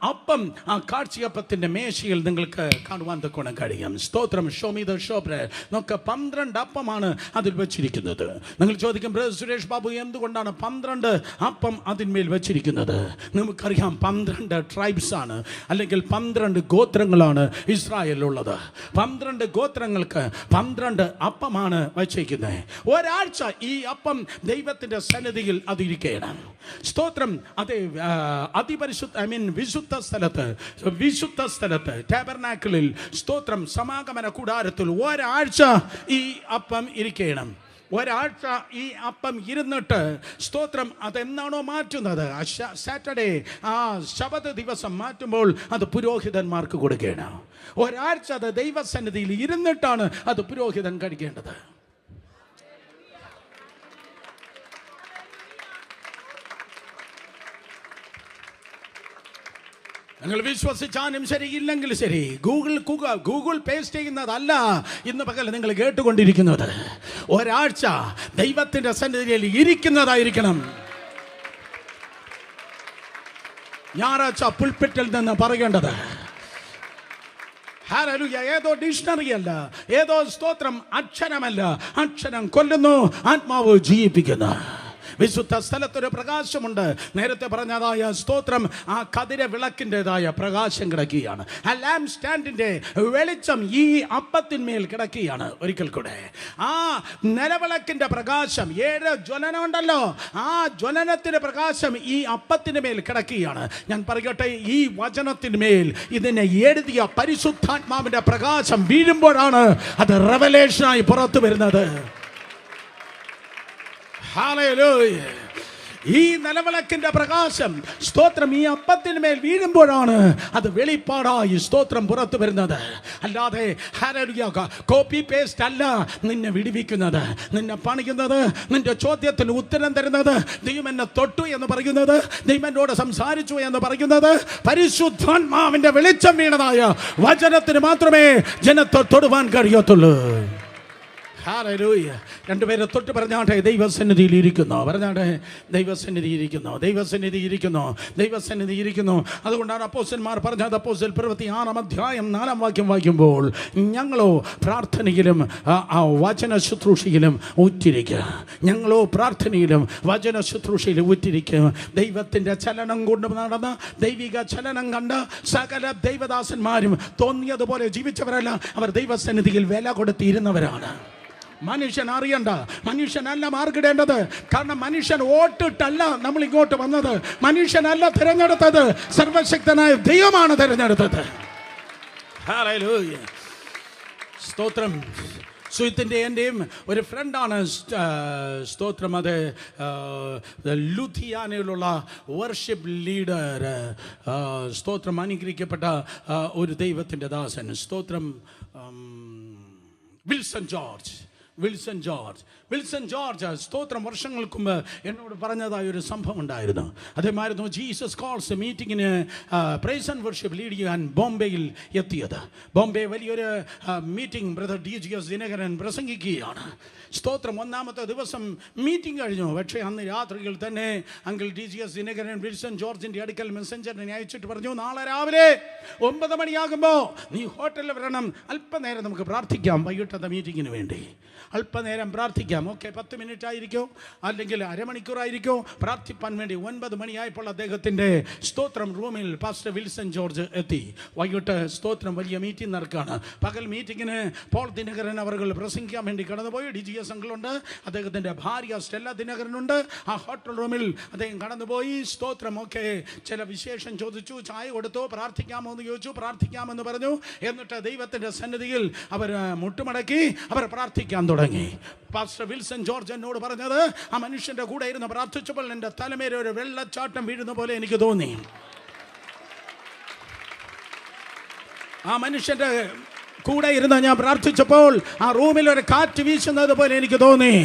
അപ്പം ആ കാഴ്ചയപ്പത്തിൻ്റെ മേശയിൽ നിങ്ങൾക്ക് കാണുവാൻ തക്കോണം കഴിയും. സ്തോത്രം. Xiaomi the show bread. നമുക്ക് 12 അപ്പമാണ് അതിൽ വെച്ചിരിക്കുന്നത്. നിങ്ങൾ ചോദിക്കും, ബ്രദർ സുരേഷ് ബാബു, എന്തുകൊണ്ടാണ് 12 അപ്പം അതിന്മേൽ വെച്ചിരിക്കുന്നത്? നമുക്കറിയാം 12 ട്രൈബ്സ് ആണ്, അല്ലെങ്കിൽ 12 ഗോത്രങ്ങളാണ് ഇസ്രായേലിലുള്ളത്. 12 ഗോത്രങ്ങൾക്ക് 12 അപ്പമാണ് വെച്ചിരിക്കുന്നത്. ഒരാഴ്ച ഈ അപ്പം ദൈവത്തിൻ്റെ സന്നിധിയിൽ അതിരിക്കണം. സ്തോത്രം. അതേ വിശുദ്ധ സ്ഥലത്ത് ടാബർനാക്കിളിൽ, സ്തോത്രം, സമാഗമന കൂടാരത്തിൽ ഒരാഴ്ച ഈ അപ്പം ഇരിക്കണം. ഒരാഴ്ച ഈ അപ്പം ഇരുന്നിട്ട്, സ്തോത്രം, അതെന്നാണോ മാറ്റുന്നത്, സാറ്റർഡേ ആ ശബത ദിവസം മാറ്റുമ്പോൾ അത് പുരോഹിതന്മാർക്ക് കൊടുക്കണം. ഒരാഴ്ച അത് ദൈവസന്നിധിയിൽ ഇരുന്നിട്ടാണ് അത് പുരോഹിതൻ കഴിക്കേണ്ടത്. നിങ്ങൾ വിശ്വസിച്ചാലും ശരി, ഇല്ലെങ്കിൽ ശരി, ഗൂഗിൾ പേസ്റ്റ് ചെയ്യുന്നതല്ല ഇന്ന് പകൽ നിങ്ങൾ കേട്ടുകൊണ്ടിരിക്കുന്നത്. ഒരാഴ്ച ദൈവത്തിൻ്റെ സന്നിധിയിൽ ഇരിക്കുന്നതായിരിക്കണം. ഞായറാഴ്ച പുൽപ്പിറ്റിൽ നിന്ന് പറയേണ്ടത് ഹല്ലേലൂയ ഏതോ ഡിക്ഷണറി അല്ല, ഏതോ സ്തോത്രം അക്ഷരമല്ല. അക്ഷരം കൊല്ലുന്നു, ആത്മാവ് ജീവിപ്പിക്കുന്നു. വിശുദ്ധ സ്ഥലത്തൊരു പ്രകാശമുണ്ട്. നേരത്തെ പറഞ്ഞതായ സ്തോത്രം ആ കതിര വിളക്കിൻ്റെതായ പ്രകാശം കിടക്കുകയാണ്. ആ ലാമ്പ് സ്റ്റാൻഡിൻ്റെ വെളിച്ചം ഈ അപ്പത്തിന്മേൽ കിടക്കുകയാണ്. ഒരിക്കൽ കൂടെ ആ നിലവിളക്കിൻ്റെ പ്രകാശം, 7 ജ്വലനം ഉണ്ടല്ലോ, ആ ജ്വലനത്തിൻ്റെ പ്രകാശം ഈ അപ്പത്തിൻ്റെ മേൽ കിടക്കുകയാണ്. ഞാൻ പറയട്ടെ, ഈ വചനത്തിന്മേൽ ഇതിനെ എഴുതിയ പരിശുദ്ധാത്മാവിൻ്റെ പ്രകാശം വീഴുമ്പോഴാണ് അത് റെവലേഷനായി പുറത്തു വരുന്നത്. ഹല്ലേലൂയ. ഈ നിലവിളക്കിന്റെ പ്രകാശം, സ്തോത്രം, ഈ അപ്പത്തിന്മേൽ വീഴുമ്പോഴാണ് അത് വെളിപ്പാടായി സ്തോത്രം പുറത്തു വരുന്നത്. അല്ലാതെ ഹല്ലേലൂയ കോപ്പി പേസ്റ്റ് അല്ല നിന്നെ വിടുവിക്കുന്നത്, നിന്നെ പണിയുന്നത്, നിന്റെ ചോദ്യത്തിന് ഉത്തരം തരുന്നത്, ദൈവം എന്നെ തൊട്ടു എന്ന് പറയുന്നത്, ദൈവം എന്നോട് സംസാരിച്ചു എന്ന് പറയുന്നത്, പരിശുദ്ധാത്മാവിന്റെ വെളിച്ചം വീണതായ വചനത്തിന് മാത്രമേ ജനത്തെ തൊടുവാൻ കഴിയത്തുള്ളൂ. ഹല്ലേലൂയ. രണ്ടുപേരെ തൊട്ട് പറഞ്ഞാട്ടെ, ദൈവസന്നിധിയിൽ ഇരിക്കുന്നു. പറഞ്ഞാട്ടെ, ദൈവസന്നിധി ഇരിക്കുന്നു, ദൈവസന്നിധി ഇരിക്കുന്നു, ദൈവസന്നിധി ഇരിക്കുന്നു. അതുകൊണ്ടാണ് അപ്പോസ്തലന്മാർ പറഞ്ഞത്, അപ്പോസ്തല പ്രവൃത്തി 6-ാം അധ്യായം 4-ാം വാക്യം വായിക്കുമ്പോൾ, ഞങ്ങളോ പ്രാർത്ഥനയിലും വചന ശുശ്രൂഷയിലും ഉറ്റിരിക്കുക. ഞങ്ങളോ പ്രാർത്ഥനയിലും വചന ശുശ്രൂഷയിലും ഉറ്റിരിക്കുക. ദൈവത്തിൻ്റെ ചലനം കൊണ്ട് നടന്ന്, ദൈവിക ചലനം കണ്ട് സകല ദൈവദാസന്മാരും തോന്നിയതുപോലെ ജീവിച്ചവരല്ല, അവർ ദൈവസന്നിധിയിൽ വില കൊടുത്തിരുന്നവരാണ്. മനുഷ്യൻ അറിയണ്ട, മനുഷ്യനല്ല മാർക്കിടേണ്ടത്. കാരണം മനുഷ്യൻ വോട്ടിട്ടല്ല നമ്മൾ ഇങ്ങോട്ട് വന്നത്, മനുഷ്യനല്ല തിരഞ്ഞെടുത്തത്, സർവശക്തനായ ദൈവമാണ് തിരഞ്ഞെടുത്തത്. ഹല്ലേലൂയ. സ്തോത്രം. സുഹൃത്തിൻ്റെ എൻ്റെയും ഒരു ഫ്രണ്ടാണ്, സ്തോത്രം, അത് ലുധിയാനയിലുള്ള വർഷിപ്പ് ലീഡർ, സ്തോത്രം, അനുഗ്രഹിക്കപ്പെട്ട ഒരു ദൈവത്തിൻ്റെ ദാസൻ, സ്തോത്രം, വിൽസൺ ജോർജ് സ്തോത്രം, വർഷങ്ങൾക്ക് മുമ്പ് എന്നോട് പറഞ്ഞതായ ഒരു സംഭവം ഉണ്ടായിരുന്നു. അതേമായിരുന്നു ജീസസ് കോൾസ് മീറ്റിങ്ങിന് പ്രൈസ് ആൻഡ് വർഷിപ്പ് ലീഡ് ചെയ്യാൻ ബോംബെയിൽ എത്തിയത്. ബോംബെ വലിയൊരു മീറ്റിംഗ് ബ്രദർ DGS ദിനകരൻ പ്രസംഗിക്കുകയാണ്. സ്തോത്രം. 1-ാമത്തെ ദിവസം മീറ്റിംഗ് കഴിഞ്ഞു. പക്ഷേ അന്ന് രാത്രിയിൽ തന്നെ അങ്കിൾ DGS ദിനകരൻ വിൽസൺ ജോർജിൻ്റെ അടുക്കൽ മെസ്സഞ്ചറിനെ അയച്ചിട്ട് പറഞ്ഞു, നാളെ രാവിലെ 9 മണിയാകുമ്പോൾ നീ ഹോട്ടലിൽ വരണം, അല്പനേരം നമുക്ക് പ്രാർത്ഥിക്കാം വൈകിട്ടത്തെ മീറ്റിങ്ങിന് വേണ്ടി. അല്പനേരം പ്രാർത്ഥിക്കാം. ഓക്കെ, 10 മിനിറ്റ് ആയിരിക്കോ അല്ലെങ്കിൽ അരമണിക്കൂറായിരിക്കോ പ്രാർത്ഥിപ്പാൻ വേണ്ടി 9 മണിയായപ്പോൾ അദ്ദേഹത്തിൻ്റെ സ്തോത്രം റൂമിൽ പാസ്റ്റർ വിൽസൺ ജോർജ് എത്തി. വൈകിട്ട് സ്തോത്രം വലിയ മീറ്റിംഗ് നടക്കുകയാണ്. പകൽ മീറ്റിങ്ങിന് പോൾ ദിനകരൻ അവർ പ്രസംഗിക്കാൻ വേണ്ടി കടന്നുപോയി. DGS അങ്കിളുണ്ട്, അദ്ദേഹത്തിൻ്റെ ഭാര്യ സ്റ്റെല്ല ദിനകരനുണ്ട്. ആ ഹോട്ടൽ റൂമിൽ അദ്ദേഹം കടന്നുപോയി. സ്തോത്രം ഒക്കെ ചില വിശേഷം ചോദിച്ചു, ചായ കൊടുത്തു, പ്രാർത്ഥിക്കാമോ എന്ന് ചോദിച്ചു, പ്രാർത്ഥിക്കാമെന്ന് പറഞ്ഞു. എന്നിട്ട് ദൈവത്തിൻ്റെ സന്നിധിയിൽ അവർ മുട്ടുമടക്കി അവർ പ്രാർത്ഥിക്കാൻ തുടങ്ങി. പാസ്റ്റർ വിൽസൺ ജോർജ് എന്നോട് പറഞ്ഞത്, ആ മനുഷ്യൻ്റെ കൂടെ ഇരുന്ന് പ്രാർത്ഥിച്ചപ്പോൾ എൻ്റെ തലമേലെ ഒരു വെള്ളച്ചാട്ടം വീഴുന്ന പോലെ എനിക്ക് തോന്നി. ആ മനുഷ്യൻ്റെ കൂടെ ഇരുന്ന് ഞാൻ പ്രാർത്ഥിച്ചപ്പോൾ ആ റൂമിൽ ഒരു കാറ്റ് വീശുന്നത് പോലെ എനിക്ക് തോന്നി.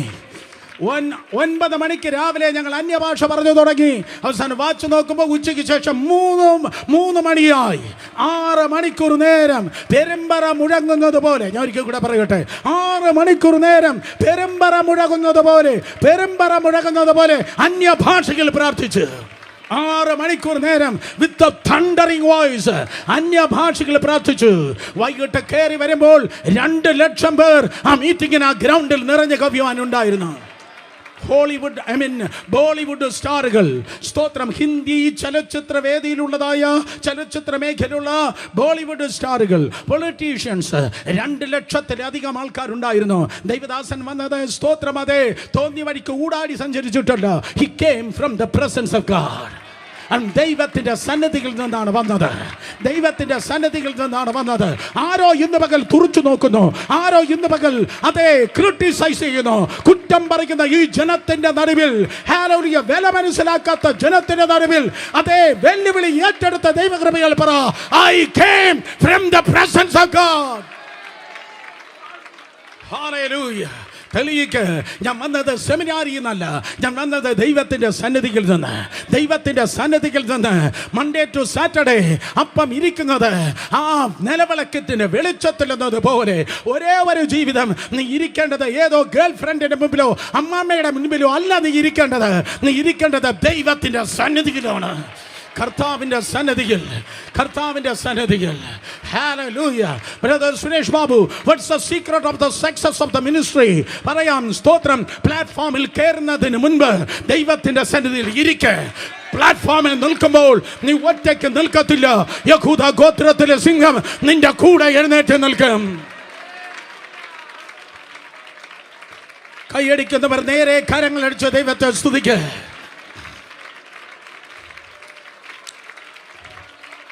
9 മണിക്ക് രാവിലെ ഞങ്ങൾ അന്യഭാഷ പറഞ്ഞു തുടങ്ങി. അവസാനം വാച്ച് നോക്കുമ്പോൾ ഉച്ചയ്ക്ക് ശേഷം 3 മണിയായി. 6 മണിക്കൂർ നേരം പെരുമ്പറ മുഴങ്ങുന്നത് പോലെ, ഞാൻ ഒരിക്കൽ കൂടെ പറയട്ടെ, 6 മണിക്കൂർ നേരം പെരുമ്പറ മുഴങ്ങുന്നത് പോലെ അന്യഭാഷയിൽ പ്രാർത്ഥിച്ച് 6 മണിക്കൂർ നേരം വിത്ത് തണ്ടറിംഗ് വോയിസ് അന്യഭാഷകൾ പ്രാർത്ഥിച്ചു. വൈകിട്ട് കയറി വരുമ്പോൾ 2 ലക്ഷം പേർ ആ മീറ്റിങ്ങിന് ആ ഗ്രൗണ്ടിൽ നിറഞ്ഞു കവിയുവാനുണ്ടായിരുന്നു. ബോളിവുഡ് സ്റ്റാറുകൾ, സ്തോത്രം, ഹിന്ദി ചലച്ചിത്ര വേദിയിലുള്ളതായ ചലച്ചിത്ര മേഖലയുള്ള ബോളിവുഡ് സ്റ്റാറുകൾ, പൊളിറ്റീഷ്യൻസ്, 2 ലക്ഷത്തിലധികം ആൾക്കാരുണ്ടായിരുന്നു. ദൈവദാസൻ വന്നത് സ്തോത്രം അതെ തോന്നിയ വഴിക്ക് ഊടാടി സഞ്ചരിച്ചിട്ടല്ല. He came from the presence of God. ദൈവത്തിന്റെ സന്നിധിയിൽ നിന്നാണ് വന്നത്. ആരോ ഇന്ന് പകൽ തുറച്ചു നോക്കുന്നു, ആരോ ഇന്ന് പകൽ അതേ ക്രിട്ടിസൈസ് ചെയ്യുന്നു, കുറ്റം പറയുന്ന ഈ ജനത്തിന്റെ നടുവിൽ, ഹല്ലേലൂയ, വില മനസ്സിലാക്കാത്ത ജനത്തിന്റെ നടുവിൽ അതേ വെല്ലുവിളി ഏറ്റെടുത്ത ദൈവകൃപകൾ പറ, I came from the presence of God. Hallelujah. തെളിയിക്ക്, ഞാൻ വന്നത് സെമിനാരിയിൽ നിന്നല്ല, ഞാൻ വന്നത് ദൈവത്തിൻ്റെ സന്നിധിയിൽ നിന്ന്. മൺഡേ ടു സാറ്റർഡേ അപ്പം ഇരിക്കുന്നത് ആ നിലവിളക്കത്തിൻ്റെ വെളിച്ചത്തിൽ എന്നതുപോലെ ഒരേ ഒരു ജീവിതം നീ ഇരിക്കേണ്ടത് ഏതോ ഗേൾ ഫ്രണ്ടിൻ്റെ മുമ്പിലോ അമ്മാമ്മയുടെ മുൻപിലോ അല്ല. നീ ഇരിക്കേണ്ടത് ദൈവത്തിൻ്റെ സന്നിധിയിലാണ്, കർത്താവിൻ്റെ സന്നിധിയിൽ. Hallelujah. Brother Suresh Babu, what's the secret of the success of the ministry? പറയാം, സ്തോത്രം, പ്ലാറ്റ്ഫോമിൽ കയറുന്നതിന് മുൻപ് ദൈവത്തിൻ്റെ സന്നിധിയിൽ ഇരിക്കെ. പ്ലാറ്റ്ഫോമിൽ നിൽക്കുമ്പോൾ നീ ഒറ്റയ്ക്ക് നിൽക്കത്തില്ല. യഹൂദ ഗോത്രത്തിലെ സിംഹം നിന്റെ കൂടെ എഴുന്നേറ്റ് നിൽക്കും. കൈയടിക്കുന്നവർ നേരെ കരങ്ങളടിച്ച് ദൈവത്തെ സ്തുതിക്ക്.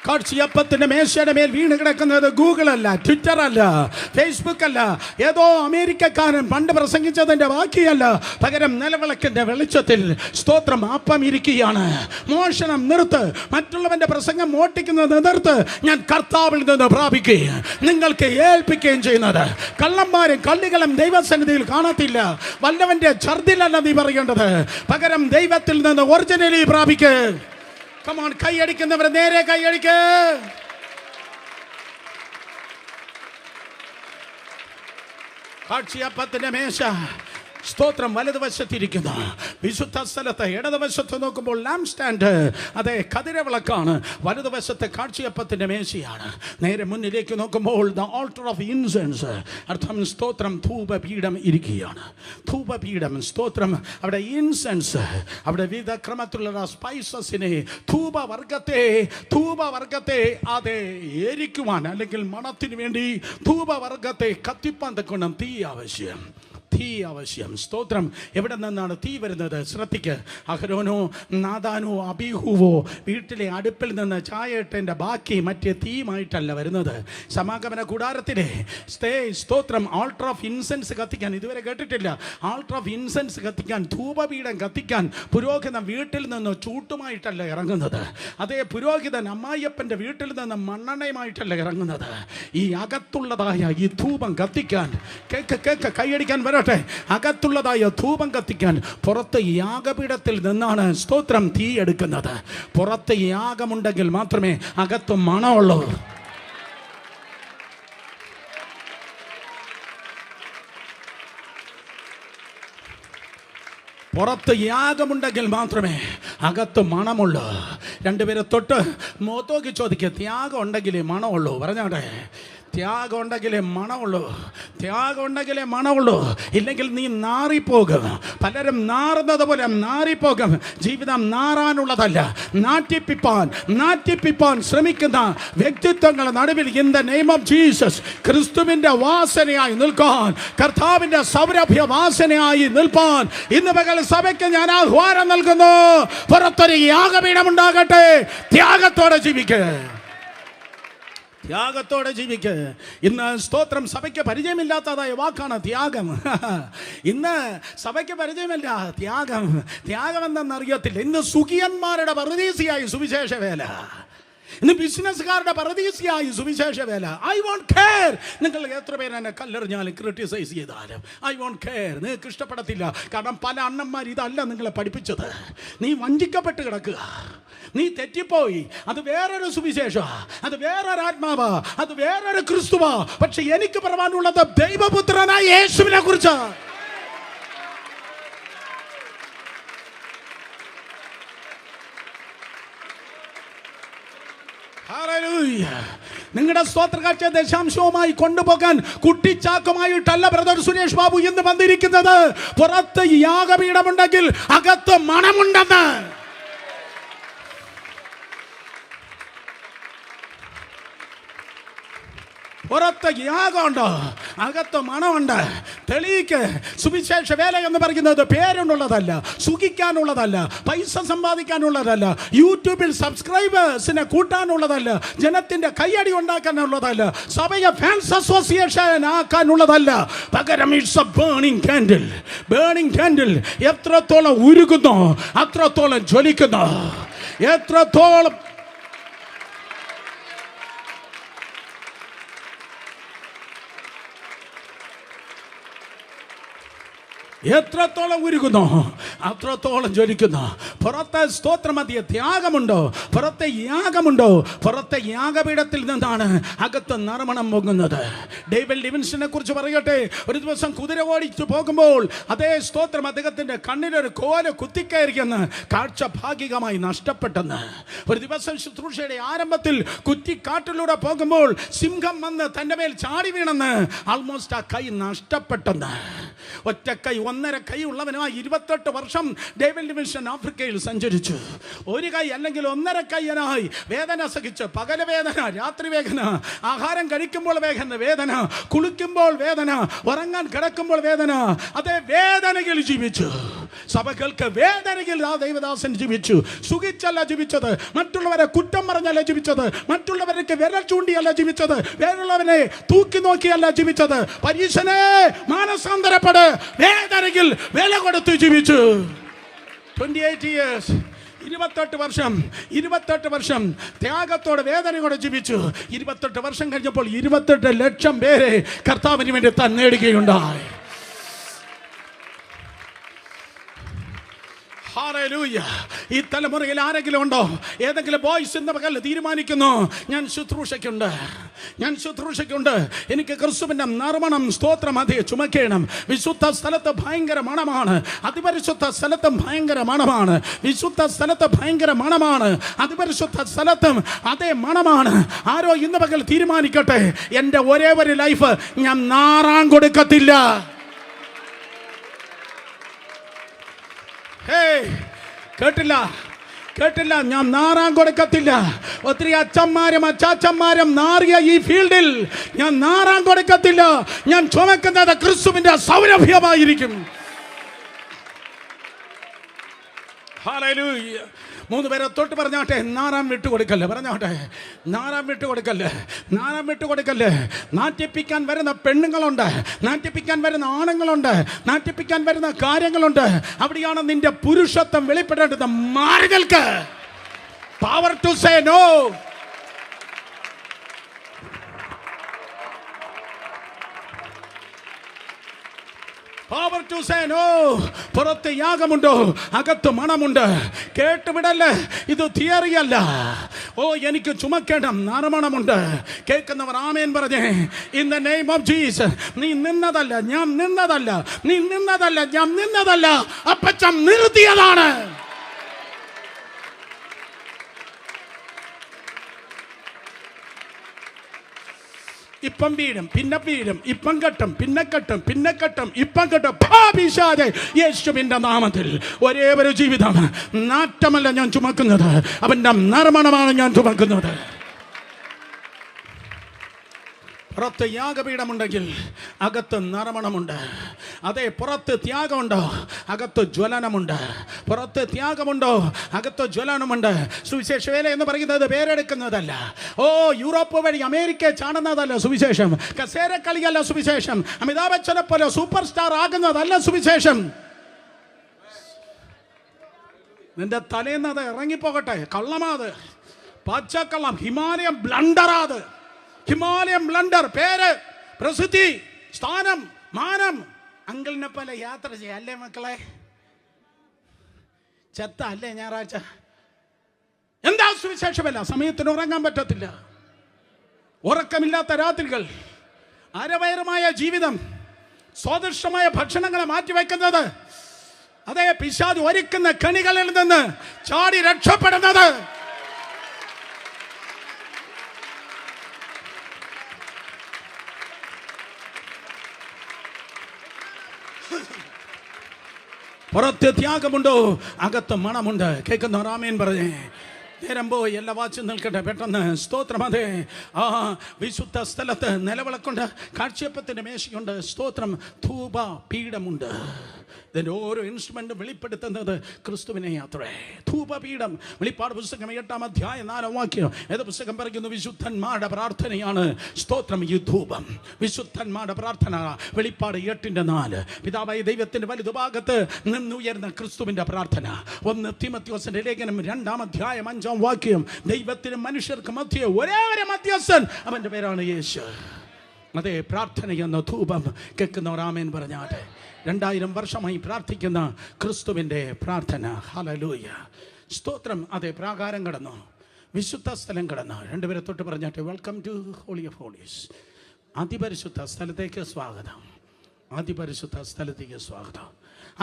കാഴ്ചയപ്പത്തിന്റെ മേശയുടെ മേൽ വീണ് കിടക്കുന്നത് ഗൂഗിൾ അല്ല, ട്വിറ്റർ അല്ല, ഫേസ്ബുക്ക് അല്ല, ഏതോ അമേരിക്കക്കാരൻ പണ്ട് പ്രസംഗിച്ചതിന്റെ ബാക്കിയല്ല. പകരം നിലവിളക്കിന്റെ വെളിച്ചത്തിൽ സ്തോത്രം അപ്പം ഇരിക്കുകയാണ്. മോഷണം നിർത്ത്, മറ്റുള്ളവന്റെ പ്രസംഗം മോട്ടിക്കുന്നത് നിർത്ത്. ഞാൻ കർത്താവിൽ നിന്ന് പ്രാപിക്കുകയും നിങ്ങൾക്ക് ഏൽപ്പിക്കുകയും ചെയ്യുന്നത്. കള്ളന്മാരും കള്ളികളും ദൈവസന്നിധിയിൽ കാണത്തില്ല. വല്ലവന്റെ ഛർദിലല്ല നീ പറയേണ്ടത്, പകരം ദൈവത്തിൽ നിന്ന് ഒറിജിനലി പ്രാപിക്കുക. Come on, കൈയടിക്കുന്നവർ നേരെ കൈയടിക്ക്. കാഴ്ചയപ്പത്തിന്റെ മേശ സ്തോത്രം വലതുവശത്തിരിക്കുന്നു. വിശുദ്ധ സ്ഥലത്ത് ഇടതുവശത്ത് നോക്കുമ്പോൾ ലാമ്പ് സ്റ്റാൻഡ്, അതെ കതിരവിളക്കാണ്. വലതുവശത്തെ കാഴ്ചയപ്പത്തിന്റെ മേശയാണ്. നേരെ മുന്നിലേക്ക് നോക്കുമ്പോൾ ദ ആൾട്ടർ ഓഫ് ഇൻസെൻസ്, അർത്ഥം സ്തോത്രം ധൂപപീഠം ഇരിക്കുകയാണ്. ധൂപപീഠം സ്തോത്രം, അവിടെ ഇൻസെൻസ്, അവിടെ വിവിധ ക്രമത്തിലുള്ള സ്പൈസസിനെ ധൂപവർഗത്തെ അതെ എരിക്കുവാൻ അല്ലെങ്കിൽ മണത്തിന് വേണ്ടി ധൂപവർഗത്തെ കത്തിപ്പാൻ തക്കണം തീ ആവശ്യം. സ്തോത്രം, എവിടെ നിന്നാണ് തീ വരുന്നത്? ശ്രദ്ധിക്ക്. അഹരോനോ നാദാനോ അബീഹുവോ വീട്ടിലെ അടുപ്പിൽ നിന്ന് ചായയിട്ടതിൻ്റെ ബാക്കി മറ്റേ തീയുമായിട്ടല്ല വരുന്നത്. സമാഗമന കൂടാരത്തിലെ സ്തോത്രം ആൾട്ടർ ഓഫ് ഇൻസെൻസ് കത്തിക്കാൻ ഇതുവരെ കേട്ടിട്ടില്ല. ആൾട്ടർ ഓഫ് ഇൻസെൻസ് കത്തിക്കാൻ, ധൂപപീഠം കത്തിക്കാൻ പുരോഹിതൻ വീട്ടിൽ നിന്ന് ചൂട്ടുമായിട്ടല്ല ഇറങ്ങുന്നത്. അതേ പുരോഹിതൻ അമ്മായിയപ്പൻ്റെ വീട്ടിൽ നിന്ന് മണ്ണെണ്ണയുമായിട്ടല്ല ഇറങ്ങുന്നത്. ഈ അകത്തുള്ളതായ ഈ ധൂപം കത്തിക്കാൻ, കേക്ക് കൈയടിക്കാൻ വരട്ടെ, അകത്തുള്ളതായ ധൂപം കത്തിക്കാൻ പുറത്ത് യാഗപീഠത്തിൽ നിന്നാണ് സ്തോത്രം തീ എടുക്കുന്നത്. പുറത്ത് യാഗമുണ്ടെങ്കിൽ മാത്രമേ അകത്ത് മണമുള്ളൂ. പുറത്ത് യാഗമുണ്ടെങ്കിൽ മാത്രമേ അകത്ത് മണമുള്ളൂ. രണ്ടുപേരെ തൊട്ട് മോത്തോക്ക് ചോദിക്കുക, ത്യാഗം ഉണ്ടെങ്കിലേ മണമുള്ളൂ. പറഞ്ഞോട്ടെ, ത്യാഗം ഉണ്ടെങ്കിലേ മണമുള്ളൂ. ത്യാഗം ഉണ്ടെങ്കിലേ മണമുള്ളൂ. ഇല്ലെങ്കിൽ നീ നാറിപ്പോകും. പലരും നാറുന്നത് പോലെ നാറിപ്പോകും. ജീവിതം നാറാനുള്ളതല്ല, നാറ്റിപ്പിപ്പാൻ ശ്രമിക്കുന്ന വ്യക്തിത്വങ്ങളുടെ നടുവിൽ in the name of Jesus ക്രിസ്തുവിന്റെ വാസനയായി നിൽക്കാൻ, കർത്താവിന്റെ സൗരഭ്യ വാസനയായി നിൽപ്പാൻ ഇന്ന് പകൽ സഭയ്ക്ക് ഞാൻ ആഹ്വാനം നൽകുന്നു. പുറത്തൊരു യാഗപീഠമുണ്ടാകട്ടെ. ത്യാഗത്തോടെ ജീവിക്കുക, ത്യാഗത്തോടെ ജീവിക്ക്. ഇന്ന് സ്തോത്രം സഭയ്ക്ക് പരിചയമില്ലാത്തതായ വാക്കാണ് ത്യാഗം. ഇന്ന് സഭയ്ക്ക് പരിചയമില്ല ത്യാഗം. ത്യാഗം എന്തെന്നറിയത്തില്ല. ഇന്ന് സുഖിയന്മാരുടെ പറുദീസയായി സുവിശേഷ വേല. ഇന്ന് ബിസിനസ്സുകാരുടെ പറുദീസയായി സുവിശേഷ വേല. I won't care. നിങ്ങൾ എത്ര പേര് എന്നെ കല്ലെറിഞ്ഞാലും ക്രിട്ടിസൈസ് ചെയ്താലും ഐ വോണ്ട് കെയർ. നിങ്ങൾക്ക് ഇഷ്ടപ്പെടത്തില്ല. കാരണം പല അണ്ണന്മാർ ഇതല്ല നിങ്ങളെ പഠിപ്പിച്ചത്. നീ വഞ്ചിക്കപ്പെട്ട് കിടക്കുക, നീ തെറ്റിപ്പോയി. അത് വേറൊരു സുവിശേഷ, അത് വേറൊരു ആത്മാവാ, അത് വേറൊരു ക്രിസ്തുവാ. പക്ഷെ എനിക്ക് പറയാനുള്ളത് ദൈവപുത്രനായ യേശുവിനെ കുറിച്ച്. നിങ്ങളുടെ സ്തോത്രകാഴ്ച ദശാംശവുമായി കൊണ്ടുപോകാൻ കുട്ടിച്ചാക്കുമായിട്ടല്ല ബ്രദർ സുരേഷ് ബാബു ഇന്ന് വന്നിരിക്കുന്നത്. പുറത്ത് യാഗപീഠമുണ്ടെങ്കിൽ അകത്ത് മണമുണ്ടെന്ന്. പുറത്ത് യാഗമുണ്ട്, അകത്ത് മണമുണ്ട്. തെളിയിക്ക്. സുവിശേഷ വേല എന്ന് പറയുന്നത് പേരിനുള്ളതല്ല, സുഖിക്കാനുള്ളതല്ല, പൈസ സമ്പാദിക്കാനുള്ളതല്ല, യൂട്യൂബിൽ സബ്സ്ക്രൈബേഴ്സിനെ കൂട്ടാനുള്ളതല്ല, ജനത്തിന്റെ കൈയടി ഉണ്ടാക്കാനുള്ളതല്ല, സഭയെ ഫാൻസ് അസോസിയേഷൻ ആക്കാനുള്ളതല്ല. പകരം it's a burning candle. Burning candle എത്രത്തോളം ഉരുകുന്നു അത്രത്തോളം ജ്വലിക്കുന്നു. എത്രത്തോളം എത്രത്തോളം ഉരുകുന്നു അത്രത്തോളം ജ്വലിക്കുന്നു. പുറത്തെ സ്തോത്രമധ്യ ത്യാഗമുണ്ടോ, പുറത്തെ യാഗമുണ്ടോ? പുറത്തെ യാഗപീഠത്തിൽ നിന്നാണ് അകത്ത് നറുമണം പൊങ്ങുന്നത്. ഡേവിഡ് ലിവിൻസനെ കുറിച്ച് പറയട്ടെ. ഒരു ദിവസം കുതിര ഓടിച്ചു പോകുമ്പോൾ അതേ സ്തോത്രം അദ്ദേഹത്തിന്റെ കണ്ണിലൊരു കോല് കുത്തിക്കയറിയെന്ന്, കാഴ്ച ഭാഗികമായി നഷ്ടപ്പെട്ടെന്ന്. ഒരു ദിവസം ശുശ്രൂഷയുടെ ആരംഭത്തിൽ കുറ്റിക്കാട്ടിലൂടെ പോകുമ്പോൾ സിംഹം വന്ന് തന്റെ മേൽ ചാടി വീണെന്ന്, ആൾമോസ്റ്റ് ആ കൈ നഷ്ടപ്പെട്ടെന്ന്. ഒറ്റ കൈ, 1.5 കൈ ഉള്ളവനുമായി 28 വർഷം ഡേവിഡ് ലിവിൻസൺ ആഫ്രിക്കയിൽ സഞ്ചരിച്ചു. ഒരു കൈ അല്ലെങ്കിൽ 1.5 കൈയനായി വേദന സഹിച്ച്, പകല വേദന, രാത്രി വേദന, ആഹാരം കഴിക്കുമ്പോൾ വേദന, കുളിക്കുമ്പോൾ വേദന, ഉറങ്ങാൻ കിടക്കുമ്പോൾ വേദന. അതേ വേദനയിൽ ജീവിച്ചു. സഭകൾക്ക് വേദനയിൽ ആ ദൈവദാസൻ ജീവിച്ചു. സുഖിച്ചല്ല ജീവിച്ചത്, മറ്റുള്ളവരെ കുറ്റം പറഞ്ഞല്ല ജീവിച്ചത്, മറ്റുള്ളവർക്ക് വിരൽ ചൂണ്ടിയല്ല ജീവിച്ചത്, വേറുള്ളവനെ തൂക്കി നോക്കിയല്ല ജീവിച്ചത്. പരീശനെ മാനസാന്തരപ്പെട്, വേദനയിൽ വില കൊടുത്ത് ജീവിച്ചു. 28 years, 28 വർഷം ത്യാഗത്തോടെ വേദനയോടെ ജീവിച്ചു. 28 വർഷം കഴിഞ്ഞപ്പോൾ 28 ലക്ഷം പേരെ കർത്താവിന് വേണ്ടി താൻ നേടുകയുണ്ടായി. ഹല്ലേലൂയ. ഈ തലമുറയിൽ ആരെങ്കിലും ഉണ്ടോ? ഏതെങ്കിലും ബോയ്സ് ഇന്ന് പകൽ തീരുമാനിക്കുന്നു, ഞാൻ ശുശ്രൂഷയ്ക്കുണ്ട്, എനിക്ക് ക്രിസ്തുവിന്റെ നറുമണം സ്തോത്രം അതേ ചുമക്കണം. വിശുദ്ധ സ്ഥലത്ത് ഭയങ്കര മണമാണ്, അതിപരിശുദ്ധ സ്ഥലത്തും ഭയങ്കര മണമാണ്. വിശുദ്ധ സ്ഥലത്ത് ഭയങ്കര മണമാണ്, അതിപരിശുദ്ധ സ്ഥലത്തും അതേ മണമാണ്. ആരോ ഇന്ന് പകൽ തീരുമാനിക്കട്ടെ, എൻ്റെ ഒരേ ഒരു ലൈഫ് ഞാൻ നാറാൻ കൊടുക്കത്തില്ല. കേട്ടില്ല, ഞാൻ നാറാൻ കൊടുക്കത്തില്ല. ഒത്തിരി അച്ഛന്മാരും അച്ചാച്ചന്മാരും നാറിയ ഈ ഫീൽഡിൽ ഞാൻ നാറാൻ കൊടുക്കത്തില്ല. ഞാൻ ചുമക്കുന്നത് ക്രിസ്തുവിന്റെ സൗരഭ്യമായിരിക്കും. ഹല്ലേലൂയ. 3 പേരെ തൊട്ട് പറഞ്ഞാട്ടെ, നാറാൻ വിട്ടുകൊടുക്കല്ലേ. പറഞ്ഞാട്ടെ, നാറാൻ വിട്ടുകൊടുക്കല്ലേ. നാറ്റിപ്പിക്കാൻ വരുന്ന പെണ്ണുങ്ങളുണ്ട്, നാറ്റിപ്പിക്കാൻ വരുന്ന ആണുങ്ങളുണ്ട്, നാറ്റിപ്പിക്കാൻ വരുന്ന കാര്യങ്ങളുണ്ട്. അവിടെയാണ് നിന്റെ പുരുഷത്വം വെളിപ്പെടേണ്ടത്. മാറി നിൽക്ക്. Power to say no. Power to say no. പുറത്ത് യാഗമുണ്ടോ, അകത്ത് മണമുണ്ട്. കേട്ടുവിടല്ലേ, ഇത് തിയറി അല്ല. ഓ, എനിക്ക് ചുമക്കണം, നറുമണമുണ്ട്. കേൾക്കുന്നവർ ആമേൻ പറഞ്ഞേ. In the name of Jesus. നീ നിന്നതല്ല, ഞാൻ നിന്നതല്ല, അപ്പച്ചൻ നിർത്തിയതാണ്. ഇപ്പം വീഴും, പിന്നെ വീഴും, ഇപ്പം കെട്ടും, പിന്നെ കെട്ടും, പിന്നെ കെട്ടും, ഇപ്പം കെട്ടും. പിശാചേ, യേശുവിന്റെ നാമത്തിൽ ഒരേ ഒരു ജീവിതം, നാറ്റമല്ല ഞാൻ ചുമക്കുന്നത്, അവന്റെ നർമ്മണമാണ് ഞാൻ ചുമക്കുന്നത്. പുറത്ത് യാഗപീഠമുണ്ടെങ്കിൽ അകത്ത് നർമ്മണമുണ്ട്. അതെ, പുറത്ത് ത്യാഗമുണ്ടോ അകത്ത് ജ്വലനമുണ്ട്. പുറത്ത് ത്യാഗമുണ്ടോ അകത്ത് ജ്വലനമുണ്ട്. സുവിശേഷ വേല എന്ന് പറയുന്നത് പേരെടുക്കുന്നതല്ല. യൂറോപ്പ് വഴി അമേരിക്ക ചാടുന്നതല്ല സുവിശേഷം. കസേരക്കളിയല്ല സുവിശേഷം. അമിതാഭ് ബച്ചനെ പോലെ സൂപ്പർ സ്റ്റാർ ആകുന്നതല്ല സുവിശേഷം. നിന്റെ തലേന്ന് അത് ഇറങ്ങിപ്പോകട്ടെ. കള്ളമാത്, പച്ചക്കള്ളം, ഹിമാലയം ബ്ലണ്ടറാത്. ഹിമാലയം ബ്ലണ്ടർ, പേര്, പ്രസിദ്ധി, സ്ഥാനം, മാനം. അങ്കിളിനെ പോലെ യാത്ര ചെയ്യാം അല്ലേ മക്കളെ? ചെത്ത അല്ലേ ഞായറാഴ്ച? എന്താ സുവിശേഷമല്ല? സമയത്തിന് ഉറങ്ങാൻ പറ്റത്തില്ല, ഉറക്കമില്ലാത്ത രാത്രികൾ, അരവയറുമായ ജീവിതം, സ്വാദിഷ്ടമായ ഭക്ഷണങ്ങളെ മാറ്റിവെക്കുന്നത്, അതേ പിശാച് ഒരുക്കുന്ന കണികളിൽ നിന്ന് ചാടി രക്ഷപ്പെടുന്നത്. പുറത്ത് ത്യാഗമുണ്ടോ അകത്ത് മണമുണ്ട്. കേൾക്കുന്ന ആമേൻ പറഞ്ഞേ. നേരം പോയി, എല്ലാ വാച്ചും നിൽക്കട്ടെ പെട്ടെന്ന്. സ്തോത്രം. അതെ, വിശുദ്ധ സ്ഥലത്ത് നിലവിളക്കുണ്ട്, കാഴ്ചയപ്പത്തിൻ്റെ മേശയുണ്ട്. സ്തോത്രം. ധൂപ പീഠമുണ്ട്. ഇതിൻ്റെ ഓരോ ഇൻസ്ട്രുമെൻറ്റും വെളിപ്പെടുത്തുന്നത് ക്രിസ്തുവിനെ യാത്രേ. ധൂപപീഠം. വെളിപ്പാട് പുസ്തകം 8-ാം അധ്യായം 4-ാം വാക്യം. ഏത് പുസ്തകം പറയുന്നു? വിശുദ്ധന്മാരുടെ പ്രാർത്ഥനയാണ് സ്തോത്രം ഈ ധൂപം. വിശുദ്ധന്മാരുടെ പ്രാർത്ഥന. വെളിപ്പാട് 8:4. പിതാവായ ദൈവത്തിൻ്റെ വലതുഭാഗത്ത് നിന്നുയർന്ന ക്രിസ്തുവിൻ്റെ പ്രാർത്ഥന. 1 തീമോഥെയോസിന്റെ ലേഖനം 2-ാം അധ്യായം 5-ാം വാക്യം. ദൈവത്തിനും മനുഷ്യർക്ക് മധ്യേ ഒരേ ഒരു മധ്യസ്ഥൻ, അവൻ്റെ പേരാണ് യേശു. അതെ, പ്രാർത്ഥന എന്ന ധൂപം. കേൾക്കുന്നവർ ആമേൻ പറഞ്ഞാട്ടെ. 2000 വർഷമായി പ്രാർത്ഥിക്കുന്ന ക്രിസ്തുവിൻ്റെ പ്രാർത്ഥന. ഹല്ലേലൂയ, സ്തോത്രം. അതെ, പ്രാകാരം കടന്നു, വിശുദ്ധ സ്ഥലം കടന്നു. രണ്ടുപേരെ തൊട്ട് പറഞ്ഞാട്ടെ. Welcome to holy of holies. അതിപരിശുദ്ധ സ്ഥലത്തേക്ക് സ്വാഗതം. അതിപരിശുദ്ധ സ്ഥലത്തേക്ക് സ്വാഗതം.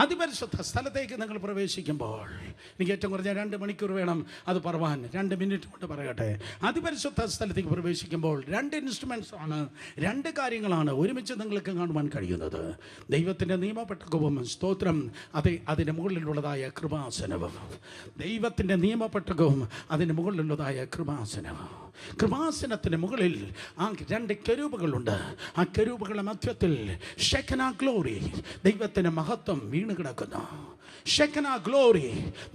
അതിപരിശുദ്ധ സ്ഥലത്തേക്ക് നിങ്ങൾ പ്രവേശിക്കുമ്പോൾ, എനിക്ക് ഏറ്റവും കുറഞ്ഞ 2 മണിക്കൂർ വേണം അത് പറവാൻ. 2 മിനിറ്റ് കൊണ്ട് പറയട്ടെ. അതിപരിശുദ്ധ സ്ഥലത്തേക്ക് പ്രവേശിക്കുമ്പോൾ 2 ഇൻസ്ട്രുമെൻറ്റ്സ് ആണ്, 2 കാര്യങ്ങളാണ് ഒരുമിച്ച് നിങ്ങൾക്ക് കാണുവാൻ കഴിയുന്നത്. ദൈവത്തിൻ്റെ നിയമപ്പെട്ടകവും, സ്തോത്രം, അതിൻ്റെ മുകളിലുള്ളതായ കൃപാസനവും. ദൈവത്തിൻ്റെ നിയമപ്പെട്ടകവും അതിൻ്റെ മുകളിലുള്ളതായ കൃപാസനവും. കൃപാസനത്തിന് മുകളിൽ ആ 2 കെരൂബുകളുണ്ട്. ആ കെരൂബുകളുടെ മധ്യത്തിൽ ഷെക്കന ഗ്ലോറി, ദൈവത്തിൻ്റെ മഹത്വം വീണ് കിടക്കുന്നു. ഷെക്കന ഗ്ലോറി,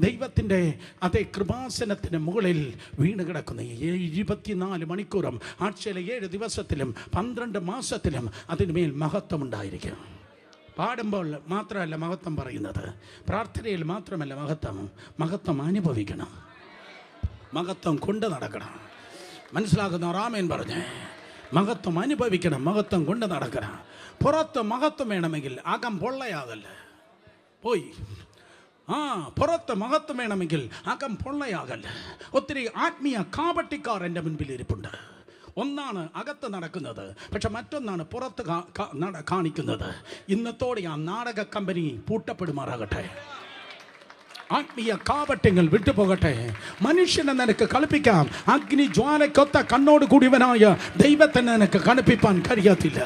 ദൈവത്തിൻ്റെ അതേ കൃപാസനത്തിന് മുകളിൽ വീണ് കിടക്കുന്നു. 24 മണിക്കൂറും ആഴ്ചയിലെ 7 ദിവസത്തിലും 12 മാസത്തിലും അതിന്മേൽ മഹത്വം ഉണ്ടായിരിക്കും. പാടുമ്പോൾ മാത്രമല്ല മഹത്വം പറയുന്നത്, പ്രാർത്ഥനയിൽ മാത്രമല്ല മഹത്വം അനുഭവിക്കണം, മഹത്വം കൊണ്ട് നടക്കണം. മനസ്സിലാക്കുന്ന ആമേൻ പറഞ്ഞേ. മഹത്വം അനുഭവിക്കണം, മഹത്വം കൊണ്ട് നടക്കണം. പുറത്ത് മഹത്വം വേണമെങ്കിൽ അകം പൊള്ളയാകല്ല. പോയി പുറത്ത് മഹത്വം വേണമെങ്കിൽ അകം പൊള്ളയാകല്ല. ഒത്തിരി ആത്മീയ കാപട്ടിക്കാർ എൻ്റെ മുൻപിൽ ഇരിപ്പുണ്ട്. ഒന്നാണ് അകത്ത് നടക്കുന്നത്, പക്ഷെ മറ്റൊന്നാണ് പുറത്ത് കാണിക്കുന്നത്. ഇന്നത്തോടെ ആ നാടക കമ്പനി പൂട്ടപ്പെടുമാറാകട്ടെ. ആത്മീയ കാപട്യങ്ങൾ വിട്ടുപോകട്ടെ. മനുഷ്യനെ നിനക്ക് കളിപ്പിക്കാം, അഗ്നി ജ്വാലക്കൊത്ത കണ്ണോട് കൂടിയവനായ ദൈവത്തെ നിനക്ക് കളിപ്പിക്കാൻ കഴിയത്തില്ല.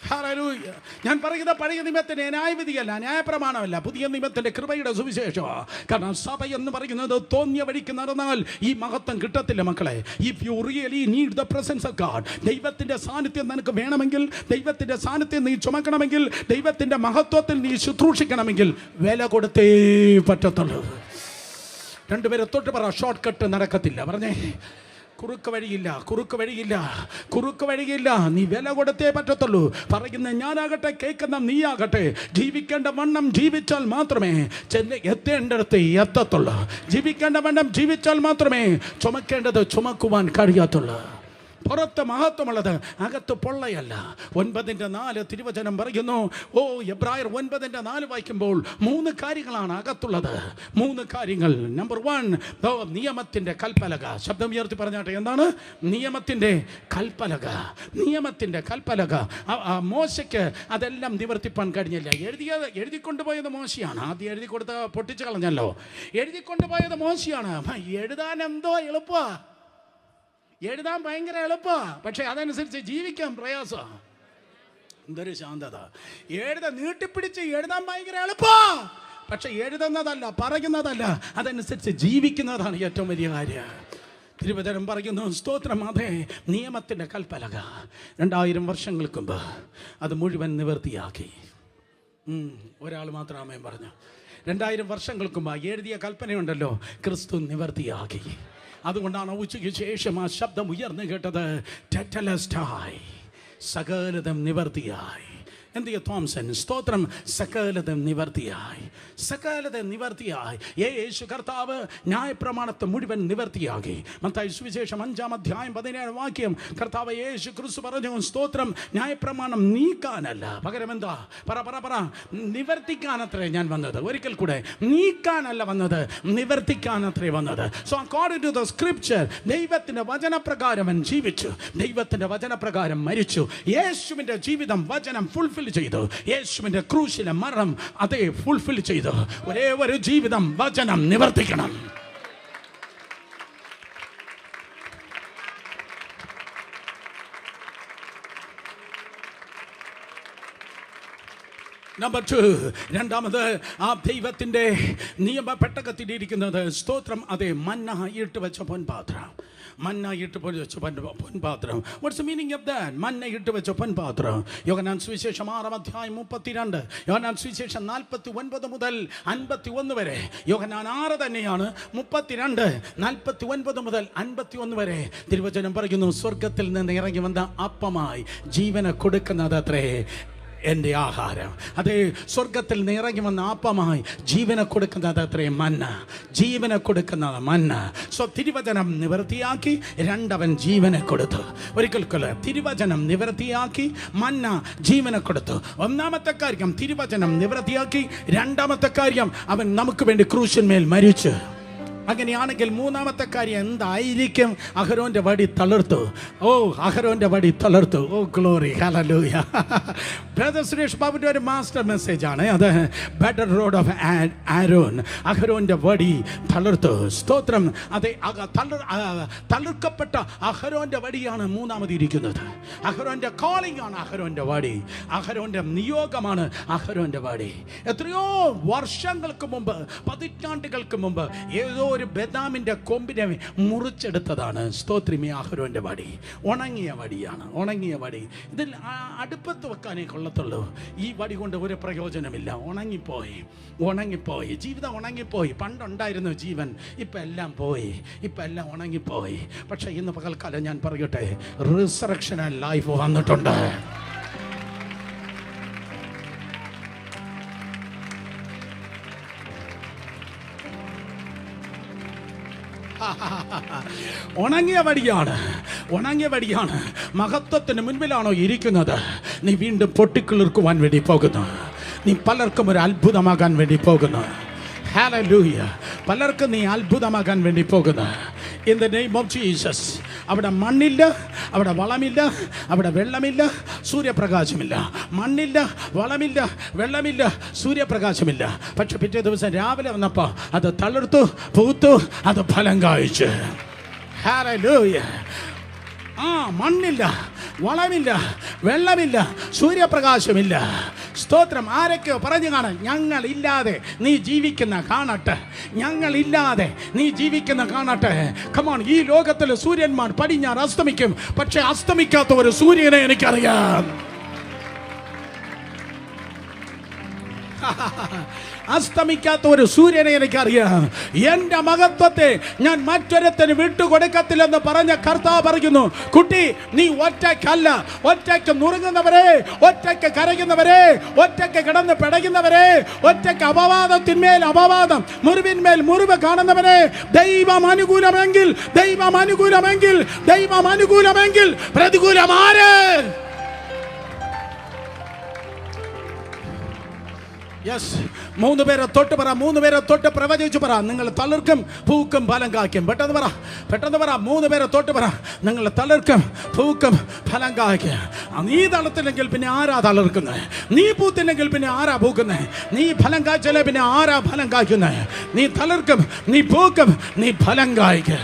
ഹല്ലേലൂയ. ഞാൻ പറയുന്ന പഴയ നിയമത്തിന്റെ ന്യായവിധിയല്ല, ന്യായപ്രമാണമല്ല, പുതിയ നിയമത്തിന്റെ കൃപയുടെ സുവിശേഷമാണ്. കാരണം സഭ എന്ന് പറയുന്നത് തോന്നിയ വഴിക്ക് നടന്നാൽ ഈ മഹത്വം കിട്ടത്തില്ല മക്കളെ. If you really need the presence of God, ദൈവത്തിന്റെ സാന്നിധ്യം നിനക്ക് വേണമെങ്കിൽ, ദൈവത്തിന്റെ സാന്നിധ്യം നീ ചുമക്കണമെങ്കിൽ, ദൈവത്തിന്റെ മഹത്വത്തിൽ നീ ശുശ്രൂഷിക്കണമെങ്കിൽ വില കൊടുത്തേ പറ്റത്തുള്ളൂ. 2 പേരെ തൊട്ട് പറ, ഷോർട്ട് കട്ട് നടക്കത്തില്ല. പറഞ്ഞേ, കുറുക്ക് വഴിയില്ല. നീ വില കൊടുത്തേ പറ്റത്തുള്ളൂ. പറയുന്ന ഞാനാകട്ടെ, കേൾക്കുന്ന നീയാകട്ടെ, ജീവിക്കേണ്ട വണ്ണം ജീവിച്ചാൽ മാത്രമേ എത്തേണ്ടടുത്ത് എത്തത്തുള്ളൂ. ജീവിക്കേണ്ട വണ്ണം ജീവിച്ചാൽ മാത്രമേ ചുമക്കേണ്ടത് ചുമക്കുവാൻ കഴിയത്തുള്ളൂ. പുറത്ത് മഹത്വമുള്ളത്, അകത്ത് പൊള്ളയല്ല. 9:4 തിരുവചനം പറയുന്നു. എബ്രായർ 9:4 വായിക്കുമ്പോൾ 3 കാര്യങ്ങളാണ് അകത്തുള്ളത്. 3 കാര്യങ്ങൾ. നമ്പർ 1, നിയമത്തിൻ്റെ കൽപ്പലക. ശബ്ദം ഉയർത്തി പറഞ്ഞാട്ടെ, എന്താണ് നിയമത്തിൻ്റെ കൽപ്പലക? നിയമത്തിൻ്റെ കൽപ്പലക. മോശയ്ക്ക് അതെല്ലാം നിവർത്തിപ്പാൻ കഴിഞ്ഞില്ല. എഴുതിക്കൊണ്ടുപോയത് മോശയാണ്. ആദ്യം എഴുതി കൊടുത്ത് പൊട്ടിച്ചു കളഞ്ഞല്ലോ. എഴുതിക്കൊണ്ടുപോയത് മോശയാണ്. എഴുതാൻ എന്തോ എളുപ്പമാണ്. എഴുതാൻ ഭയങ്കര എളുപ്പമാണ്, പക്ഷെ അതനുസരിച്ച് ജീവിക്കാൻ പ്രയാസമാണ്. എന്തൊരു ശാന്തത! നീട്ടിപ്പിടിച്ച് എഴുതാൻ ഭയങ്കര എളുപ്പമാണ്, പക്ഷെ എഴുതുന്നതല്ല, പറയുന്നതല്ല, അതനുസരിച്ച് ജീവിക്കുന്നതാണ് ഏറ്റവും വലിയ കാര്യം. തിരുവചനം പറയുന്നു, സ്തോത്രം, അതെ നിയമത്തിൻ്റെ കൽപ്പലക 2000 വർഷങ്ങൾക്ക് മുമ്പ് അത് മുഴുവൻ നിവൃത്തിയാക്കി. ഒരാൾ മാത്രം ആമേൻ പറഞ്ഞു. 2000 വർഷങ്ങൾക്ക് മുമ്പ് എഴുതിയ കൽപ്പനയുണ്ടല്ലോ, ക്രിസ്തു നിവൃത്തിയാക്കി. അതുകൊണ്ടാണ് ഉച്ചയ്ക്ക് ശേഷം ആ ശബ്ദം ഉയർന്നു കേട്ടത്, ടെറ്റലസ്റ്റായി, സകലതും നിവർത്തിയായി. എന്ത് തോംസൺ, സ്തോത്രം, സകലതും നിവർത്തിയായി, സകലതും നിവർത്തിയായി. യേശു കർത്താവ് ന്യായപ്രമാണത്തെ മുഴുവൻ നിവർത്തിയാക്കി. മത്തായി സുവിശേഷം 5-ാം അധ്യായം 17-ാം വാക്യം കർത്താവ് യേശു ക്രിസ്തു പറഞ്ഞു, സ്തോത്രം, ന്യായപ്രമാണം നീക്കാനല്ല, പകരം എന്താ പറ നിവർത്തിക്കാനത്രേ ഞാൻ വന്നത്. ഒരിക്കൽ കൂടെ, നീക്കാനല്ല വന്നത്, നിവർത്തിക്കാനത്രേ വന്നത്. So according to the scripture, ദൈവത്തിൻ്റെ വചനപ്രകാരം അവൻ ജീവിച്ചു, ദൈവത്തിൻ്റെ വചനപ്രകാരം മരിച്ചു. യേശുവിൻ്റെ ജീവിതം വചനം ഫുൾഫിൽ ചെയ്തു. യേശുവിന്റെ ക്രൂശിലെ മരണം അതേ ഫുൾഫിൽ ചെയ്തു. ഒരേ ഒരു ജീവിതം വചനം നിവർത്തിക്കണം. നമ്പർ 2, രണ്ടാമത് ആ ദൈവത്തിൻ്റെ നിയമ പെട്ടകത്തിലിരിക്കുന്നത്, സ്തോത്രം, അതേ മന്ന ഇട്ട് വെച്ച പൊൻപാത്രം. മന്ന ഇട്ട് വെച്ച പൊൻപാത്രം. What's the meaning of that? മന്ന ഇട്ട് വെച്ച പൊൻപാത്രം. യോഹന്നാൻ സുവിശേഷം 6-ാം അധ്യായം 32, യോഹന്നാൻ സുവിശേഷം 49 മുതൽ 51 വരെ. യോഹന്നാൻ 6 തന്നെയാണ്, 32, 49 മുതൽ 51 വരെ തിരുവചനം പറയുന്നു, സ്വർഗത്തിൽ നിന്ന് ഇറങ്ങി വന്ന അപ്പമായി ജീവനെ കൊടുക്കുന്നത് അത്രേ എൻ്റെ ആഹാരം. അതേ, സ്വർഗത്തിൽ നിന്ന് ഇറങ്ങി വന്ന അപ്പമായി ജീവനെ കൊടുക്കുന്നത് അത്രേ മന്ന, ജീവനെ കൊടുക്കുന്നത് മന്ന. സോ തിരുവചനം നിവൃത്തിയാക്കി, രണ്ടവൻ ജീവനെ കൊടുത്തു. ഒരിക്കൽ തിരുവചനം നിവൃത്തിയാക്കി, മന്ന ജീവനെ കൊടുത്തു. ഒന്നാമത്തെ കാര്യം തിരുവചനം നിവൃത്തിയാക്കി, രണ്ടാമത്തെ കാര്യം അവൻ നമുക്ക് വേണ്ടി ക്രൂശിന്മേൽ മരിച്ചു. അങ്ങനെയാണെങ്കിൽ മൂന്നാമത്തെ കാര്യം എന്തായിരിക്കും? അഹരോന്റെ വടി തളർത്തു. അഹരോന്റെ വടി തളർത്തു. ഗ്ലോറി, ഹല്ലേലൂയ. ബ്രദർ സുരേഷ് ബാബുവിന്റെ ഒരു മാസ്റ്റർ മെസ്സേജ് ആണ് അത്, ബെറ്റർ റോഡ് ഓഫ് ആരോൻ. അഹരോന്റെ വടി തളർത്തു. സ്തോത്രം, അതെ, തളർക്കപ്പെട്ട അഹരോന്റെ വടിയാണ് മൂന്നാമത് ഇരിക്കുന്നത്. അഹരോന്റെ കോളിംഗ് ആണ് അഹരോന്റെ വടി, അഹരോന്റെ നിയോഗമാണ് അഹരോന്റെ വടി. എത്രയോ വർഷങ്ങൾക്ക് മുമ്പ്, പതിറ്റാണ്ടുകൾക്ക് മുമ്പ് ഏതോ ഒരു ബദാമിന്റെ കൊമ്പിനെ മുറിച്ചെടുത്തതാണ് സ്തോത്രിമി അഹരോന്റെ വടി. ഉണങ്ങിയ വടിയാണ്, ഉണങ്ങിയ വടി. ഇതിൽ അടുപ്പത്ത് വെക്കാനേ കൊള്ളത്തുള്ളൂ. ഈ വടി കൊണ്ട് ഒരു പ്രയോജനമില്ല. ഉണങ്ങിപ്പോയി, ഉണങ്ങിപ്പോയി, ജീവിതം ഉണങ്ങിപ്പോയി. പണ്ടുണ്ടായിരുന്നു ജീവൻ, ഇപ്പം എല്ലാം പോയി, ഇപ്പം എല്ലാം ഉണങ്ങിപ്പോയി. പക്ഷെ ഇന്ന് പകൽക്കാലം ഞാൻ പറയട്ടെ, റിസറക്ഷൻ ആൻഡ് ലൈഫ് വന്നിട്ടുണ്ട്. ഉണങ്ങിയ വടിയാണ്, ഉണങ്ങിയ വടിയാണ്. മഹത്വത്തിന് മുൻപിലാണോ ഇരിക്കുന്നത്? നീ വീണ്ടും പൊട്ടിക്കിളിർക്കുവാൻ വേണ്ടി പോകുന്നു. നീ പലർക്കും ഒരു അത്ഭുതമാകാൻ വേണ്ടി പോകുന്നു. ഹല്ലേലൂയ. പലർക്കും നീ അത്ഭുതമാകാൻ വേണ്ടി പോകുന്നു. In the name of Jesus. അവിടെ മണ്ണില്ല, അവിടെ വളമില്ല, അവിടെ വെള്ളമില്ല, സൂര്യപ്രകാശമില്ല. മണ്ണില്ല, വളമില്ല, വെള്ളമില്ല, സൂര്യപ്രകാശമില്ല. പക്ഷെ പിറ്റേ ദിവസം രാവിലെ വന്നപ്പോൾ അത് തളിർത്തു, പൂത്തു, അത് ഫലം കായ്ച്ചു. ഹല്ലേലൂയ. മണ്ണില്ല, വളമില്ല, വെള്ളമില്ല, സൂര്യപ്രകാശമില്ല. സ്തോത്രം. ആരൊക്കെയോ പറഞ്ഞു കാണാൻ, ഞങ്ങളില്ലാതെ നീ ജീവിക്കുന്ന കാണട്ടെ, ഞങ്ങളില്ലാതെ നീ ജീവിക്കുന്ന കാണട്ടെ. കമോൺ, ഈ ലോകത്തിൽ സൂര്യന്മാർ പടിഞ്ഞാറ് അസ്തമിക്കും, പക്ഷെ അസ്തമിക്കാത്ത ഒരു സൂര്യനെ എനിക്കറിയാം. അസ്തമിക്കാത്ത ഒരു സൂര്യനെ എനിക്കറിയാം. എൻ്റെ മഹത്വത്തെ ഞാൻ മറ്റൊരുത്തിന് വിട്ടുകൊടുക്കത്തില്ലെന്ന് പറഞ്ഞ കർത്താവ് പറയുന്നു, കുട്ടി, നീ ഒറ്റയ്ക്കല്ല. ഒറ്റയ്ക്ക് നുറുങ്ങുന്നവരെ, ഒറ്റയ്ക്ക് കരയുന്നവരെ, ഒറ്റയ്ക്ക് കിടന്ന് പിടയുന്നവരെ, ഒറ്റയ്ക്ക് അപവാദത്തിന്മേൽ അപവാദം, മുറിവിന്മേൽ മുറിവ് കാണുന്നവരെ, ദൈവം അനുകൂലമെങ്കിൽ, ദൈവം അനുകൂലമെങ്കിൽ, ദൈവം അനുകൂലമെങ്കിൽ പ്രതികൂലമാര്? യെസ്. 3 പേരെ തൊട്ട് പറ, 3 പേരെ തൊട്ട് പ്രവചിച്ചു പറ, നിങ്ങൾ തളിർക്കും, പൂക്കും, ഫലം കായ്ക്കും. പെട്ടെന്ന് പറ, പെട്ടെന്ന് പറ. 3 പേരെ തൊട്ട് പറ, നിങ്ങൾ തളിർക്കും, പൂക്കും, ഫലം കായ്ക്കും. നീ തളർത്തില്ലെങ്കിൽ പിന്നെ ആരാ തളിർക്കുന്നത്? നീ പൂത്തില്ലെങ്കിൽ പിന്നെ ആരാ പൂക്കുന്നത്? നീ ഫലം കായ്ച്ചാലേ പിന്നെ ആരാ ഫലം കായ്ക്കുന്നത്? നീ തളിർക്കും, നീ പൂക്കും, നീ ഫലം കായ്ക്കും.